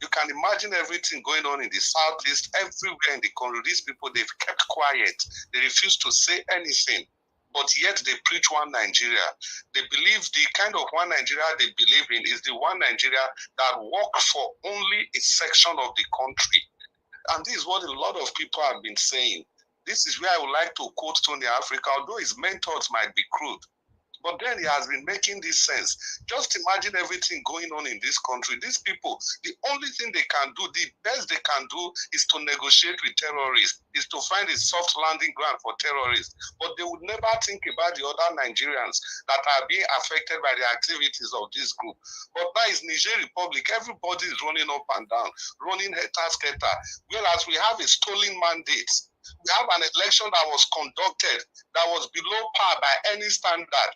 You can imagine everything going on in the southeast, everywhere in the country. These people, they've kept quiet. They refuse to say anything, but yet they preach one Nigeria. They believe the kind of one Nigeria they believe in is the one Nigeria that works for only a section of the country. And this is what a lot of people have been saying. This is where I would like to quote Tony Africa, although his mentors might be crude. But then he has been making this sense. Just imagine everything going on in this country. These people, the only thing they can do, the best they can do is to negotiate with terrorists, is to find a soft landing ground for terrorists. But they would never think about the other Nigerians that are being affected by the activities of this group. But now it's Niger Republic. Everybody is running up and down, running heter-skelter. Whereas we have a stolen mandate. We have an election that was conducted that was below par by any standard.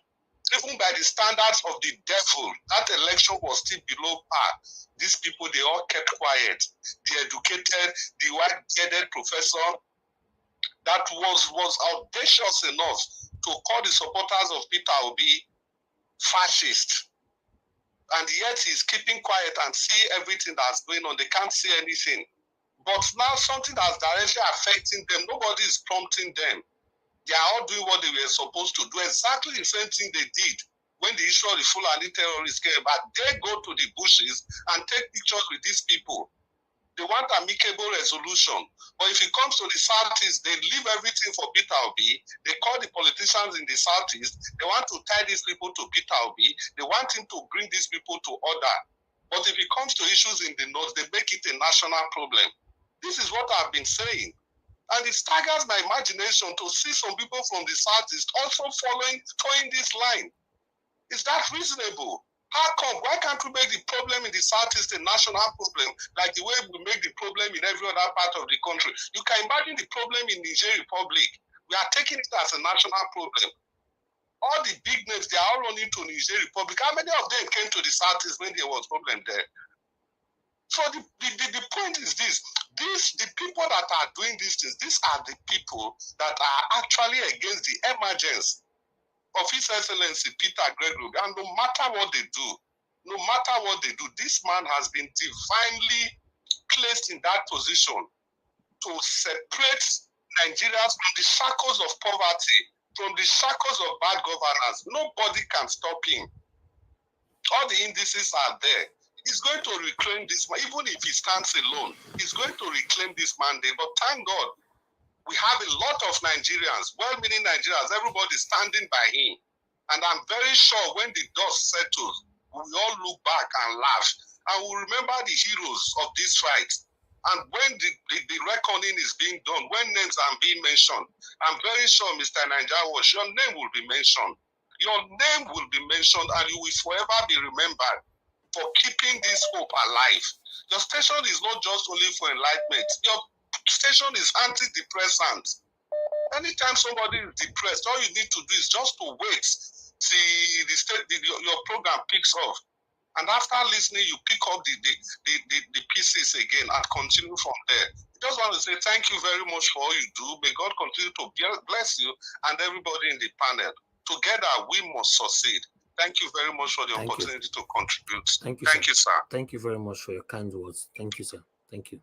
Even by the standards of the devil, that election was still below par. These people, they all kept quiet. The educated, the white-bearded professor that was audacious enough to call the supporters of Peter Obi fascist. And yet he's keeping quiet and see everything that's going on. They can't see anything. But now something that's directly affecting them, nobody is prompting them. They are all doing what they were supposed to do, exactly the same thing they did when the issue of the Fulani terrorists came back. They go to the bushes and take pictures with these people. They want amicable resolution. But if it comes to the Southeast, they leave everything for Peter Obi. They call the politicians in the Southeast. They want to tie these people to Peter Obi. They want him to bring these people to order. But if it comes to issues in the North, they make it a national problem. This is what I've been saying. And it staggers my imagination to see some people from the Southeast also towing this line. Is that reasonable? How come? Why can't we make the problem in the Southeast a national problem, like the way we make the problem in every other part of the country? You can imagine the problem in Niger Republic. We are taking it as a national problem. All the big names, they are all running to Niger Republic. How many of them came to the Southeast when there was problem there? So the point is this. The people that are doing these things, these are the people that are actually against the emergence of His Excellency Peter Gregory. And no matter what they do, this man has been divinely placed in that position to separate Nigerians from the shackles of poverty, from the shackles of bad governance. Nobody can stop him. All the indices are there. He's going to reclaim this, even if he stands alone, he's going to reclaim this mandate. But thank God, we have a lot of Nigerians, well-meaning Nigerians, everybody standing by him. And I'm very sure when the dust settles, we will all look back and laugh. And we'll remember the heroes of this fight. And when the reckoning is being done, when names are being mentioned, I'm very sure, Mr. Niger Wash, your name will be mentioned. Your name will be mentioned and you will forever be remembered for keeping this hope alive. Your station is not just only for enlightenment. Your station is antidepressant. Anytime somebody is depressed, all you need to do is just to wait till your program picks up. And after listening, you pick up the pieces again and continue from there. I just want to say thank you very much for all you do. May God continue to bless you and everybody in the panel. Together, we must succeed. Thank you very much for the opportunity to contribute. Thank you, sir. Thank you very much for your kind words. Thank you, sir. Thank you.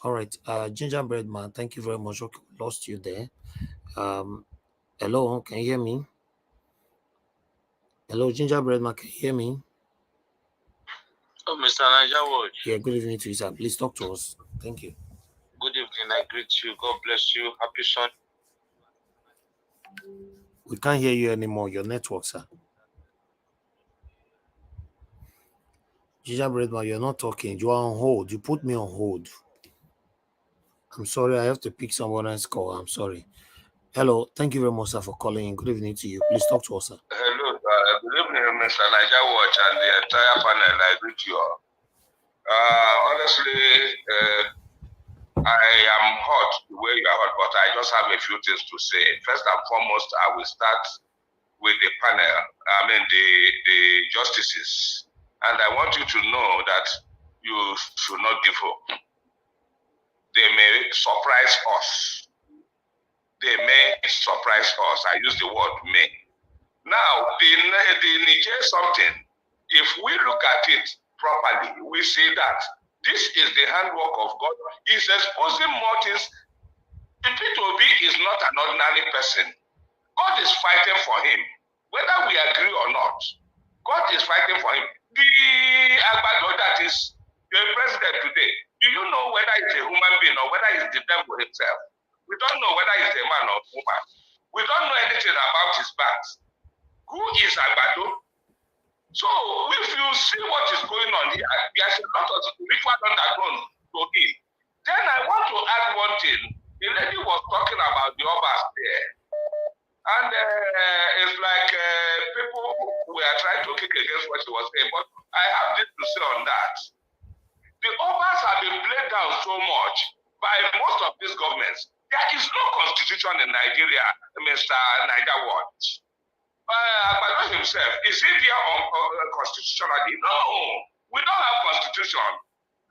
All right. Gingerbread man, thank you very much. Okay, lost you there. Hello, can you hear me? Hello, Gingerbread man, can you hear me? Oh, Mr. Niger. Yeah, good evening to you, sir. Please talk to us. Thank you. Good evening. I greet you. God bless you. Happy Sunday. We can't hear you anymore. Your network, sir. Gingerbread man, you're not talking. You are on hold. You put me on hold. I'm sorry. I have to pick someone else's call. I'm sorry. Hello. Thank you very much, sir, for calling in. Good evening to you. Please talk to us, sir. Hello. Good evening, Mr. Niger Watch and the entire panel. I greet you all. Honestly, I am hot the way you are hot, but I just have a few things to say. First and foremost, I will start with the panel, the justices. And I want you to know that you should not give hope. They may surprise us. They may surprise us. I use the word may. Now, the Niger something, if we look at it properly, we see that this is the handwork of God. He's exposing motives. P2B is not an ordinary person. God is fighting for him. Whether we agree or not, God is fighting for him. The Agbado that is the president today, do you know whether he's a human being or whether he's the devil himself? We don't know whether he's a man or a woman. We don't know anything about his past. Who is Agbado? So if you see what is going on here, there's a lot of spiritual undertone to it. Then I want to add one thing. The lady was talking about the Obas there. And it's like people were trying to kick against what she was saying. But I have this to say on that. The Obas have been played down so much by most of these governments. There is no constitution in Nigeria, Mr. Niger Watch. Agbado himself, is he there on constitutionally? No, we don't have constitution.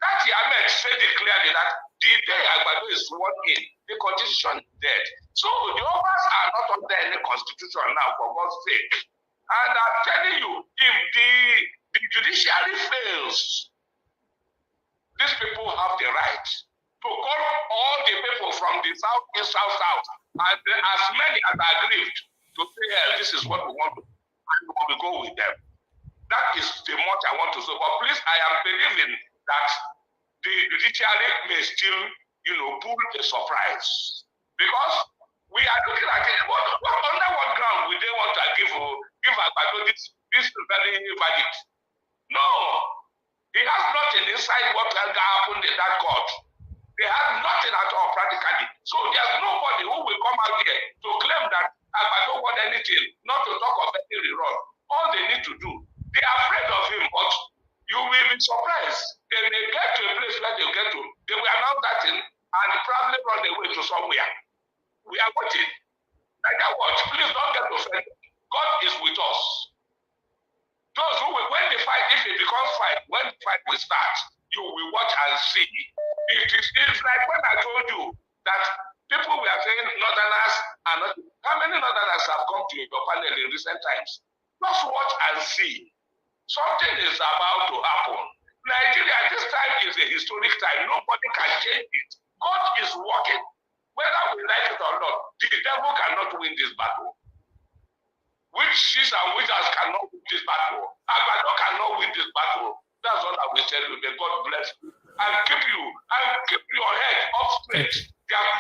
That Ahmed said it clearly that the day Agbado is sworn in, the constitution is dead. So the others are not under any constitution now, for God's sake. And I'm telling you, if the judiciary fails, these people have the right to call all the people from the south, east, south, and as many as are aggrieved to say, hey, this is what we want to do, and we will go with them. That is the much I want to say. But please, I am believing that the judiciary may still, pull a surprise. Because we are looking at it, under what ground would they want to give Agbado this very verdict? No. He has nothing inside what happened in that court. They have nothing at all practically. So there's nobody who will come out here to claim that Agbado want anything, not to talk of any rerun. All they need to do, they are afraid of him, but you will be surprised. They may get to a place where they get to. They will announce that thing and probably run away to somewhere. We are watching. Like that watch, please don't get offended. God is with us. Those who will, when the fight, if it becomes fight, when the fight will start, you will watch and see. It's like when I told you that people were saying Northerners are not. How many Northerners have come to your panel in recent times? Just watch and see. Something is about to happen. Nigeria, this time is a historic time. Nobody can change it. God is working. Whether we like it or not, the devil cannot win this battle. Witches and wizards cannot win this battle. Agbado cannot win this battle. That's what I will tell you. May God bless you. And keep you. And keep your head up straight. There's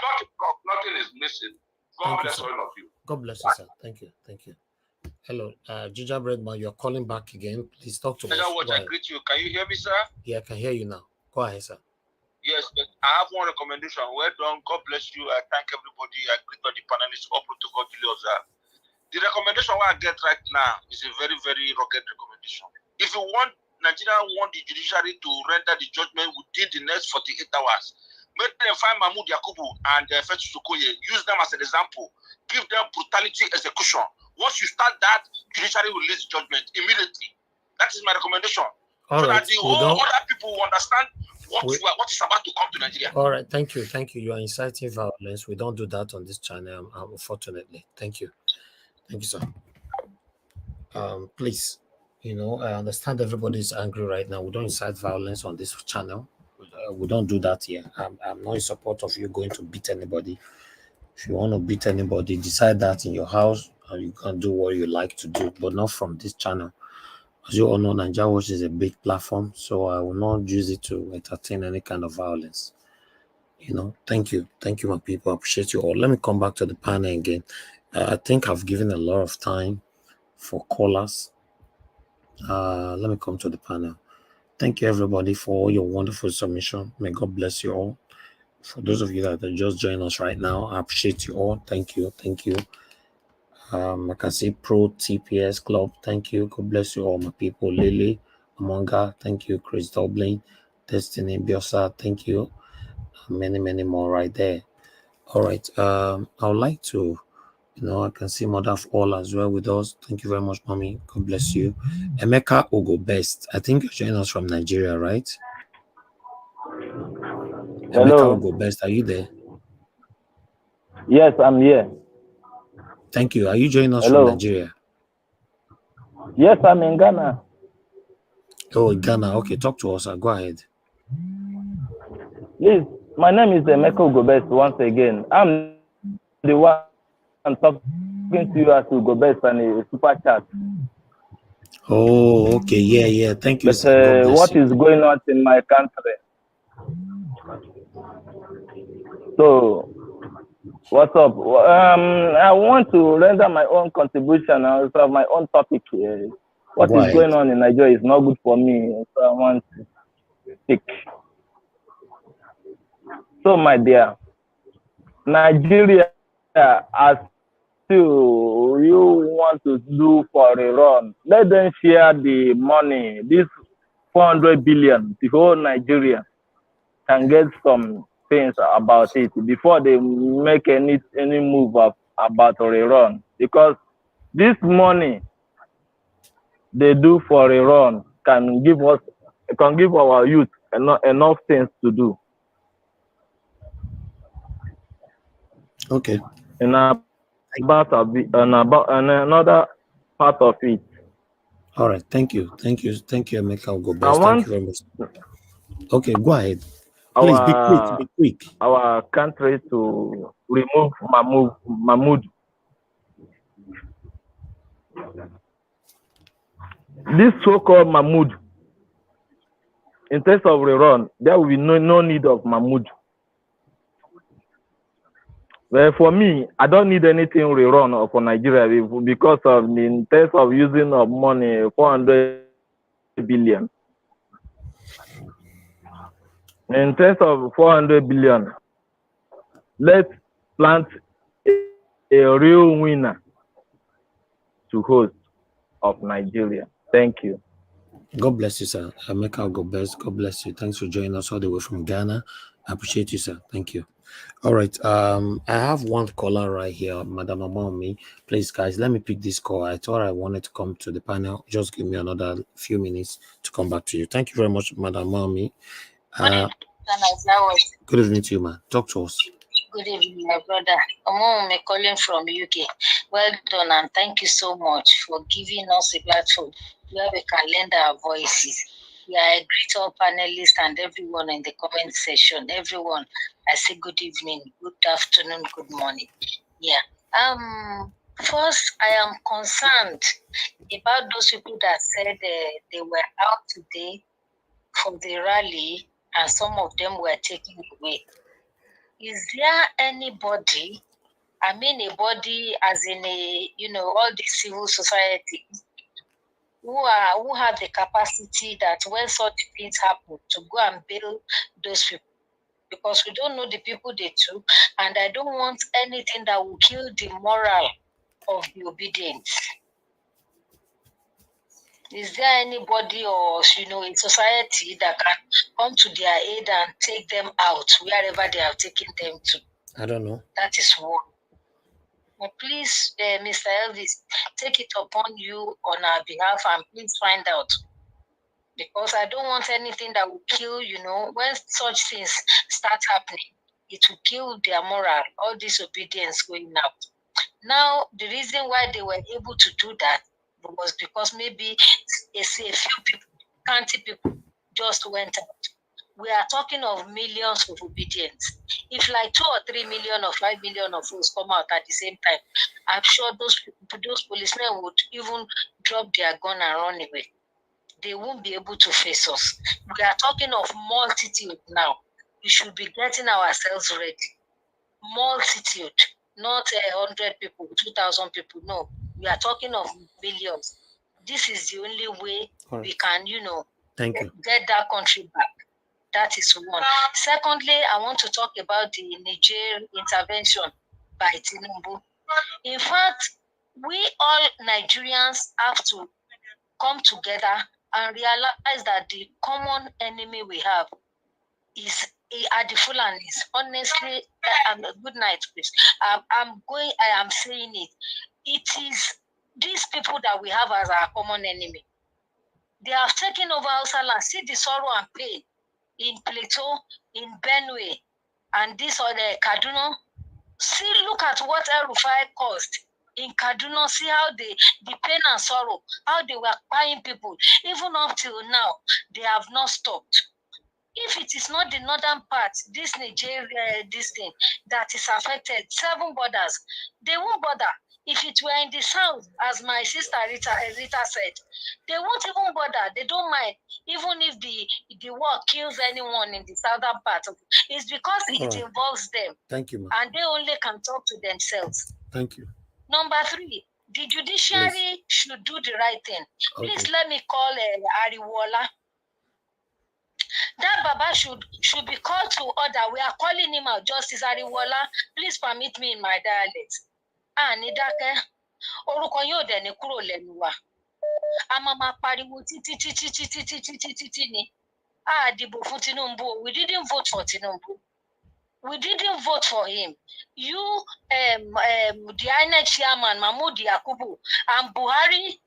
nothing is missing. God bless all of you. God bless you, sir. Thank you. Thank you. Hello, Gingerbread Man, you're calling back again. Please talk to us. I greet you. Can you hear me, sir? Yeah, I can hear you now. Go ahead, sir. Yes, I have one recommendation. Well done. God bless you. I thank everybody. I greet all the panelists. All protocol duly observed. The recommendation I get right now is a very, very rugged recommendation. If you want Nigeria want the judiciary to render the judgment within the next 48 hours, make them find Mahmoud Yakubu and Festus Okoye, use them as an example, give them brutality execution. Once you start that, judiciary will release judgment immediately. That is my recommendation. All right. That the whole other people will understand what is about to come to Nigeria. All right, thank you. You are inciting violence. We don't do that on this channel, unfortunately. Thank you. Thank you, sir. Please, I understand everybody's angry right now. We don't incite violence on this channel. We don't do that here. I'm not in support of you going to beat anybody. If you want to beat anybody, decide that in your house, and you can do what you like to do, but not from this channel. As you all know, Nigeria Watch is a big platform, so I will not use it to entertain any kind of violence. Thank you, my people. I appreciate you all. Let me come back to the panel again. I think I've given a lot of time for callers. Let me come to the panel. Thank you, everybody, for all your wonderful submission. May God bless you all. For those of you that are just joining us right now, I appreciate you all. Thank you. I can see Pro TPS Club. Thank you. God bless you all, my people. Lily, Amonga. Thank you. Chris Dublin, Destiny Biosa. Thank you. Many, many more right there. All right. I would like to, I can see Mother of All as well with us. Thank you very much, Mommy. God bless you. Emeka Ogo Best. I think you're joining us from Nigeria, right? Emeka will Hello. go best. Are you there? Yes, I'm here. Thank you. Are you joining us from Hello. Nigeria? Yes, I'm in Ghana. Oh, Ghana. Okay, talk to us. Go ahead. Please, my name is Emeka Ugobest once again. I'm the one talking to you as Ugobest and a super chat. Oh, okay. Yeah. Thank you, But sir. God bless what you. is going on in my country? So, what's up? I want to render my own contribution and also my own topic here. What Go is ahead. going on in Nigeria is not good for me. So I want to speak. So, my dear, Nigeria, as you want to do for a run, let them share the money. This 400 billion, the whole Nigeria can get some things about it before they make any move about a run. Because this money they do for a run can give our youth enough things to do. Okay. And about another part of it. All right. Thank you, Emeka. I'll go I best. Thank want you very much. Okay, go ahead. Please be quick. Our country to remove Mahmoud. This so-called Mahmoud, in terms of rerun, there will be no need of Mahmoud. Well, for me, I don't need anything rerun for Nigeria because of in terms of using of money, 400 billion. In terms of 400 billion, let's plant a real winner to host of Nigeria. Thank you. God bless you, sir. Emeka will go best. God bless you. Thanks for joining us all the way from Ghana. I appreciate you, sir. Thank you. All right. I have one caller right here, Madam Amami. Please, guys, let me pick this call. I thought I wanted to come to the panel. Just give me another few minutes to come back to you. Thank you very much, Madam Amami. Good evening to you, man. Talk to us. Good evening, my brother. I'm calling from UK. Well done, and thank you so much for giving us a platform where we can lend our voices. Yeah, I greet all panelists and everyone in the comment section. Everyone, I say good evening, good afternoon, good morning. Yeah. First, I am concerned about those people that said they were out today for the rally, and some of them were taken away. Is there anybody, I mean a body as in all the civil society who have the capacity that when such things happen to go and bail those people? Because we don't know the people they took, and I don't want anything that will kill the moral of the obedience. Is there anybody or in society that can come to their aid and take them out wherever they have taken them to? I don't know. That is one. Well, please, Mr. Elvis, take it upon you on our behalf and please find out. Because I don't want anything that will kill, when such things start happening, it will kill their moral, all this obedience going out. Now, the reason why they were able to do that was because maybe a few people, county people, just went out. We are talking of millions of obedience. If like 2 or 3 million or 5 million of us come out at the same time, I'm sure those policemen would even drop their gun and run away. They won't be able to face us. We are talking of multitude now. We should be getting ourselves ready. Multitude, not 100 people, 2,000 people. No, we are talking of millions. This is the only way we can, get that country back. That is one. Secondly, I want to talk about the Niger intervention by Tinubu. In fact, we all Nigerians have to come together and realize that the common enemy we have are the Fulanis. Honestly, good night, please. I am saying it. It is these people that we have as our common enemy. They have taken over Hausa land. See the sorrow and pain in Plateau, in Benue, and this other Kaduna. See, look at what El-Rufai caused in Kaduna. See how the pain and sorrow, how they were buying people. Even up till now, they have not stopped. If it is not the northern part, this Nigeria, this thing that is affected, 7 borders, they won't bother. If it were in the south, as my sister Rita said, they won't even bother. They don't mind, even if the war kills anyone in the southern part of it. It's because it involves them. Thank you, ma'am. And they only can talk to themselves. Thank you. Number 3, the judiciary should do the right thing. Please let me call Ariwola. That Baba should be called to order. We are calling him out, Justice Ariwola. Please permit me in my dialect. Nidake, orúkọ yóò dẹ̀ ní kúrò lẹ́nu wa. A máa máa pariwo títí ni. A dìbò fún Tinubu. We didn't vote for Tinubu. We didn't vote for him. You, the INEC chairman, Mahmoud Yakubu, and Buhari,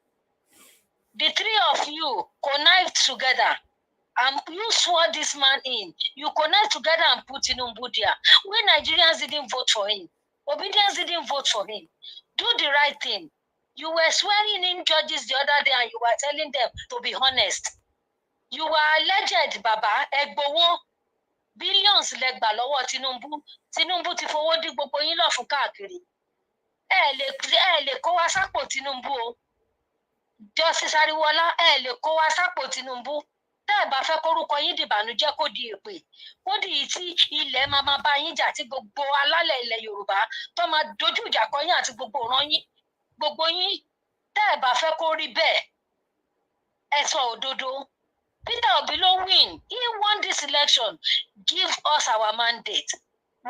the 3 of you connived together. And you swore this man in. You connect together and put Tinubu there. We Nigerians didn't vote for him. Obedience didn't vote for him. Do the right thing. You were swearing in judges the other day and you were telling them to be honest. You were alleged, Baba, Egbowo, billions legba lọ́wọ́ Tinubu. Tinubu ti fowó dí gbogbo yín lọ fún káàkiri. Ẹ lè kó wá sápò Tinubu o. Justice Ariwola, ẹ lè kó wá sápò Tinubu. Tẹ́ ẹ bá fẹ́ kórúkọ yín dìbànújẹ́ kó di èpè. Kó di tí ilẹ̀ máa bá yín jà tí gbogbo alálẹ̀ ilẹ̀ Yorùbá tó máa dojú ìjà kọ yín àti gbogbo ọ̀ràn yín. Gbogbo yín tẹ́ ẹ bá fẹ́ kó rí bẹ́ẹ̀. Ẹ sọ òdodo. Peter Obi ló win. He won this election. Give us our mandate.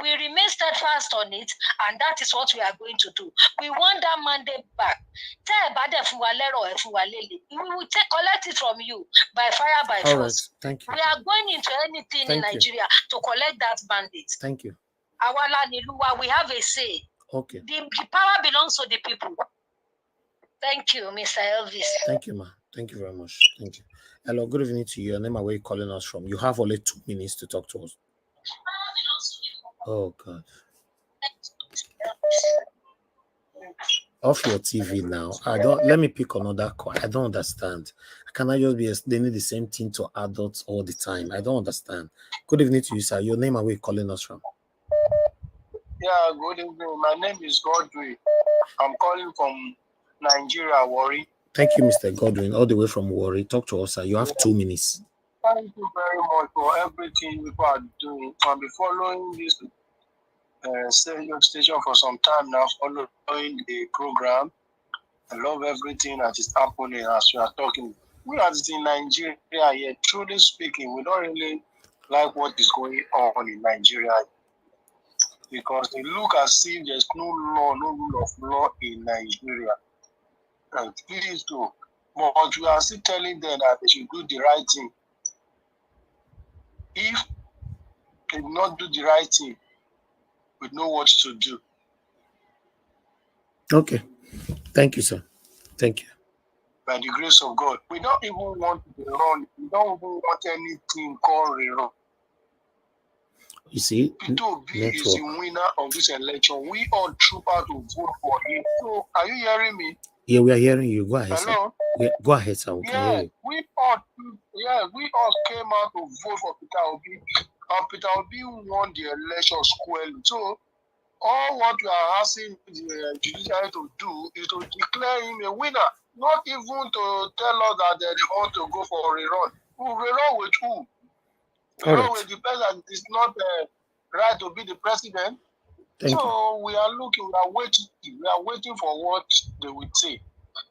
We remain steadfast on it, and that is what we are going to do. We want that mandate back. We will collect it from you by fire, by force. Right. Thank you. We are going into anything in Nigeria to collect that mandate. Thank you. We have a say. Okay. The power belongs to the people. Thank you, Mr. Elvis. Thank you, ma. Thank you very much. Thank you. Hello, good evening to you. Your name, where are you calling us from? You have only 2 minutes to talk to us. Oh, God. Off your TV now. Let me pick another call. I don't understand. Can I just be explaining the same thing to adults all the time? I don't understand. Good evening to you, sir. Your name, and where are you calling us from? Yeah, good evening. My name is Godwin. I'm calling from Nigeria, Warri. Thank you, Mr. Godwin, all the way from Warri. Talk to us, sir. You have 2 minutes. Thank you very much for everything people are doing. I've been following this station for some time now, following the program. I love everything that is happening as we are talking. We are in Nigeria here, truly speaking, we don't really like what is going on in Nigeria because they look as if there's no law, no rule of law in Nigeria. And please do. But we are still telling them that they should do the right thing. If they do not do the right thing, we know what to do. Okay. Thank you, sir. Thank you. By the grace of God, we don't even want to run. We don't even want anything called rerun. You see, P2B is the winner of this election. We all troop out to vote for him. So, are you hearing me? Yeah, we are hearing you. Go ahead, Hello? sir. Go ahead, sir. We can hear you. We all came out to vote for Peter Obi. And Peter Obi won the election squarely. So, all what we are asking the judiciary to do is to declare him a winner. Not even to tell us that they want to go for a rerun. Rerun with who? Rerun with the person that is not right to be the president. So we are looking, we are waiting for what they will say.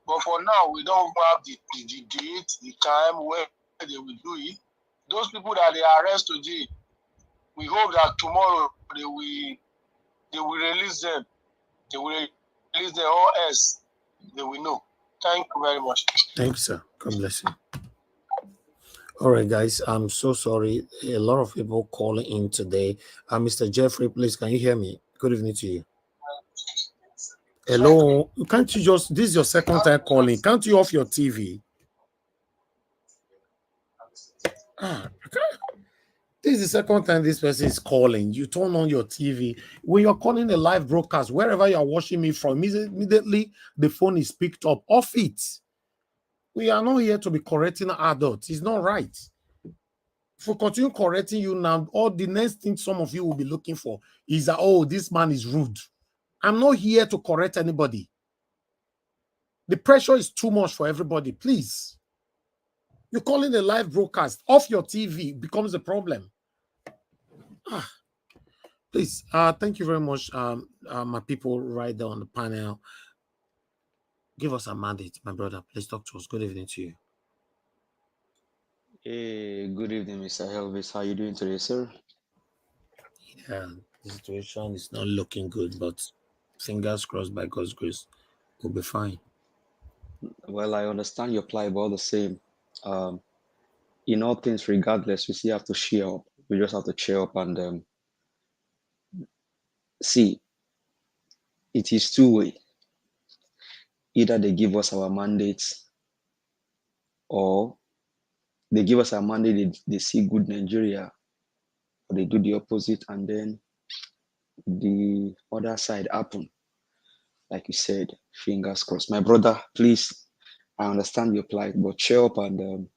But for now, we don't have the date, the time where they will do it. Those people that they arrest today, we hope that tomorrow they will release them. They will release them, or else they will know. Thank you very much. Thank you, sir. God bless you. All right, guys. I'm so sorry. A lot of people calling in today. Mr. Jeffrey, please, can you hear me? Good evening to you. Hello. Can't you just, this is your second time calling. Can't you off your TV? This is the second time this person is calling. You turn on your TV. When you're calling a live broadcast, wherever you're watching me from, immediately the phone is picked up. Off it. We are not here to be correcting adults. It's not right. If we continue correcting you now, all the next thing some of you will be looking for is that, oh, this man is rude. I'm not here to correct anybody. The pressure is too much for everybody. Please. You're calling a live broadcast off your TV becomes a problem. Please, thank you very much, my people right there on the panel. Give us a mandate, my brother. Please talk to us. Good evening to you. Hey, good evening, Mr. Elvis. How you doing today, sir? Yeah, the situation is not looking good, but fingers crossed by God's grace, we'll be fine. Well, I understand your plight, but all the same, in all things, regardless, we still have to cheer up. We just have to cheer up and see. It is two-way. Either they give us our mandates, or they give us our mandate. They see good Nigeria, or they do the opposite, and then the other side happen. Like you said, fingers crossed. My brother, please, I understand your plight, but cheer up and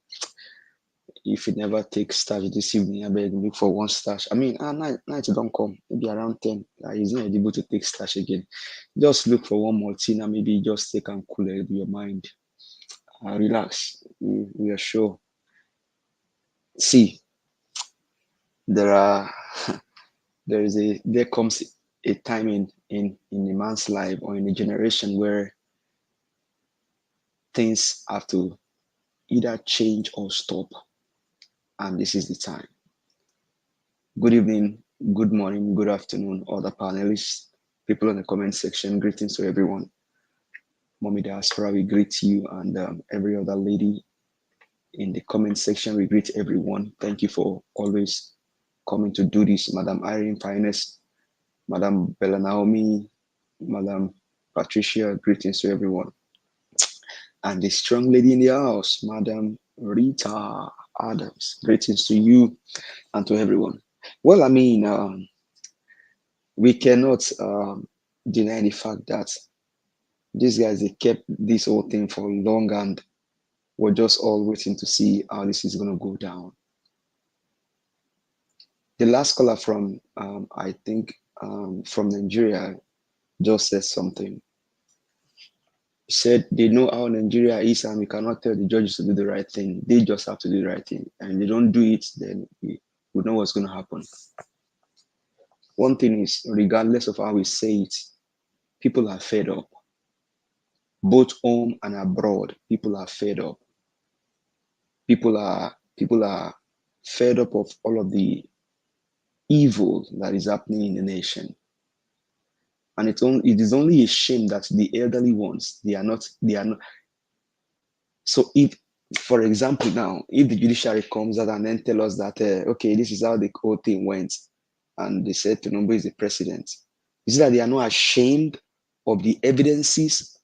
if it never takes starch this evening, I beg look for one starch. I mean, night don't come, maybe around 10. He's not able to take starch again. Just look for one more thing and maybe just take and cool your mind. Relax. We are sure. See, there comes a time in a man's life or in a generation where things have to either change or stop. And this is the time. Good evening, good morning, good afternoon, all the panelists, people in the comment section. Greetings to everyone. Mommy Diaspora, we greet you, and every other lady in the comment section, we greet everyone. Thank you for always coming to do this. Madam Irene Finest, Madam Bella Naomi, Madam Patricia, greetings to everyone. And the strong lady in the house, Madam Rita Adams, greetings to you and to everyone. Well, I mean, we cannot deny the fact that these guys, they kept this whole thing for long and we're just all waiting to see how this is going to go down. The last caller from, I think, from Nigeria just said something. He said they know how Nigeria is and we cannot tell the judges to do the right thing. They just have to do the right thing. And if they don't do it, then we know what's going to happen. One thing is, regardless of how we say it, people are fed up. Both home and abroad, people are fed up. People are fed up of all of the evil that is happening in the nation. And it is only a shame that the elderly ones, they are not. So if, for example, now, if the judiciary comes out and then tell us that, okay, this is how the whole thing went, and they said Tinubu is the president, is that they are not ashamed of the evidences?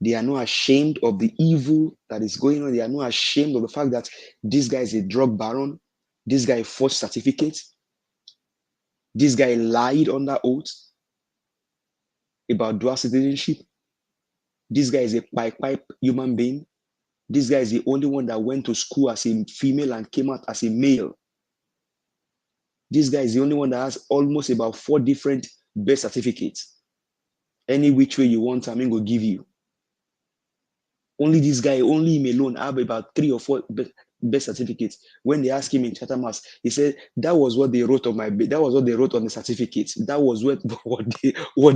They are not ashamed of the evil that is going on. They are not ashamed of the fact that this guy is a drug baron. This guy forged certificates. This guy lied under oath about dual citizenship. This guy is a pipe human being. This guy is the only one that went to school as a female and came out as a male. This guy is the only one that has almost about 4 different birth certificates. Any which way you want, I mean, go give you. Only this guy, only him alone, have about 3 or 4 birth certificates. When they asked him in Chatham House, he said that was what they wrote on that was what they wrote on the certificate. That was what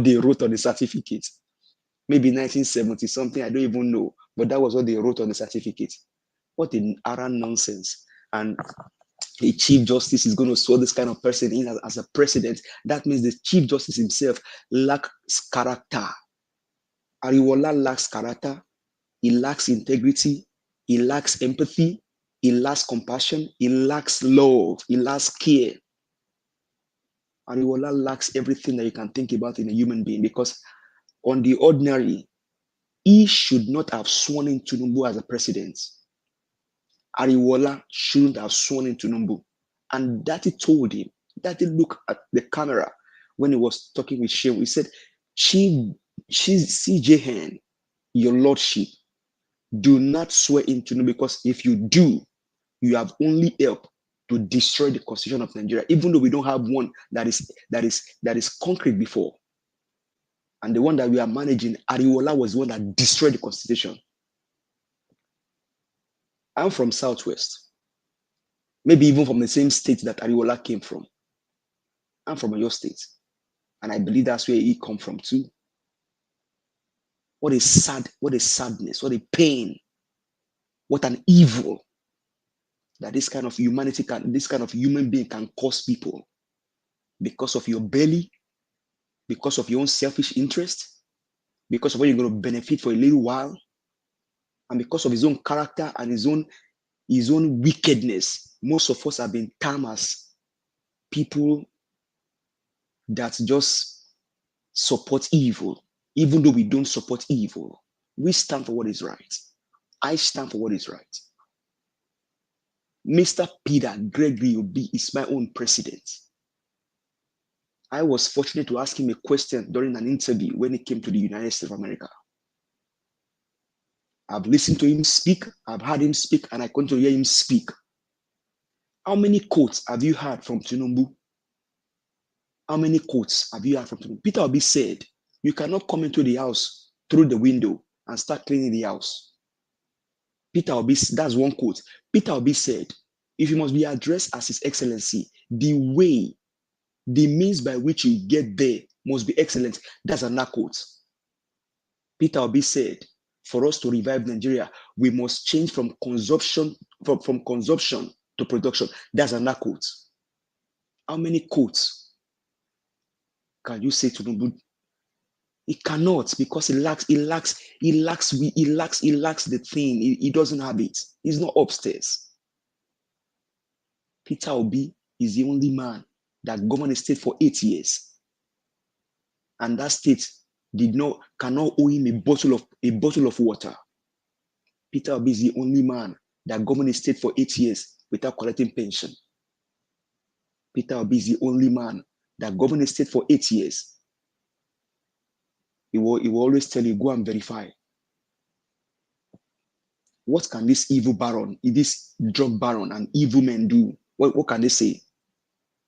they wrote on the certificate. Maybe 1970 something, I don't even know, but that was what they wrote on the certificate. What an arrant nonsense. And the Chief Justice is going to swear this kind of person in as a president. That means the Chief Justice himself lacks character. Ariwola lacks character. He lacks integrity. He lacks empathy. He lacks compassion. He lacks love. He lacks care. Ariwola lacks everything that you can think about in a human being, because on the ordinary, he should not have sworn in Tinubu as a president. Ariwola shouldn't have sworn in Tinubu. And Daddy told him, Daddy looked at the camera when he was talking with Shehu. He said, she's CJN, your lordship, do not swear in Tinubu, because if you do, you have only helped to destroy the constitution of Nigeria, even though we don't have one that is concrete before. And the one that we are managing, Ariwola, was the one that destroyed the constitution. I'm from Southwest, maybe even from the same state that Ariwola came from. I'm from your state, and I believe that's where he come from too. What a sadness, what a pain, what an evil that this kind of humanity this kind of human being can cause people because of your belly, because of your own selfish interest, because of what you're going to benefit for a little while, and because of his own character and his own wickedness. Most of us have been termed as people that just support evil, even though we don't support evil. We stand for what is right. I stand for what is right. Mr. Peter Gregory Obi is my own president. I was fortunate to ask him a question during an interview when he came to the United States of America. I've listened to him speak, I've heard him speak, and I continue to hear him speak. How many quotes have you heard from Tinubu? How many quotes have you heard from Tinubu? Peter Obi said, you cannot come into the house through the window and start cleaning the house. Peter Obi, that's one quote. Peter Obi said, if you must be addressed as His Excellency, the means by which you get there must be excellent. That's another quote. Peter Obi said, for us to revive Nigeria, we must change from consumption to production. That's another quote. How many quotes can you say to Tinubu? He cannot, because he lacks the thing. He doesn't have it. He's not upstairs. Peter Obi is the only man that governed a state for 8 years, and that state cannot owe him a bottle of water. Peter Obi is the only man that governed a state for 8 years without collecting pension. Peter Obi is the only man that governed a state for 8 years. He will always tell you, go and verify. What can this evil baron, this drug baron and evil men do? What can they say?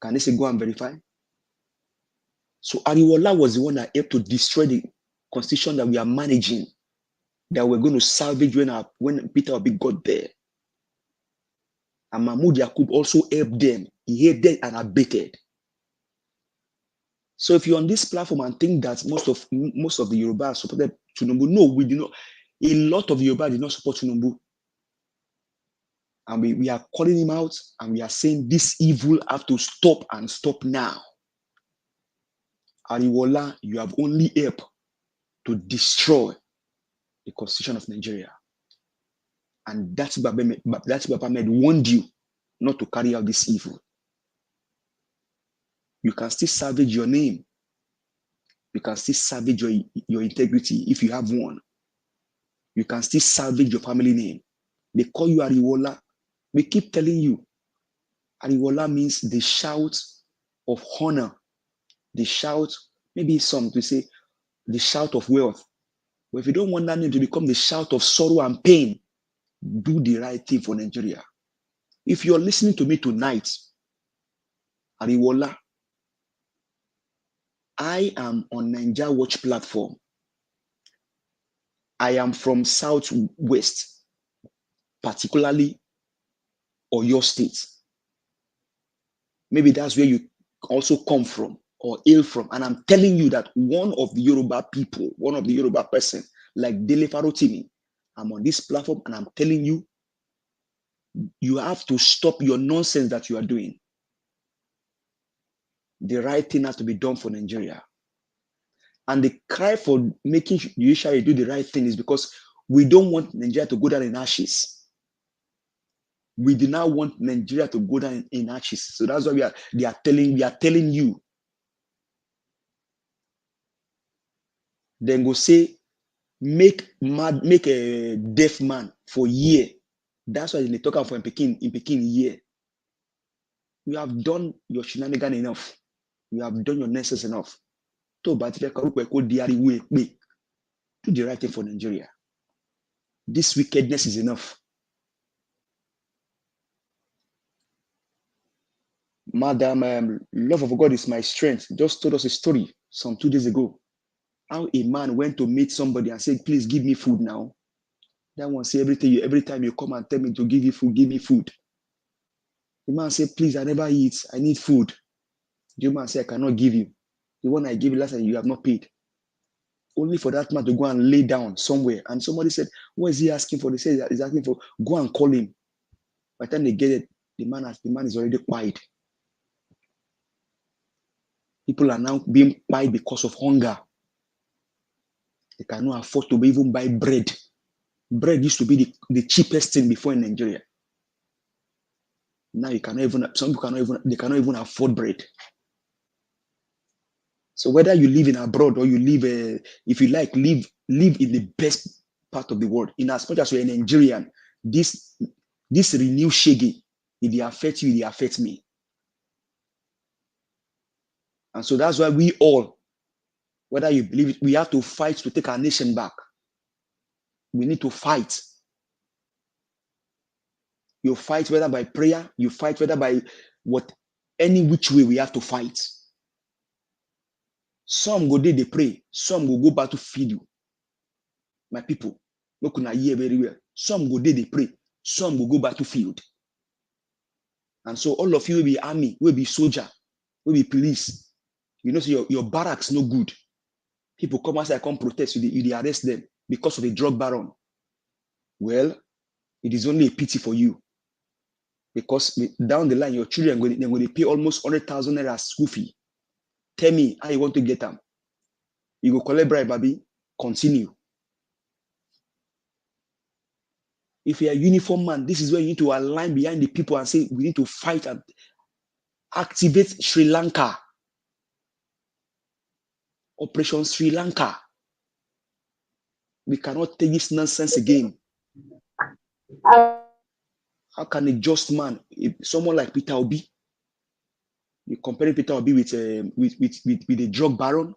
Can they say, go and verify? So Ariwola was the one that helped to destroy the constitution that we are managing, that we're going to salvage when Peter Obi got there. And Mahmoud Yakub also helped them. He hated and abated. So if you're on this platform and think that most of the Yoruba supported Tinubu, no, we do not. A lot of Yoruba did not support Tinubu. And we are calling him out, and we are saying this evil have to stop, and stop now. Ariwola, you have only helped to destroy the constitution of Nigeria. And that's Baba Ahmed warned you not to carry out this evil. You can still salvage your name. You can still salvage your integrity if you have one. You can still salvage your family name. They call you Ariwola. We keep telling you, Ariwola means the shout of honor, the shout, maybe some to say, the shout of wealth. But if you don't want that name to become the shout of sorrow and pain, do the right thing for Nigeria. If you're listening to me tonight, Ariwola, I am on Niger Watch platform. I am from Southwest, particularly Oyo State. Maybe that's where you also come from or hail from. And I'm telling you that one of the Yoruba people, one of the Yoruba person, like Dele Farotimi, I'm on this platform and I'm telling you, you have to stop your nonsense that you are doing. The right thing has to be done for Nigeria. And the cry for making Judiciary do the right thing is because we don't want Nigeria to go down in ashes. We do not want Nigeria to go down in ashes. So that's why we are telling you. Then go say, make a deaf man for a year. That's why they talk about in Peking year. You have done your shenanigan enough. You have done your nonsense enough. Do the right thing for Nigeria. This wickedness is enough. Madam, love of God is my strength. Just told us a story some 2 days ago. How a man went to meet somebody and said, please give me food now. That one say every time you come and tell me to give you food, give me food. The man said, please, I never eat. I need food. The man said, I cannot give you. The one I gave you last time, you have not paid. Only for that man to go and lay down somewhere. And somebody said, what is he asking for? They said he's asking for, go and call him. By the time they get it, the man is already quiet. People are now being quiet because of hunger. They cannot afford to even buy bread. Bread used to be the cheapest thing before in Nigeria. Now some people cannot even afford bread. So whether you live in abroad or you live, if you like, live in the best part of the world. In as much as you're a Nigerian, this renewed shaggy, if they affect you, they affect me. And so that's why we all, whether you believe it, we have to fight to take our nation back. We need to fight. You fight whether by prayer, you fight whether by any which way we have to fight. Some go there, they pray. Some go back to feed you. My people, look on hear very well. Some go there, they pray. Some will go back to field. And so all of you will be army, will be soldier, will be police. You know, so your barracks no good. People come outside, come protest, you arrest them because of a drug baron. Well, it is only a pity for you. Because down the line, your children they're going to pay almost 100,000 naira school fee. Tell me how you want to get them. You go collect bribe, baby. Continue. If you're a uniform man, this is where you need to align behind the people and say, we need to fight and activate Sri Lanka. Operation Sri Lanka. We cannot take this nonsense again. How can a just man, someone like Peter Obi, you comparing Peter Obi with a drug baron?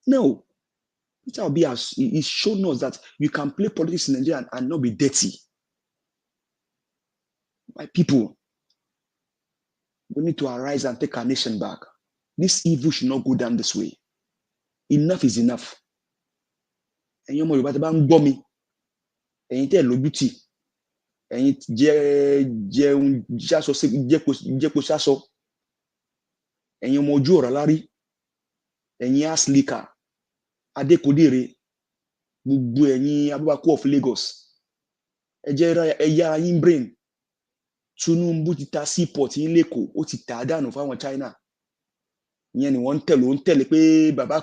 No. Peter Obi has shown us that you can play politics in Nigeria and not be dirty. My people, we need to arise and take our nation back. This evil should not go down this way. Enough is enough. And you know, about me. And you tell Lobuti. And you jaso. And you mojo ralari. And you ask Lika. Ade Kodire. Gbogbo ẹ̀yin Abubakar of Lagos. Ẹ jẹ́ ẹ̀yà yín brain. Tinubu ti ta seaport yín lẹ́kọ̀ọ́, ó ti tà á dànù fáwọn China. Ìyẹn ni wọ́n ń tẹ̀lé pé bàbá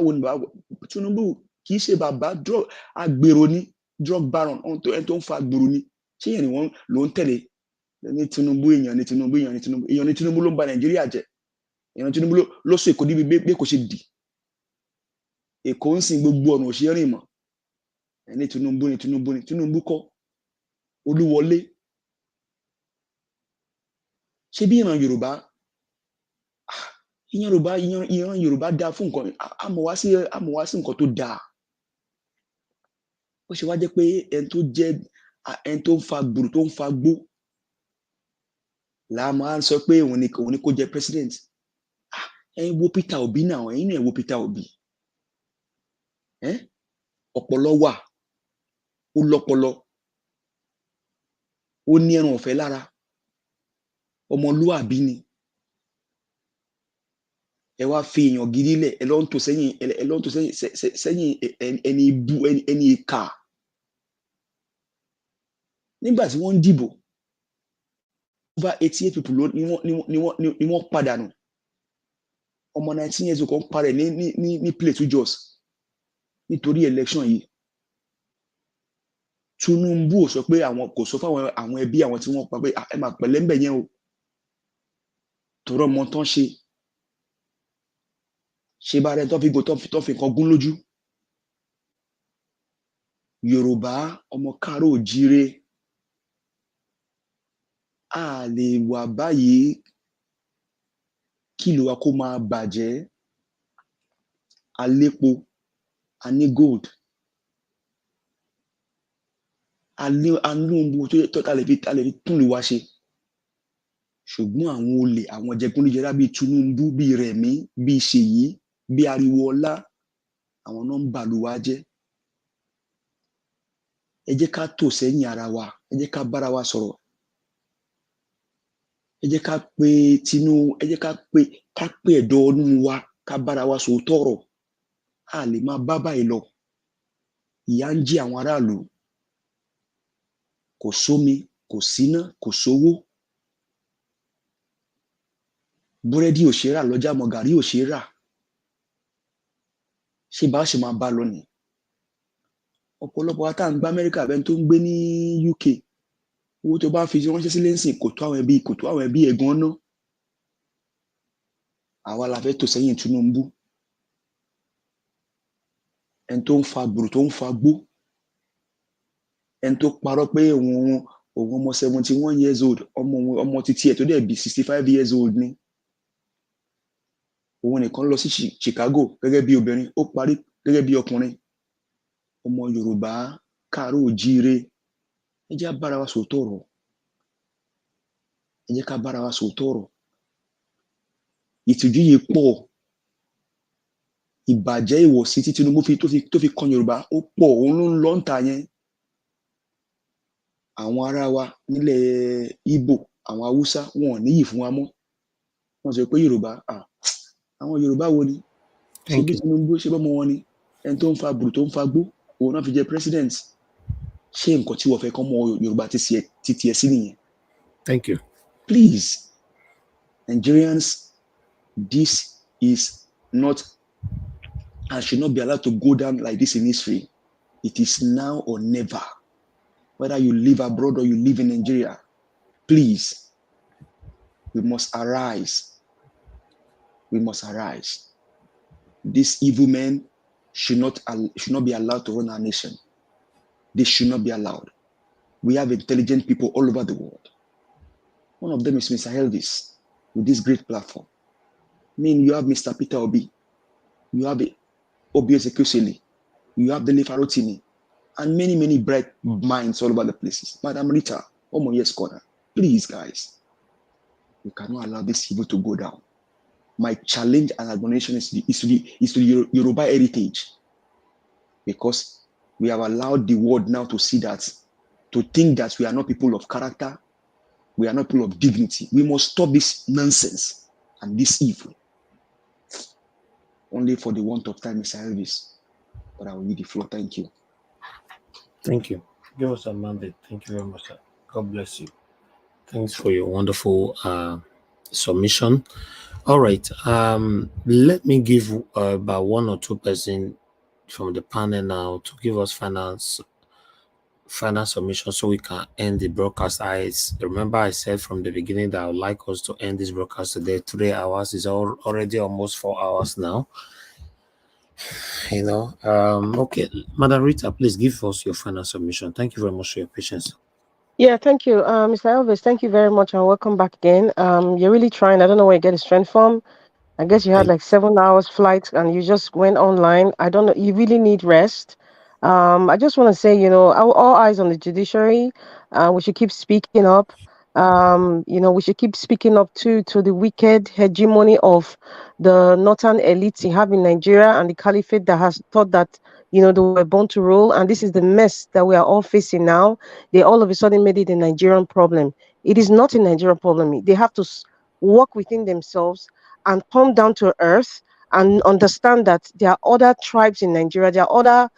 wo ni bàbá Tinubu kì í ṣe bàbá agbèrò ní drug baron ẹni tó ń fa agbèrò ní. Ṣé ìyẹn ni wọ́n ló ń tẹ̀lé ní Tinubu èèyàn ní Tinubu ló ń ba Nàìjíríà jẹ́. Èèyàn Tinubu ló sọ Èkó níbi bí kò ṣe dì. Èkó ń sin gbogbo ọ̀nà òṣèré rìn mọ́. Ẹni Tinubu kọ́ Olúwọlé. Ṣé bí ìran Yorùbá dáa fún nǹkan àmọ́ wá sí nǹkan tó dáa. Ó ṣe wá jẹ́ pé ẹni tó ń fa gbòòrò tó ń fa gbó là máa ń sọ pé òun ni kó jẹ president. Ẹ̀yin wo Peter Obi náà, ẹ̀yin náà wo Peter Obi. Ọpọlọ wà, ó lọ́pọlọ, ó ní ẹran ọ̀fẹ́ lára, ọmọlúwàbí ni. Ẹ wá fi èèyàn gidi lẹ̀, ẹ lọ ń tò sẹ́yìn ẹni ibu ẹni ìkà. Nígbà tí wọ́n ń dìbò, over 88 people ni wọ́n pàdánù. Ọmọ 19 years old kan parẹ́ ní Plateau Jos nítorí election yìí. Tinubu ò sọ pé kò sọ fún àwọn ẹbí àwọn tí wọ́n pa pé ẹ máa pẹ̀lẹ́ ń bẹ̀ yẹn o. Tọrọ mọ tán ṣe bá rẹ tó fi kan gún lójú. Yorùbá ọmọ káàárọ̀ oòjíire A lè wà báyìí kí ìlú wa kó máa bàjẹ́. A lépo, a ní gold, a ní ohun gbogbo tó ta lè fi tún ìlú wa ṣe. Ṣùgbọ́n àwọn olè, àwọn jẹgúdújẹrá bíi Tinubu, bíi Rẹ̀mí, bíi Ṣèyí, bíi Ariwoọlá, àwọn náà ń bàlú wa jẹ́. Ẹ jẹ́ ká tò sẹ́yìn ara wa, ẹ jẹ́ ká bára wa sọ̀rọ̀. Ẹ jẹ́ ká pe ẹ jẹ́ ká pe ẹ̀dọ̀ ọdún wa, ká bára wa sòótọ́ ọ̀rọ̀. A lè máa bá báyìí lọ. Ìyà ń jí àwọn aráàlú. Kò sómi, kò síná, kò sówó. Búrẹ́dì ò ṣe é rà lọ́jà mọ́, gàrí ò ṣe é rà. Ṣé bá ṣe máa bá lọ nìí? Ọ̀pọ̀lọpọ̀ wa tá à ń gbé Amẹ́ríkà bẹ́ẹ̀ tó ń gbé ní UK, owó tó bá fi ránṣẹ́ sílé ńsìn kò tó àwọn ẹbí ẹ̀gbọ́n náà. Àwa la fẹ́ tò sẹ́yìn Tinubu. Ẹni tó ń fa gbòòrò tó ń fa gbó. Ẹni tó parọ́ pé òun ọmọ 71 years old, ọmọ títí ẹ̀ tó dẹ̀ bí 65 years old ni. Òun nìkan lọ sí Chicago gẹ́gẹ́ bí obìnrin, ó parí gẹ́gẹ́ bí ọkùnrin. Ọmọ Yorùbá káàárọ̀ oòjíire. Ẹ jẹ́ ká bára wa sòótọ́ ọ̀rọ̀. Ẹ jẹ́ ká bára wa sòótọ́ ọ̀rọ̀. Ìtìjú yìí pọ̀. Ìbàjẹ́ ìwọ̀sí tí Tinubu tó fi kan Yorùbá ó pọ̀. Òun ló ń lọ ń ta yẹn. Àwọn ará wa nílẹ̀ Ìgbò, àwọn Haúsá, wọn ò níyì fún wa mọ́. Wọ́n sọ pé Yorùbá, àwọn Yorùbá wo ni? Ṣé bí Tinubu ṣe bọ́mọ wọn ni? Ẹni tó ń fa gbòòrò tó ń fa gbó, òun náà fi jẹ president. Ṣé nǹkan tí wọ́n fẹ́ kọ́ mọ Yorùbá ti tiẹ̀ sí nìyẹn? Thank you. Please, Nigerians, this is not and should not be allowed to go down like this in history. It is now or never. Whether you live abroad or you live in Nigeria, please, we must arise. We must arise. These evil men should not be allowed to run our nation. They should not be allowed. We have intelligent people all over the world. One of them is Mr. Elvis with this great platform. I mean, you have Mr. Peter Obi, you have Obi Ezekwesili, you have Dele Farotimi, and many, many bright minds all over the places. Madam Rita, Omoye's corner. Please, guys, we cannot allow this evil to go down. My challenge and admonition is to the Yoruba heritage, because we have allowed the world now to see that, to think that we are not people of character, we are not people of dignity. We must stop this nonsense and this evil. Only for the want of time, Mr. Elvis, but I will give the floor. Thank you. Thank you. Give us a mandate. Thank you very much, sir. God bless you. Thanks for your wonderful submission. All right. Let me give about one or two person from the panel now to give us final submission so we can end the broadcast. Remember I said from the beginning that I would like us to end this broadcast today. 3 hours is already almost 4 hours now. Okay, Madam Rita, please give us your final submission. Thank you very much for your patience. Yeah, thank you, Mr. Elvis. Thank you very much and welcome back again. You're really trying. I don't know where you get the strength from. I guess you had like 7 hours flight and you just went online. I don't know. You really need rest. I just want to say, all eyes on the judiciary. We should keep speaking up. We should keep speaking up to the wicked hegemony of the northern elites you have in Nigeria and the caliphate that has thought that, they were born to rule. And this is the mess that we are all facing now. They all of a sudden made it a Nigerian problem. It is not a Nigerian problem. They have to work within themselves and come down to earth and understand that there are other tribes in Nigeria, there are other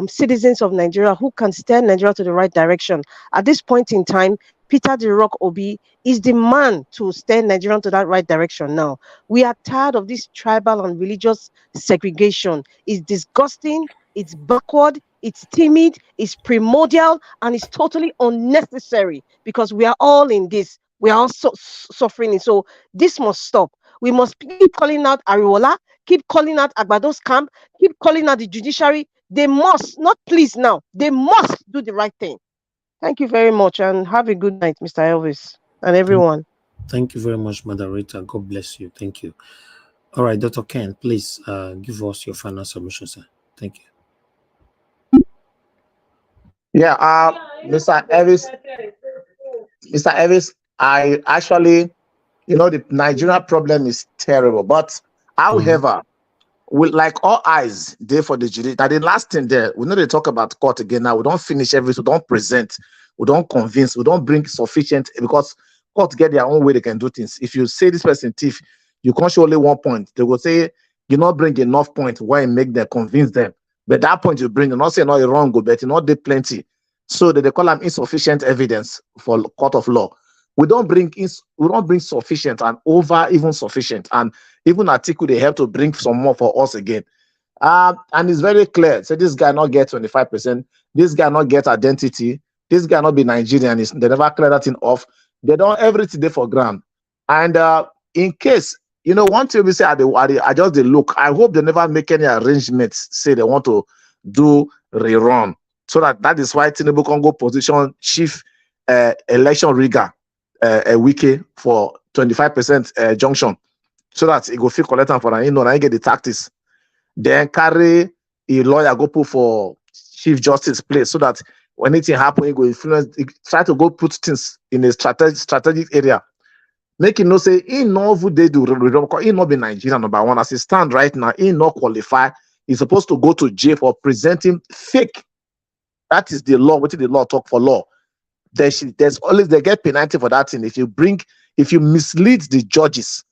citizens of Nigeria who can steer Nigeria to the right direction. At this point in time, Peter the Rock Obi is the man to steer Nigeria to that right direction now. We are tired of this tribal and religious segregation. It's disgusting, it's backward, it's timid, it's primordial, and it's totally unnecessary because we are all in this. We are all suffering. So this must stop. We must keep calling out Ariwola, keep calling out Agbado's camp, keep calling out the judiciary. They must, not please now, they must do the right thing. Thank you very much and have a good night, Mr. Elvis. and everyone. Thank you very much, moderator. God bless you. Thank you. All right, Dr. Ken, please give us your final submission, sir. Thank you. Yeah, Mr. Elvis, I actually, the Nigeria problem is terrible, but however, we like all eyes there for the jury. That the last thing there, we know they talk about court again now. We don't finish everything, we don't present, we don't convince, we don't bring sufficient, because court get their own way they can do things. If you say this person thief, you can't show only 1 point. They will say you not bring enough point why make them convince them. But that point you bring, you not say no you're wrong, but you not did plenty. So that they call them insufficient evidence for court of law. We don't bring sufficient and over even sufficient, and even article they have to bring some more for us again. And it's very clear. So this guy not get 25%, this guy not get identity, this guy not be Nigerian, they never clear that thing off. They don't everything there for ground. And in case, one thing we say I just they look, I hope they never make any arrangements, say they want to do rerun. So that is why Tinubu can go position chief election rigger a wiki for 25% junction, so that it go fit collect for and I get the tactics. Then carry a lawyer go put for chief justice place, so that when anything happen, he go influence, try to go put things in a strategic area. Make him know say he know who they do, he not be Nigerian number one. As he stand right now, he not qualify. He's supposed to go to jail for presenting fake. That is the law. What did the law talk for law? There's always they get penalty for that thing. If you mislead the judges,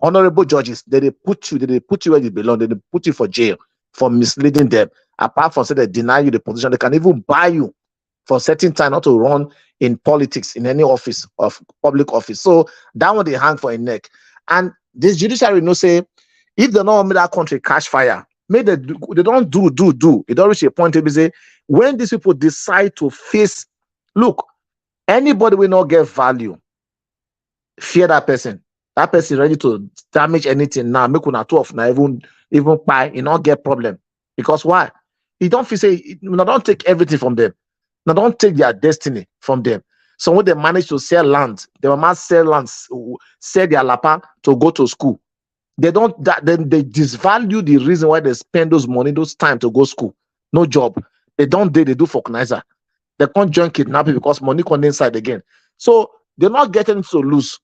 honorable judges, they put you where you belong. They put you for jail for misleading them. Apart from say they deny you the position, they can even buy you for certain time not to run in politics in any office of public office. So that one they hang for a neck. And this judiciary say if they don't want that country catch fire, maybe they don't do. It don't reach a point to be say when these people decide to face. Look, anybody will not get value. Fear that person. That person ready to damage anything now. Make una two of now even buy, you not get problem. Because why? You don't feel say don't take everything from them. Now don't take their destiny from them. So when they manage to sell land, they must sell lands, sell their lapa to go to school. They don't then they disvalue the reason why they spend those money, those time to go school. No job. They do organizer. They can't join kidnapping because money comes inside again. So they're not getting to lose.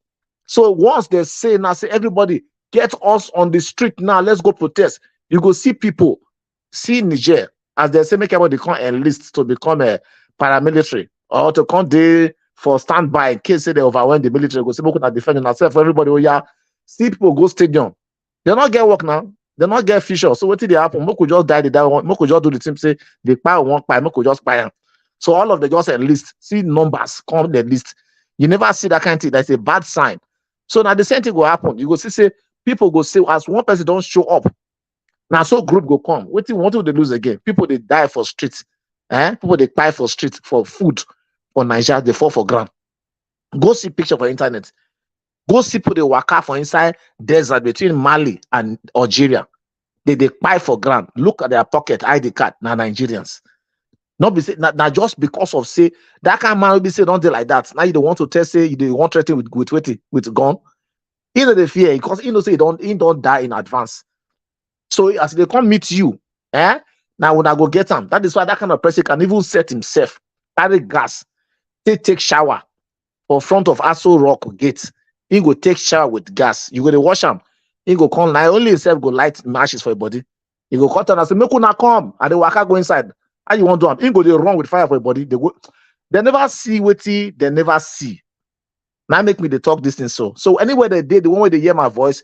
So once they say now, say everybody get us on the street now, let's go protest. You go see people, see Niger, as they say, make everybody come enlist to become a paramilitary or to come there for standby in case they overwhelm the military. Go say, we can defend ourselves for everybody. Oh yeah, see people go stadium. They not get work now. They not get official. So what did they happen? We could just die. We could just do the same. Say they buy one buy. We could just buy them. So all of them just enlist. See numbers come the list. You never see that kind of thing. That's a bad sign. So now the same thing will happen. You go see say people go say as one person don't show up. Now so group go come. What do they lose again? People they die for streets. People they buy for streets for food for Niger. They fall for ground. Go see picture for internet. Go see people they waka for inside desert between Mali and Algeria. They buy for ground. Look at their pocket ID card. Now Nigerians. Not be say now just because of say that kind of man will be say don't do like that. Now you don't want to test say you don't want to threaten with gun. You know the fear because you know say he don't die in advance. So as they come meet you, now when I go get him, that is why that kind of person can even set himself, carry gas, take shower for front of Aso Rock gate. He go take shower with gas. You go to wash him. He go come now only himself go light matches for your body. He go cut and say make una come and the waka go inside. How you want to do them? He go they run with fire for your body. They never see wetin they never see. Now make me they talk this thing so. So anywhere they did, the one way they hear my voice,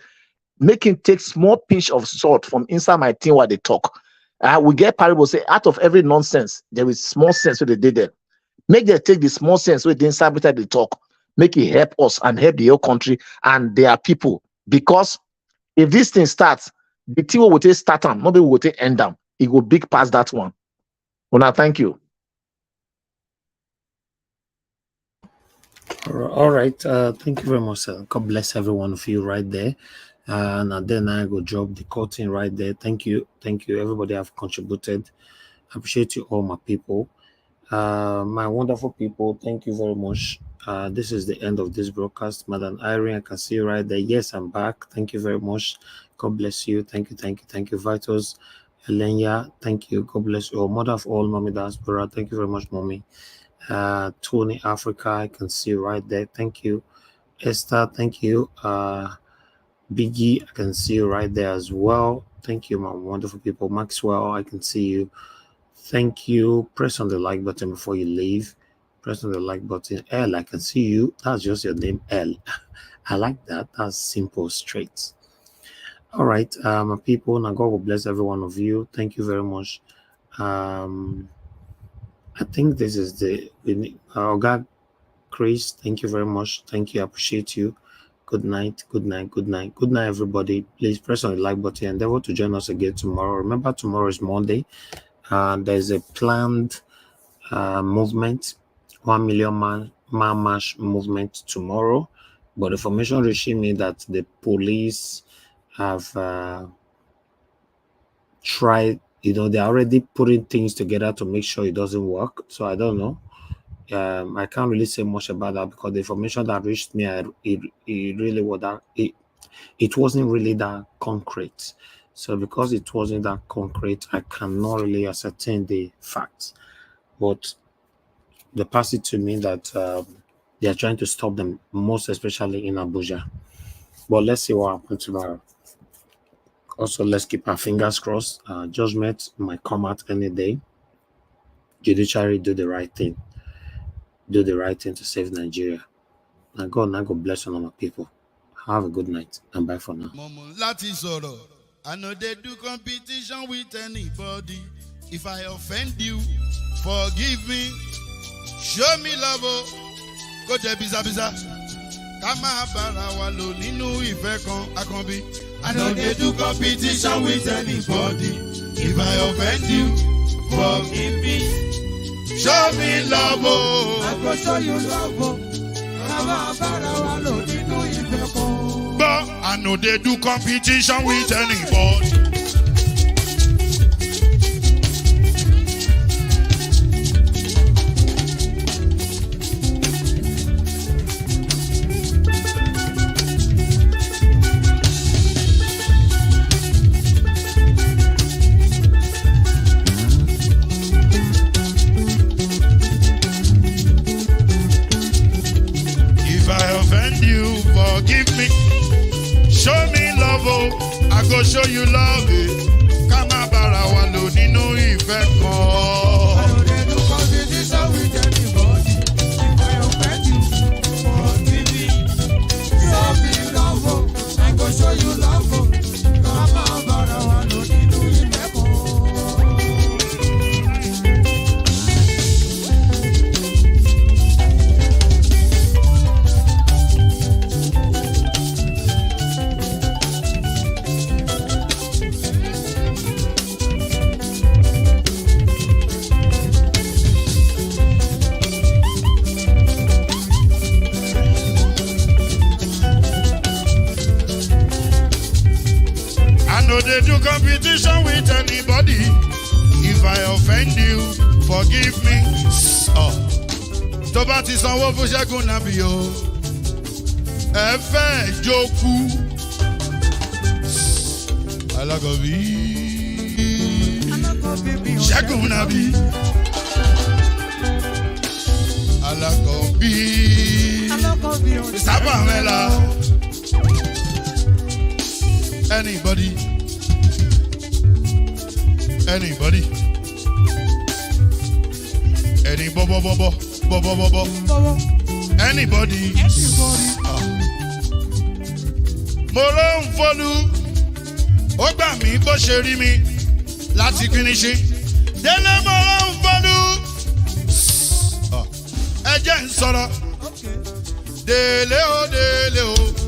make him take small pinch of salt from inside my thing while they talk. We get parable say out of every nonsense, there is small sense where they did there. Make them take the small sense where they inside they talk. Make it help us and help the whole country and their people. Because if this thing starts, the team will take start them, nobody will take end them. It will big past that one. Well, thank you. All right. Thank you very much, sir. God bless every one of you right there. And then I go drop the curtain right there. Thank you. Thank you. Everybody have contributed. I appreciate you all, my people. My wonderful people, thank you very much. This is the end of this broadcast. Madam Irene, I can see you right there. Yes, I'm back. Thank you very much. God bless you. Thank you. Vitos, Elenia, thank you. God bless you. Mother of all, Mommy Diaspora, thank you very much, Mommy. Tony Africa, I can see you right there. Thank you. Esther, thank you. Biggie, I can see you right there as well. Thank you, my wonderful people. Maxwell, I can see you. Thank you. Press on the like button before you leave. Press on the like button. L, I can see you. That's just your name, L. I like that. That's simple, straight. All right, my people. Now God will bless every one of you. Thank you very much. I think this is the God, Chris. Thank you very much. Thank you. I appreciate you. Good night. Good night. Good night. Good night, everybody. Please press on the like button. Endeavor to join us again tomorrow. Remember, tomorrow is Monday. There's a planned movement, 1 million man march movement tomorrow. But information reaching me that the police have tried, they're already putting things together to make sure it doesn't work. So I don't know. I can't really say much about that because the information that reached me, it wasn't really that concrete. So because it wasn't that concrete, I cannot really ascertain the facts. But they pass it to me that they are trying to stop them, most especially in Abuja. But let's see what happens tomorrow. Also, let's keep our fingers crossed. Judgment might come out any day. Judiciary, do the right thing. Do the right thing to save Nigeria. And God bless all my people. Have a good night and bye for now. I know they do competition with anybody. If I offend you, forgive me. Show me love. Go to Biza. Kama bara walo ninu ife kan akanbi. I know they do competition with anybody. If I offend you, forgive me. Show me love. I go show you love. Kama bara walo ninu ife kan. But I know they do competition with anybody. If I offend you, forgive me. Show me love, I go show you love. Kama bara walo ninu ife kan. I know they do competition with anybody. If I offend you, forgive me. Show me love, I go show you love. Kama bara walo ninu ife kan. They do competition with anybody. If I offend you, forgive me. Tó bá ti sanwó fún Ṣẹ́gun Nàbí o, ẹ fẹ́ jókòó. Alákọ̀bí Ṣẹ́gun Nàbí. Alákọ̀bí Sábàmẹ́là. Anybody? Any anybody. Mo ló ń folú, ó gbà mí bó ṣe rí mi láti finishi. Délé mo ló ń folú, ẹ jẹ́ ń sọ̀rọ̀. Délé o.